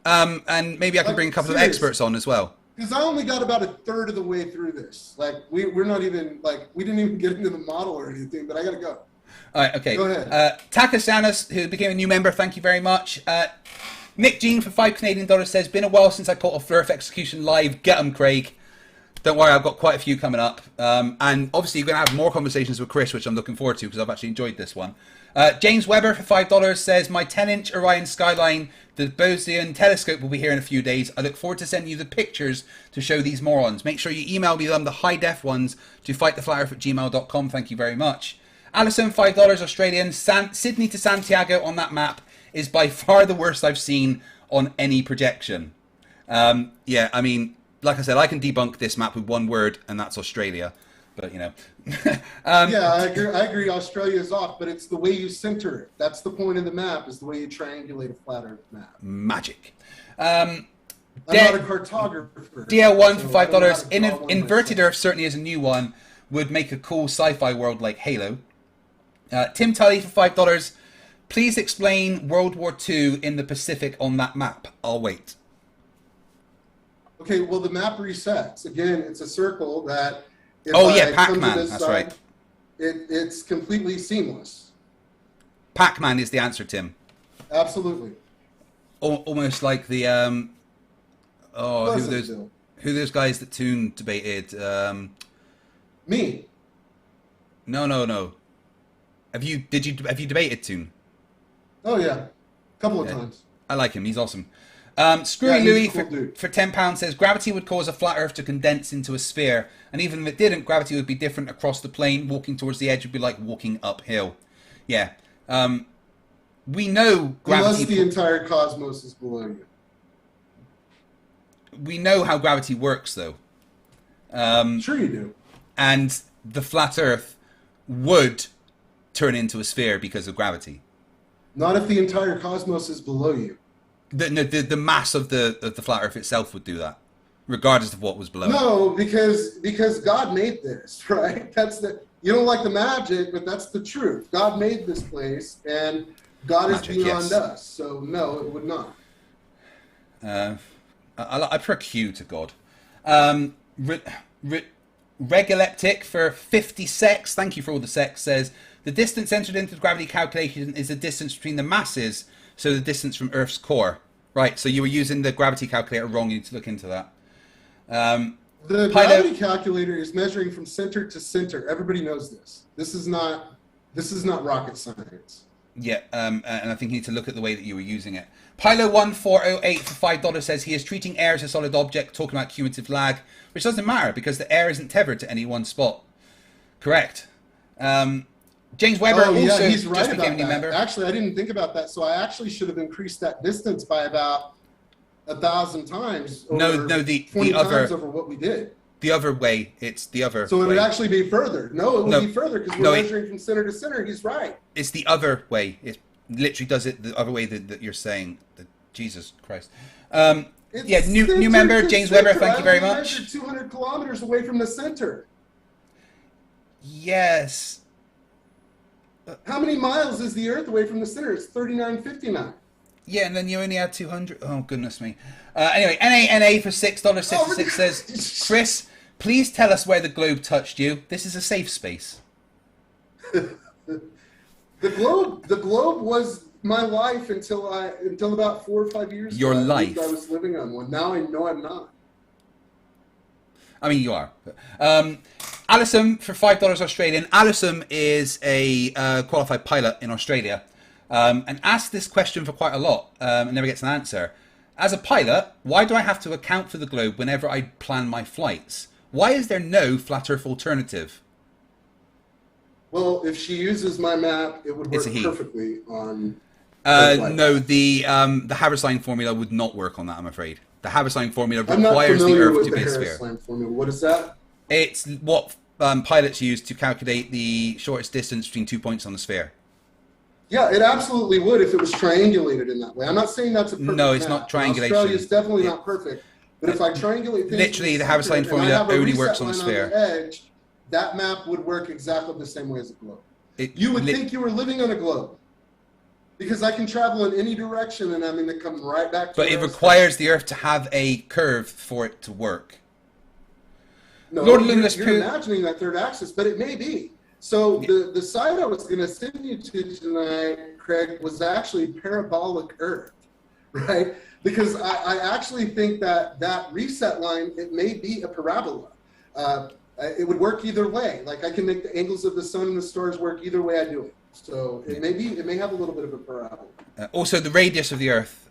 and maybe I can bring a couple of experts on as well. Because I only got about a third of the way through this. Like we're not even we didn't even get into the model or anything. But I gotta go. All right, okay. Go ahead. Takasanas, who became a new member, thank you very much. Nick Jean for $5 says, been a while since I caught a Flerf execution live. Get 'em, Craig. Don't worry, I've got quite a few coming up. And obviously you're going to have more conversations with Chris, which I'm looking forward to because I've actually enjoyed this one. James Weber for $5 says, my 10-inch Orion skyline, the Bosnian telescope will be here in a few days. I look forward to sending you the pictures to show these morons. Make sure you email me them, the high-def ones, to fighttheflaterearth@gmail.com. Thank you very much. Alison, $5 Australian. Sydney to Santiago on that map is by far the worst I've seen on any projection. Yeah, I mean, like I said, I can debunk this map with one word, and that's Australia. But, you know. Yeah, I agree. Australia is off, but it's the way you center it. That's the point of the map, is the way you triangulate a flat Earth map. Magic. I'm not a cartographer. DL1 for $5. Inverted Earth certainly is a new one. Would make a cool sci-fi world like Halo. Tim Tully for $5. Please explain World War II in the Pacific on that map. I'll wait. Okay, well, the map resets. Again, it's a circle that... Pac-Man. That's right. It's completely seamless. Pac-Man is the answer, Tim. Absolutely. Almost like the... who those guys that Toon debated? Me. No. Have you debated Toon? Oh yeah, a couple of times. I like him. He's awesome. Screwy Louis cool for £10 says gravity would cause a flat Earth to condense into a sphere, and even if it didn't, gravity would be different across the plane. Walking towards the edge would be like walking uphill. Yeah. We know gravity. Unless the entire cosmos is below you. We know how gravity works, though. Sure you do. And the flat Earth would turn into a sphere because of gravity. Not if the entire cosmos is below you. The mass of the flat Earth itself would do that, regardless of what was below it. No, because God made this, right? You don't like the magic, but that's the truth. God made this place, and God is beyond us. So no, it would not. I prefer Q to God. Regaleptic for 50 secs. Thank you for all the secs. Says the distance entered into the gravity calculation is the distance between the masses, so the distance from Earth's core. Right. So you were using the gravity calculator wrong. You need to look into that. The gravity calculator is measuring from center to center. Everybody knows this. This is not rocket science. Yeah, and I think you need to look at the way that you were using it. Pilo1408 for $5 says he is treating air as a solid object, talking about cumulative lag, which doesn't matter because the air isn't tethered to any one spot. Correct. James Weber also he's right just became about a new member. Actually, I didn't think about that, so I actually should have increased that distance by about 1,000 times. The other times over what we did. The other way, it's the other. So it way. would actually be further. No, it would be further because we're measuring from center to center. He's right. It's the other way. It literally does it the other way that you're saying. Jesus Christ. New member James Weber. Thank you very much. Measured 200 kilometers away from the center. Yes. How many miles is the Earth away from the center? It's 3959. Yeah, and then you only had 200. Oh, goodness me. Anyway, NANA for $6.66 says, Chris, please tell us where the globe touched you. This is a safe space. The globe was my life until about 4 or 5 years ago. Your life? I was living on one. Now I know I'm not. I mean, you are. Alison for $5 Australian. Alison is a qualified pilot in Australia. And asked this question for quite a lot and never gets an answer. As a pilot, why do I have to account for the globe whenever I plan my flights? Why is there no flat Earth alternative? Well, if she uses my map, it would work perfectly on. No, the Haberstein formula would not work on that, I'm afraid. The Haberstein formula requires the Earth to be a sphere. Formula. What is that? It's what pilots use to calculate the shortest distance between 2 points on the sphere. Yeah, it absolutely would if it was triangulated in that way. I'm not saying that's a perfect No, it's map. not triangulation. Australia's definitely not perfect. But if I triangulate things... Literally, the Haberstein formula only works on the sphere. Edge, that map would work exactly the same way as a globe. You would think you were living on a globe. Because I can travel in any direction and I'm going to come right back to But it requires the Earth to have a curve for it to work. No, Lord you're imagining that third axis, but it may be. So the site I was going to send you to tonight, Craig, was actually parabolic Earth, right? Because I actually think that reset line, it may be a parabola. It would work either way. Like I can make the angles of the sun and the stars work either way I do it. So it may have a little bit of a parabola. Also, the radius of the Earth,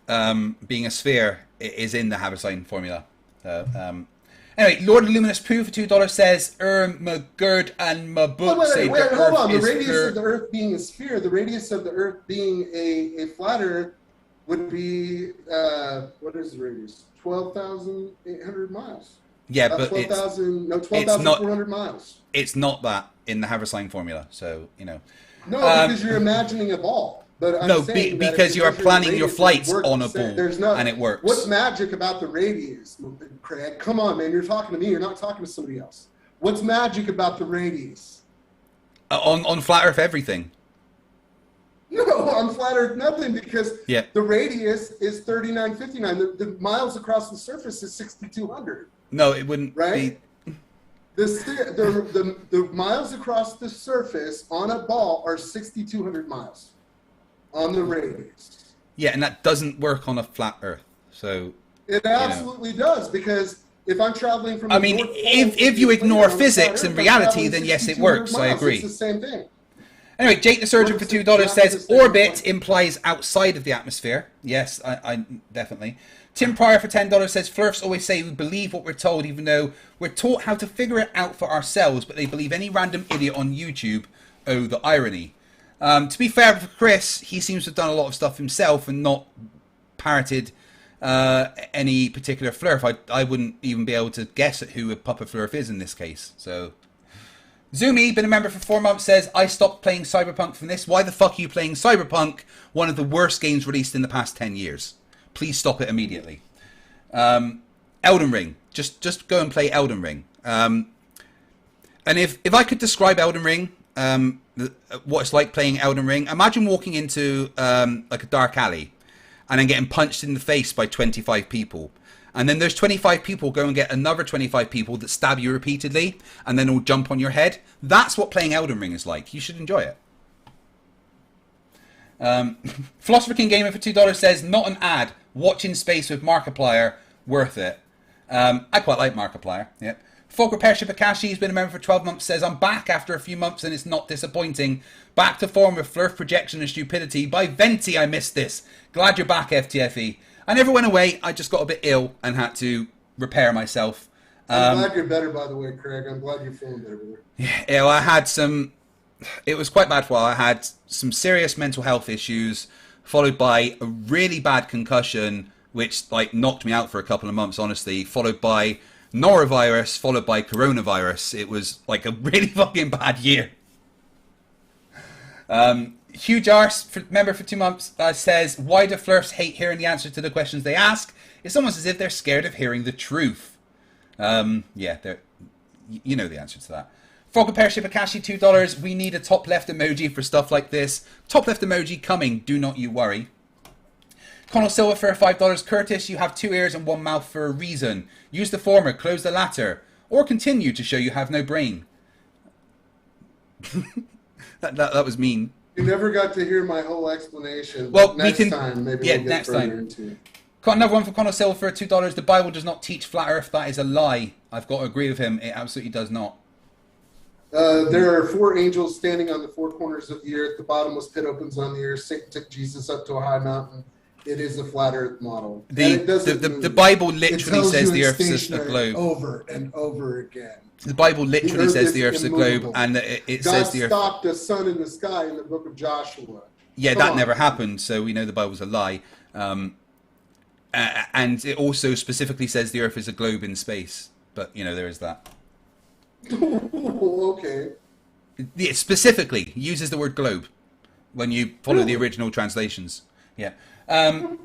being a sphere, is in the Haberstein formula. Anyway, Lord Luminous Pooh for $2 says, Magurd and Mabuk say wait, hold on. The radius of the Earth being a sphere, the radius of the Earth being a flat Earth would be, what is the radius? 12,800 miles. Yeah, but 12,400 miles. It's not that in the Haberstein formula, so, you know. No, because you're imagining a ball. But because you are planning your flights on a ball, and it works. What's magic about the radius, Craig? Come on, man. You're talking to me. You're not talking to somebody else. What's magic about the radius? On flat Earth, everything. No, on flat Earth, nothing, because the radius is 3959. The miles across the surface is 6,200. No, it wouldn't be. The miles across the surface on a ball are 6,200 miles. On the radius. Yeah, and that doesn't work on a flat Earth. So it absolutely does, because if I'm traveling from if you ignore physics and reality, then yes, it works. I agree. It's the same thing. Anyway, Jake the Surgeon for $2 says orbit implies outside of the atmosphere. Yes, I definitely. Tim Pryor for $10 says Flerfs always say we believe what we're told, even though we're taught how to figure it out for ourselves, but they believe any random idiot on YouTube. Oh, the irony. To be fair for Chris, he seems to have done a lot of stuff himself and not parroted any particular Flerf. I wouldn't even be able to guess at who a Papa Flerf is in this case. So Zoomy, been a member for 4 months, says, I stopped playing Cyberpunk from this. Why the fuck are you playing Cyberpunk? One of the worst games released in the past 10 years. Please stop it immediately. Elden Ring. Just go and play Elden Ring. And if I could describe Elden Ring, what it's like playing Elden Ring, imagine walking into like a dark alley and then getting punched in the face by 25 people. And then those 25 people go and get another 25 people that stab you repeatedly and then all jump on your head. That's what playing Elden Ring is like. You should enjoy it. Philosopher King Gamer for $2 says, not an ad. Watch in space with Markiplier. Worth it. I quite like Markiplier. Yep. Folk Repair Shibakashi has been a member for 12 months, says, I'm back after a few months and it's not disappointing. Back to form with Flerf Projection and Stupidity. By Venti, I missed this. Glad you're back, FTFE. I never went away. I just got a bit ill and had to repair myself. I'm glad you're better, by the way, Craig. I'm glad you're feeling better. Yeah, well, I had some... It was quite bad for a while. I had some serious mental health issues, followed by a really bad concussion, which like knocked me out for a couple of months, honestly, followed by norovirus, followed by coronavirus. It was like a really fucking bad year. Huge Arse, member for 2 months, says, why do Flerfs hate hearing the answer to the questions they ask? It's almost as if they're scared of hearing the truth. Yeah, you know the answer to that. Frog Repair Shibakashi, $2. We need a top left emoji for stuff like this. Top left emoji coming, do not you worry. Connell Silva for $5. Curtis, you have 2 ears and 1 mouth for a reason. Use the former, close the latter. Or continue to show you have no brain. that was mean. You never got to hear my whole explanation. Well, next time, maybe we'll get further into it. Got another one for Connell Silva for $2. The Bible does not teach flat earth. That is a lie. I've got to agree with him. It absolutely does not. There are 4 angels standing on the 4 corners of the earth. The bottomless pit opens on the earth. Satan took Jesus up to a high mountain. It is a flat earth model. The Bible literally says the earth is a globe. Over and over again. The Bible literally says the earth is a globe, and it says the earth... God stopped a sun in the sky in the book of Joshua. Yeah, that never happened, so we know the Bible's a lie. And it also specifically says the earth is a globe in space. But, you know, there is that. Okay. It specifically uses the word globe when you follow the original translations. Yeah. And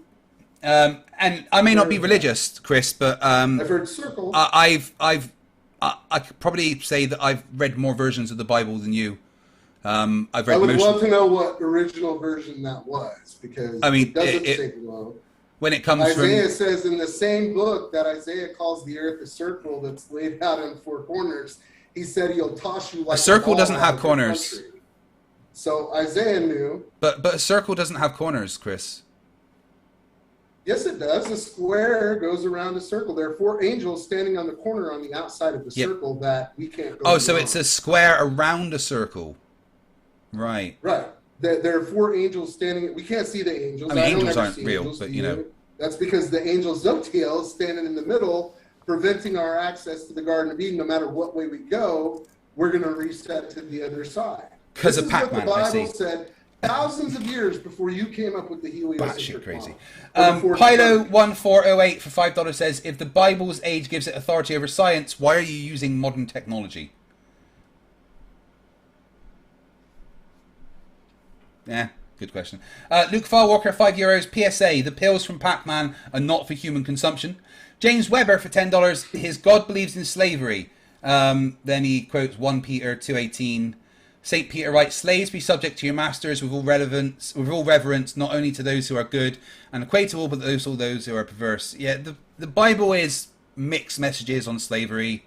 I may not be religious, Chris, but I've heard circle. I could probably say that I've read more versions of the Bible than you. I've read. I would love to know what original version that was, because it doesn't say globe. When it comes Isaiah says in the same book that Isaiah calls the earth a circle that's laid out in 4 corners, he said he'll toss you like a circle. Ball doesn't have out corners. Country. So Isaiah knew. But a circle doesn't have corners, Chris. Yes, it does. A square goes around a circle. There are 4 angels standing on the corner on the outside of the circle that we can't go Oh, so it's a square around a circle. Right. Right. There are 4 angels standing. We can't see the angels. I mean, angels aren't real, but you know. That's because the angel Zotiel is standing in the middle, preventing our access to the Garden of Eden. No matter what way we go, we're going to reset to the other side. Because of Pac-Man, I see. The Bible said thousands of years before you came up with the heliocentric crazy. model. Pilo1408 for $5 says, if the Bible's age gives it authority over science, why are you using modern technology? Yeah, good question. Luke Firewalker, €5. PSA, the pills from Pac-Man are not for human consumption. James Weber for $10, his God believes in slavery. Then he quotes 1 Peter 2:18. St. Peter writes, slaves, be subject to your masters with all reverence, not only to those who are good and equatable, but also those who are perverse. Yeah, the Bible is mixed messages on slavery.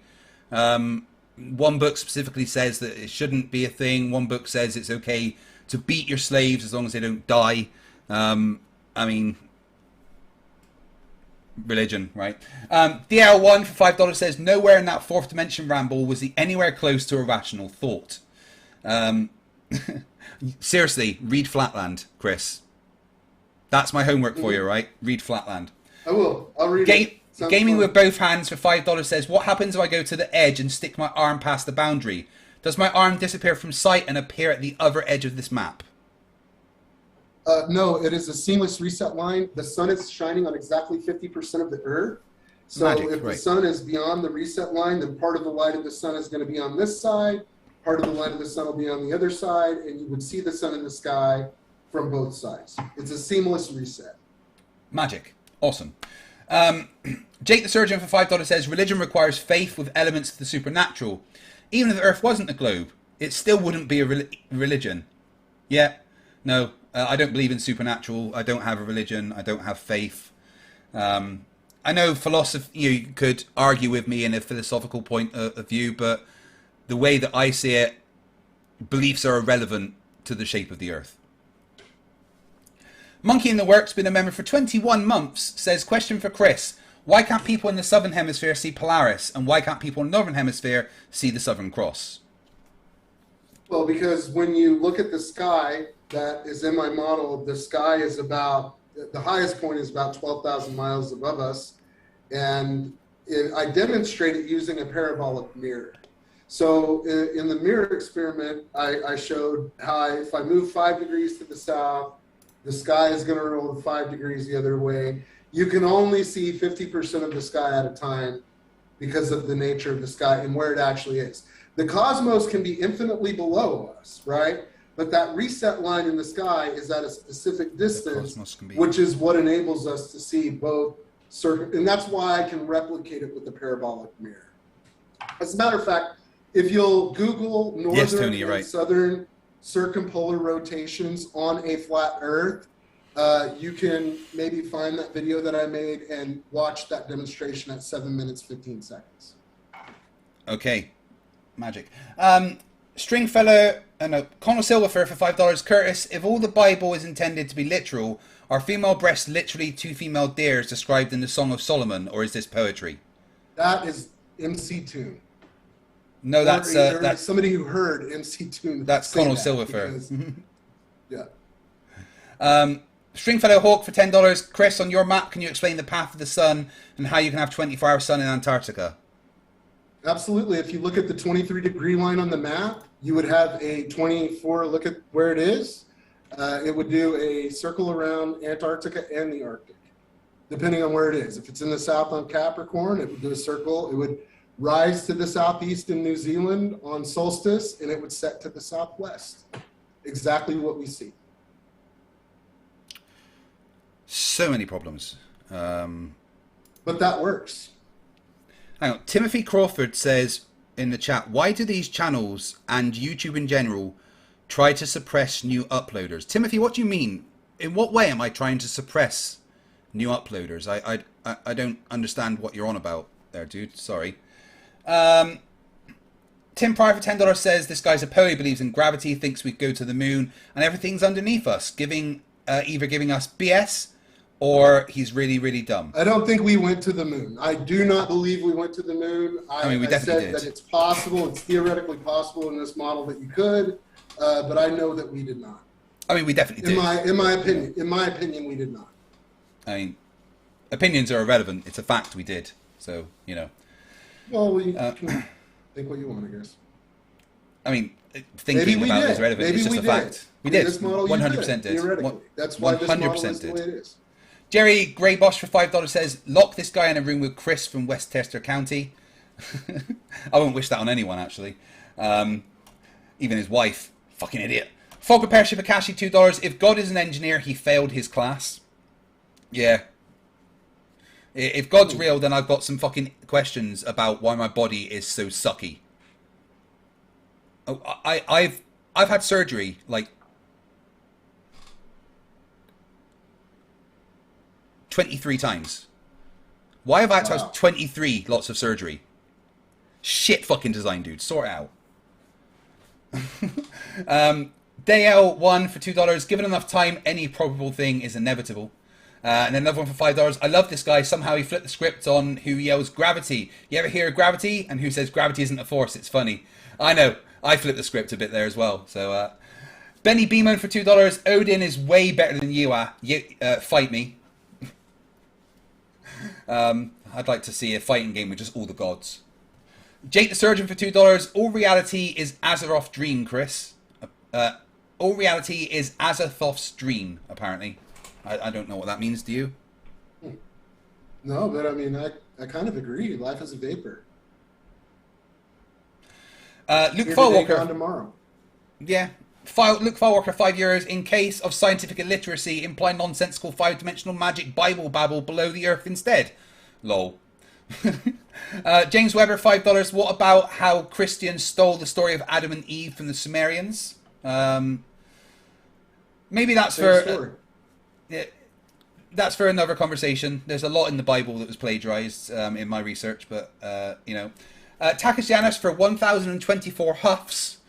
One book specifically says that it shouldn't be a thing. One book says it's okay to beat your slaves as long as they don't die. I mean, religion, right? DL1 for $5 says, nowhere in that 4th dimension ramble was he anywhere close to a rational thought. Seriously, read Flatland, Chris. That's my homework for you, right? Read Flatland. I will. I'll read it. Gaming with both hands for $5 says, what happens if I go to the edge and stick my arm past the boundary? Does my arm disappear from sight and appear at the other edge of this map? No, it is a seamless reset line. The sun is shining on exactly 50% of the earth. So if the sun is beyond the reset line, then part of the light of the sun is going to be on this side, part of the line of the sun will be on the other side, and you would see the sun in the sky from both sides. It's a seamless reset. Magic. Awesome. Jake the Surgeon for $5 says, religion requires faith with elements of the supernatural. Even if the Earth wasn't a globe, it still wouldn't be a religion. Yeah. No, I don't believe in supernatural. I don't have a religion. I don't have faith. I know philosophy, you could argue with me in a philosophical point of view, but the way that I see it, beliefs are irrelevant to the shape of the Earth. Monkey in the Works, been a member for 21 months, says, question for Chris. Why can't people in the Southern Hemisphere see Polaris? And why can't people in the Northern Hemisphere see the Southern Cross? Well, because when you look at the sky that is in my model, the sky is about, the highest point is about 12,000 miles above us. And I demonstrate it using a parabolic mirror. So in the mirror experiment, I showed how if I move 5 degrees to the south, the sky is going to roll 5 degrees the other way. You can only see 50% of the sky at a time because of the nature of the sky and where it actually is. The cosmos can be infinitely below us, right? But that reset line in the sky is at a specific distance, which is what enables us to see both and that's why I can replicate it with the parabolic mirror. As a matter of fact, if you'll Google northern and southern circumpolar rotations on a flat Earth, you can maybe find that video that I made and watch that demonstration at 7 minutes, 15 seconds. Okay. Magic. Stringfellow, Connor Silverfur for $5. Curtis, if all the Bible is intended to be literal, are female breasts literally 2 female deers described in the Song of Solomon, or is this poetry? That is MC Tune. No, that's somebody who heard MC Tune. That's Connor Silverfur. Yeah. Stringfellow Hawk for $10. Chris, on your map, can you explain the path of the sun and how you can have 24-hour sun in Antarctica? Absolutely. If you look at the 23-degree line on the map, you would have a 24, look at where it is. It would do a circle around Antarctica and the Arctic, depending on where it is. If it's in the south on Capricorn, it would do a circle. It would rise to the southeast in New Zealand on solstice, and it would set to the southwest. Exactly what we see. So many problems. But that works. Hang on. Timothy Crawford says in the chat, why do these channels and YouTube in general try to suppress new uploaders? Timothy, what do you mean? In what way am I trying to suppress new uploaders? I don't understand what you're on about there, dude. Sorry. Tim Pryor for $10 says this guy's a poet, he believes in gravity, thinks we go to the moon, and everything's underneath us, either giving us BS or he's really, really dumb. I don't think we went to the moon. I do not believe we went to the moon. I mean, we definitely did. That it's possible, it's theoretically possible in this model that you could, but I know that we did not. I mean, we definitely did. In my opinion, we did not. I mean, opinions are irrelevant. It's a fact we did. So, you know. Well, we can think what you want, I guess. I mean, thinking about it is relevant. Maybe it's just a fact. We did. 100% did. Theoretically. That's why this model is the way it is. Jerry Greybosch for $5 says, lock this guy in a room with Chris from Westchester County. I won't wish that on anyone, actually. Even his wife. Fucking idiot. Fogger Pership Akashi $2. If God is an engineer, he failed his class. Yeah. If God's real, then I've got some fucking questions about why my body is so sucky. Oh, I've had surgery, like, 23 times. Why have I had to have 23 lots of surgery? Shit fucking design, dude. Sort it out. Dale1 for $2. Given enough time, any probable thing is inevitable. And then another one for $5. I love this guy. Somehow he flipped the script on who yells gravity. You ever hear gravity? And who says gravity isn't a force? It's funny. I know. I flipped the script a bit there as well. So, Benny Beeman for $2. Odin is way better than you are. Fight me. I'd like to see a fighting game with just all the gods. Jake the Surgeon for $2. All reality is Azeroth's dream, Chris. All reality is Azathoth's dream, apparently. I don't know what that means. Do you? No, but I mean, I kind of agree. Life is a vapor. Luke Here today, Fallwalker. gone tomorrow. Yeah. Luke Fallwalker, 5 euros. In case of scientific illiteracy, imply nonsensical 5-dimensional magic Bible babble below the earth instead. Lol. James Weber, $5. What about how Christians stole the story of Adam and Eve from the Sumerians? Maybe that's that's for another conversation. There's a lot in the Bible that was plagiarized in my research, but Takis Janis for 1,024 huffs.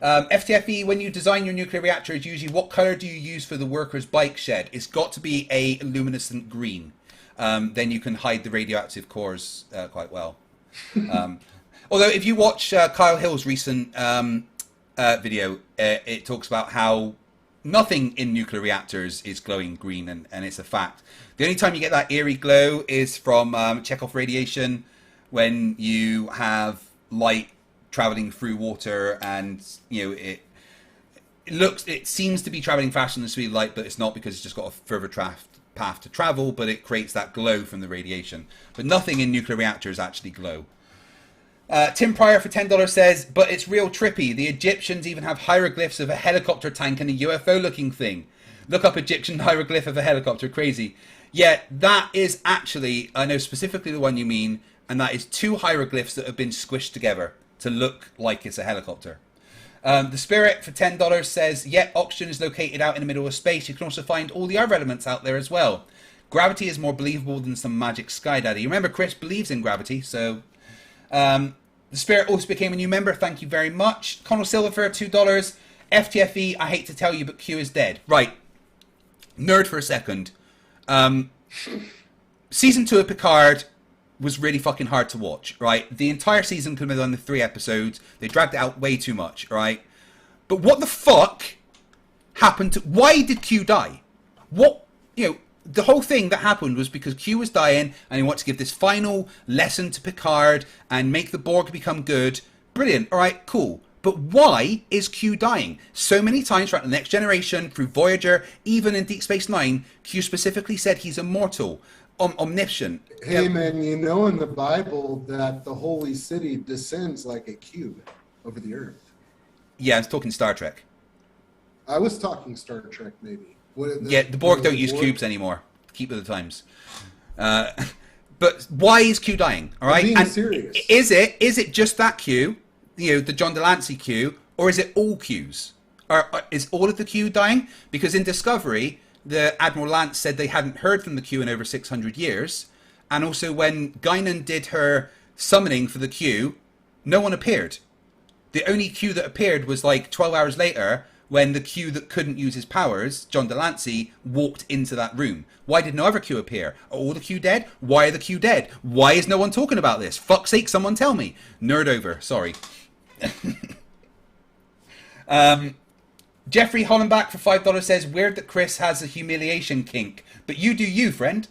FTFE, when you design your nuclear reactors, usually what color do you use for the workers' bike shed? It's got to be a luminescent green. Then you can hide the radioactive cores quite well. Although if you watch Kyle Hill's recent video, it talks about how nothing in nuclear reactors is glowing green, and it's a fact. The only time you get that eerie glow is from Chekhov radiation, when you have light traveling through water, and it seems to be traveling faster than the speed of light, but it's not, because it's just got a further path to travel, but it creates that glow from the radiation. But nothing in nuclear reactors actually glow. Tim Pryor for $10 says, but it's real trippy. The Egyptians even have hieroglyphs of a helicopter tank and a UFO looking thing. Look up Egyptian hieroglyph of a helicopter. Crazy. Yeah, that is actually, I know specifically the one you mean, and that is 2 hieroglyphs that have been squished together to look like it's a helicopter. The Spirit for $10 says, yeah, oxygen is located out in the middle of space. You can also find all the other elements out there as well. Gravity is more believable than some magic sky daddy. Remember, Chris believes in gravity, so... the Spirit also became a new member. Thank you very much. Connell Silver for $2. FTFE, I hate to tell you, but Q is dead. Right. Nerd for a second. Season 2 of Picard was really fucking hard to watch, right? The entire season could have been done in 3 episodes. They dragged it out way too much, right? But what the fuck happened to... Why did Q die? What... the whole thing that happened was because Q was dying, and he wanted to give this final lesson to Picard and make the Borg become good. Brilliant. All right, cool. But why is Q dying? So many times throughout the Next Generation, through Voyager, even in Deep Space Nine, Q specifically said he's immortal, omniscient. Hey, man, in the Bible that the holy city descends like a cube over the earth. Yeah, I was talking Star Trek. I was talking Star Trek, maybe. The Borg don't use cubes anymore. Keep with the times. But why is Q dying? All right, being serious. Is it just that Q, the John Delancey Q, or is it all Qs? Or is all of the Q dying? Because in Discovery, the Admiral Lance said they hadn't heard from the Q in over 600 years, and also when Guinan did her summoning for the Q, no one appeared. The only Q that appeared was like 12 hours later, when the Q that couldn't use his powers, John Delancey, walked into that room. Why did no other Q appear? Are all the Q dead? Why are the Q dead? Why is no one talking about this? Fuck's sake, someone tell me. Nerd over, sorry. Jeffrey Hollenbach for $5 says, weird that Chris has a humiliation kink, but you do you, friend.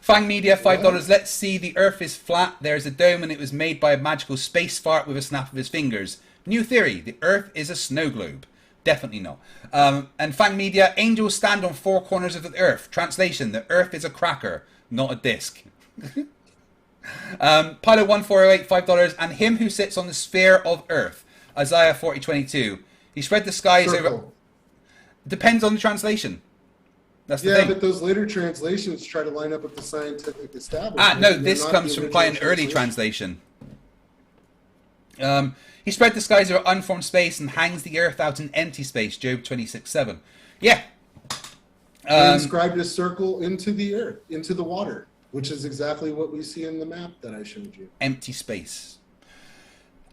Fang Media, $5. Let's see, the Earth is flat, there's a dome, and it was made by a magical space fart with a snap of his fingers. New theory, the Earth is a snow globe. Definitely not. And Fang Media, angels stand on 4 corners of the Earth. Translation, the Earth is a cracker, not a disc. Pilot 1408, $5. And him who sits on the sphere of Earth. Isaiah 40:22. He spread the skies over... Depends on the translation. That's the thing. Yeah, but those later translations try to line up with the scientific establishment. No, this comes from quite an early translation. He spread the skies over unformed space and hangs the earth out in empty space. Job 26:7. Yeah. He inscribed a circle into the earth, into the water, which is exactly what we see in the map that I showed you. Empty space.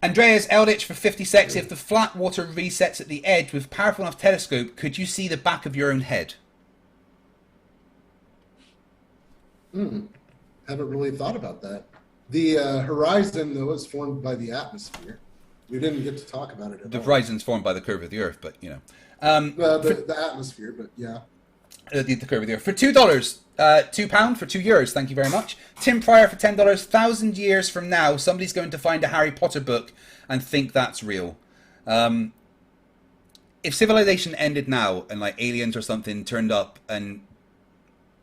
Andreas Eldritch for 50 secs. If the flat water resets at the edge with powerful enough telescope, could you see the back of your own head? Haven't really thought about that. The horizon, though, is formed by the atmosphere. We didn't get to talk about it at all. The horizon's formed by the curve of the Earth, but, you know. The atmosphere, but yeah. The curve of the Earth. For $2, £2 for €2. Thank you very much. Tim Pryor for $10. 1,000 years from now, somebody's going to find a Harry Potter book and think that's real. If civilization ended now and like aliens or something turned up and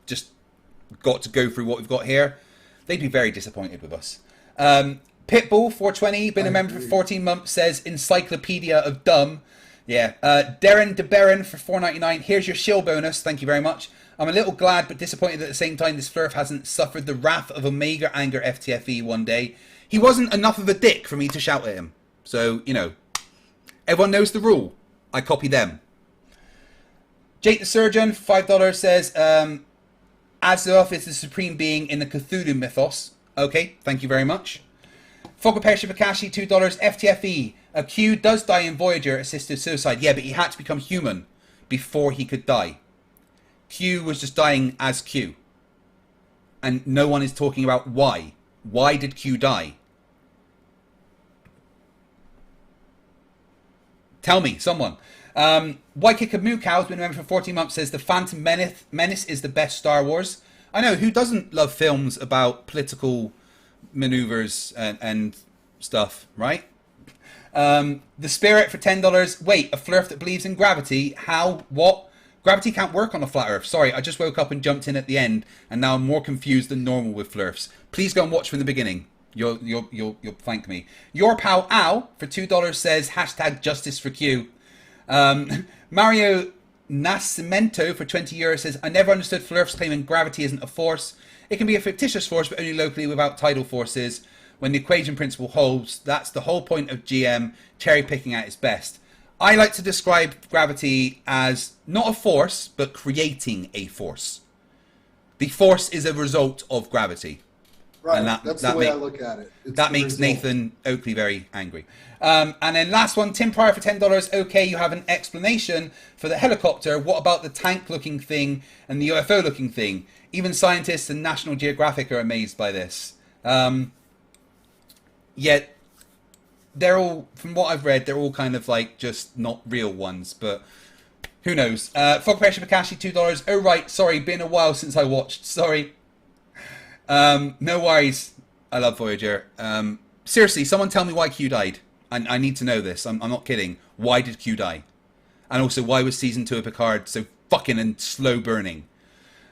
just got to go through what we've got here, they'd be very disappointed with us. Pitbull 420, been a member for 14 months, says Encyclopedia of Dumb. Yeah. Darren DeBaron for 4.99. Here's your shill bonus. Thank you very much. I'm a little glad but disappointed at the same time this Flerf hasn't suffered the wrath of Omega Anger FTFE one day. He wasn't enough of a dick for me to shout at him. So, you know, everyone knows the rule. I copy them. Jake the Surgeon, $5, says, Azeroth is the supreme being in the Cthulhu mythos. Okay, thank you very much. Fogapersha Bakashi, $2, FTFE. A Q does die in Voyager assisted suicide. Yeah, but he had to become human before he could die. Q was just dying as Q. And no one is talking about why. Why did Q die? Tell me, someone. Waikika Moo Cow's been a member for 14 months, says the Phantom Menace is the best Star Wars. I know, who doesn't love films about political maneuvers and stuff, right? The Spirit for $10. Wait, a Flerf that believes in gravity? How? What? Gravity can't work on a flat Earth. Sorry, I just woke up and jumped in at the end, and now I'm more confused than normal with Flerfs. Please go and watch from the beginning. You'll thank me. Your pal Al for $2 says hashtag justice for Q. Mario Nascimento for €20 says, I never understood Flerfs claiming gravity isn't a force. It can be a fictitious force, but only locally without tidal forces. When the equation principle holds, that's the whole point of GM cherry picking at its best. I like to describe gravity as not a force, but creating a force. The force is a result of gravity. Right, that's the way I look at it. That makes Nathan Oakley very angry. And then last one, Tim Pryor for $10. Okay, you have an explanation for the helicopter. What about the tank-looking thing and the UFO-looking thing? Even scientists and National Geographic are amazed by this. Yet, they're all, from what I've read, they're all kind of like just not real ones, but who knows? Fog Pressure Bakashi, $2. Oh, right, sorry, been a while since I watched. Sorry. No worries. I love Voyager. Seriously, someone tell me why Q died. I need to know this. I'm not kidding. Why did Q die? And also, why was Season 2 of Picard so fucking and slow burning?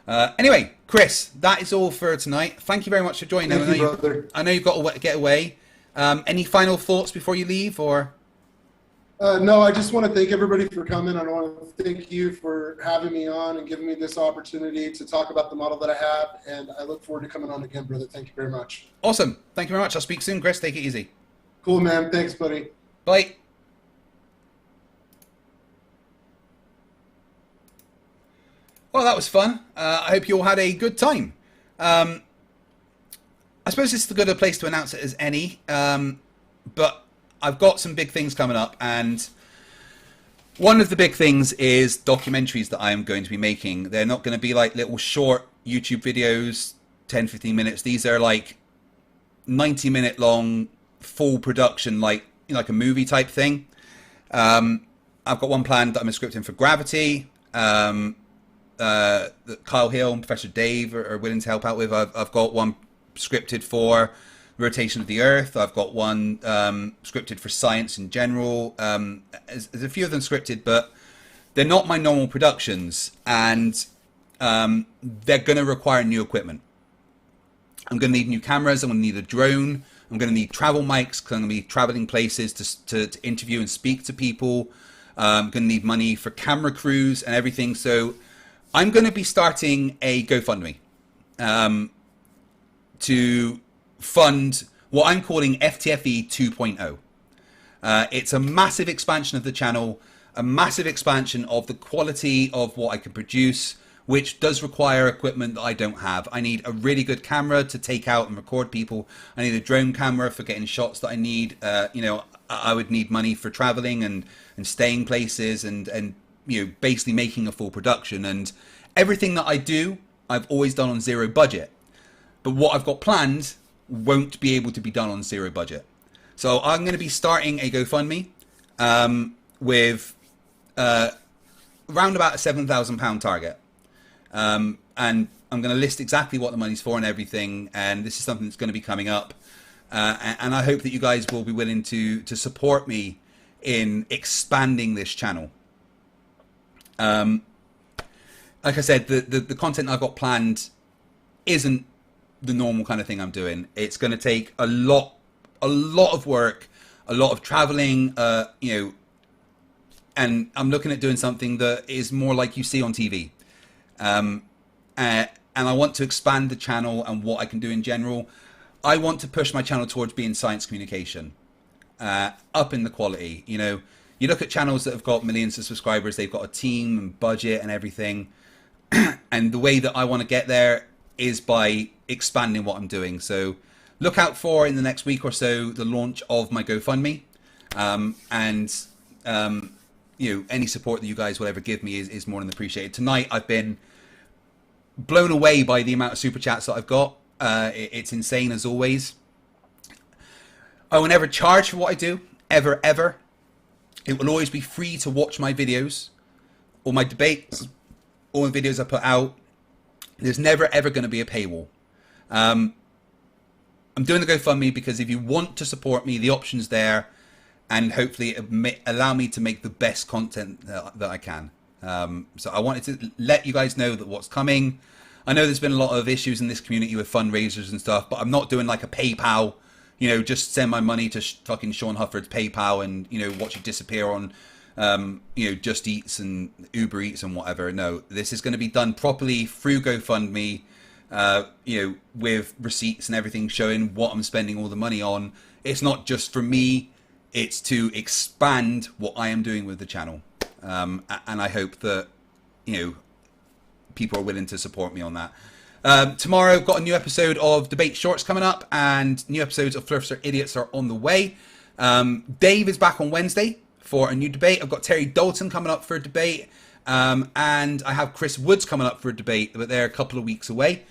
Anyway, Chris, that is all for tonight. Thank you very much for joining. Thank you, brother. I know you've got to get away. Any final thoughts before you leave, or? No, I just want to thank everybody for coming. I want to thank you for having me on and giving me this opportunity to talk about the model that I have. And I look forward to coming on again, brother. Thank you very much. Awesome. Thank you very much. I'll speak soon, Chris. Take it easy. Cool, man. Thanks, buddy. Bye. Well, that was fun. I hope you all had a good time. I suppose this is as good a place to announce it as any. But I've got some big things coming up, and one of the big things is documentaries that I am going to be making. They're not going to be like little short YouTube videos, 10, 15 minutes. These are like 90-minute long, full production, like a movie type thing. I've got one planned that I'm scripting for Gravity, that Kyle Hill and Professor Dave are willing to help out with. I've got one scripted for Rotation of the Earth. I've got one scripted for science in general. There's a few of them scripted, but they're not my normal productions, and they're going to require new equipment. I'm going to need new cameras. I'm going to need a drone. I'm going to need travel mics because I'm going to be traveling places to interview and speak to people. I'm going to need money for camera crews and everything. So I'm going to be starting a GoFundMe to fund what I'm calling FTFE 2.0. It's a massive expansion of the channel, a massive expansion of the quality of what I can produce, which does require equipment that I don't have. I need a really good camera to take out and record people. I need a drone camera for getting shots that I need. I would need money for traveling and staying places and basically making a full production. And everything that I do, I've always done on zero budget. But what I've got planned won't be able to be done on zero budget. So I'm going to be starting a GoFundMe with around about a £7,000 target. And I'm going to list exactly what the money's for and everything. And this is something that's going to be coming up. And I hope that you guys will be willing to support me in expanding this channel. Like I said, the content I've got planned isn't the normal kind of thing I'm doing. It's going to take a lot a lot of work, a lot of traveling, and I'm looking at doing something that is more like you see on TV. And I want to expand the channel and what I can do in general. I want to push my channel towards being science communication, up in the quality. You know, you look at channels that have got millions of subscribers, they've got a team and budget and everything. And the way that I want to get there is by expanding what I'm doing. So look out for, in the next week or so, the launch of my GoFundMe. Any support that you guys will ever give me is more than appreciated. Tonight, I've been blown away by the amount of super chats that I've got. It's insane, as always. I will never charge for what I do, ever, ever. It will always be free to watch my videos, all my debates, all the videos I put out. There's never, ever going to be a paywall. I'm doing the GoFundMe because if you want to support me, the option's there, and hopefully allow me to make the best content that I can. So I wanted to let you guys know that what's coming. I know there's been a lot of issues in this community with fundraisers and stuff, but I'm not doing like a PayPal, just send my money to fucking Sean Hufford's PayPal and, watch it disappear on, Just Eats and Uber Eats and whatever. No, this is going to be done properly through GoFundMe, with receipts and everything showing what I'm spending all the money on. It's not just for me, it's to expand what I am doing with the channel. And I hope that, people are willing to support me on that. Tomorrow, I've got a new episode of Debate Shorts coming up, and new episodes of Flerfs Are Idiots are on the way. Dave is back on Wednesday for a new debate. I've got Terry Dalton coming up for a debate, and I have Chris Woods coming up for a debate, but they're a couple of weeks away.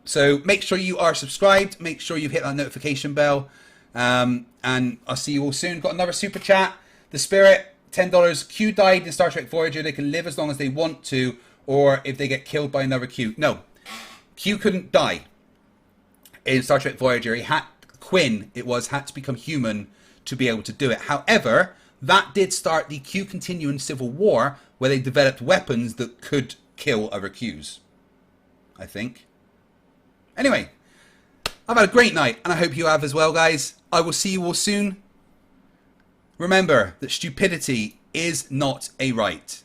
So make sure you are subscribed. Make sure you hit that notification bell, and I'll see you all soon. Got another super chat. The Spirit, $10. Q died in Star Trek Voyager. They can live as long as they want to, or if they get killed by another Q. No, Q couldn't die in Star Trek Voyager. Quinn had to become human to be able to do it. However, that did start the Q continuing civil war, where they developed weapons that could kill other Qs, I think. Anyway, I've had a great night, and I hope you have as well, guys. I will see you all soon. Remember that stupidity is not a right.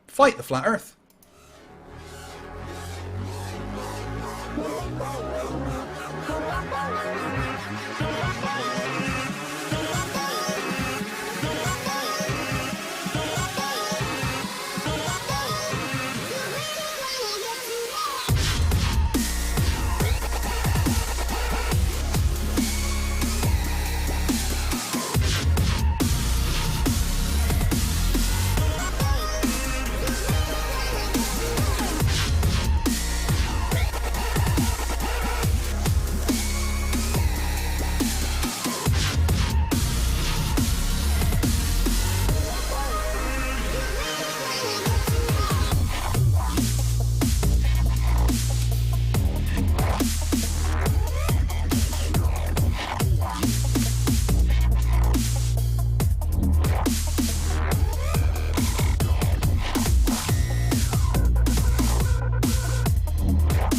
Fight the flat earth.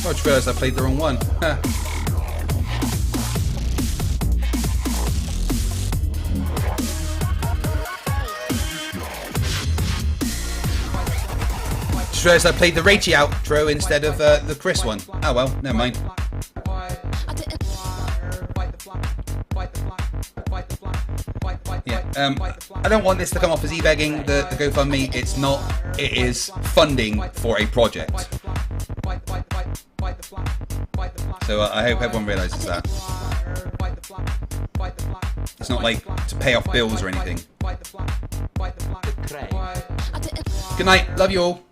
I just realised I played the wrong one. Just realised I played the Rachie outro instead of the Chris one. Oh well, never mind. Yeah, I don't want this to come off as e-begging the GoFundMe. It's not. It is funding for a project. So I hope everyone realises that. It's not like to pay off bills or anything. Good night. Love you all.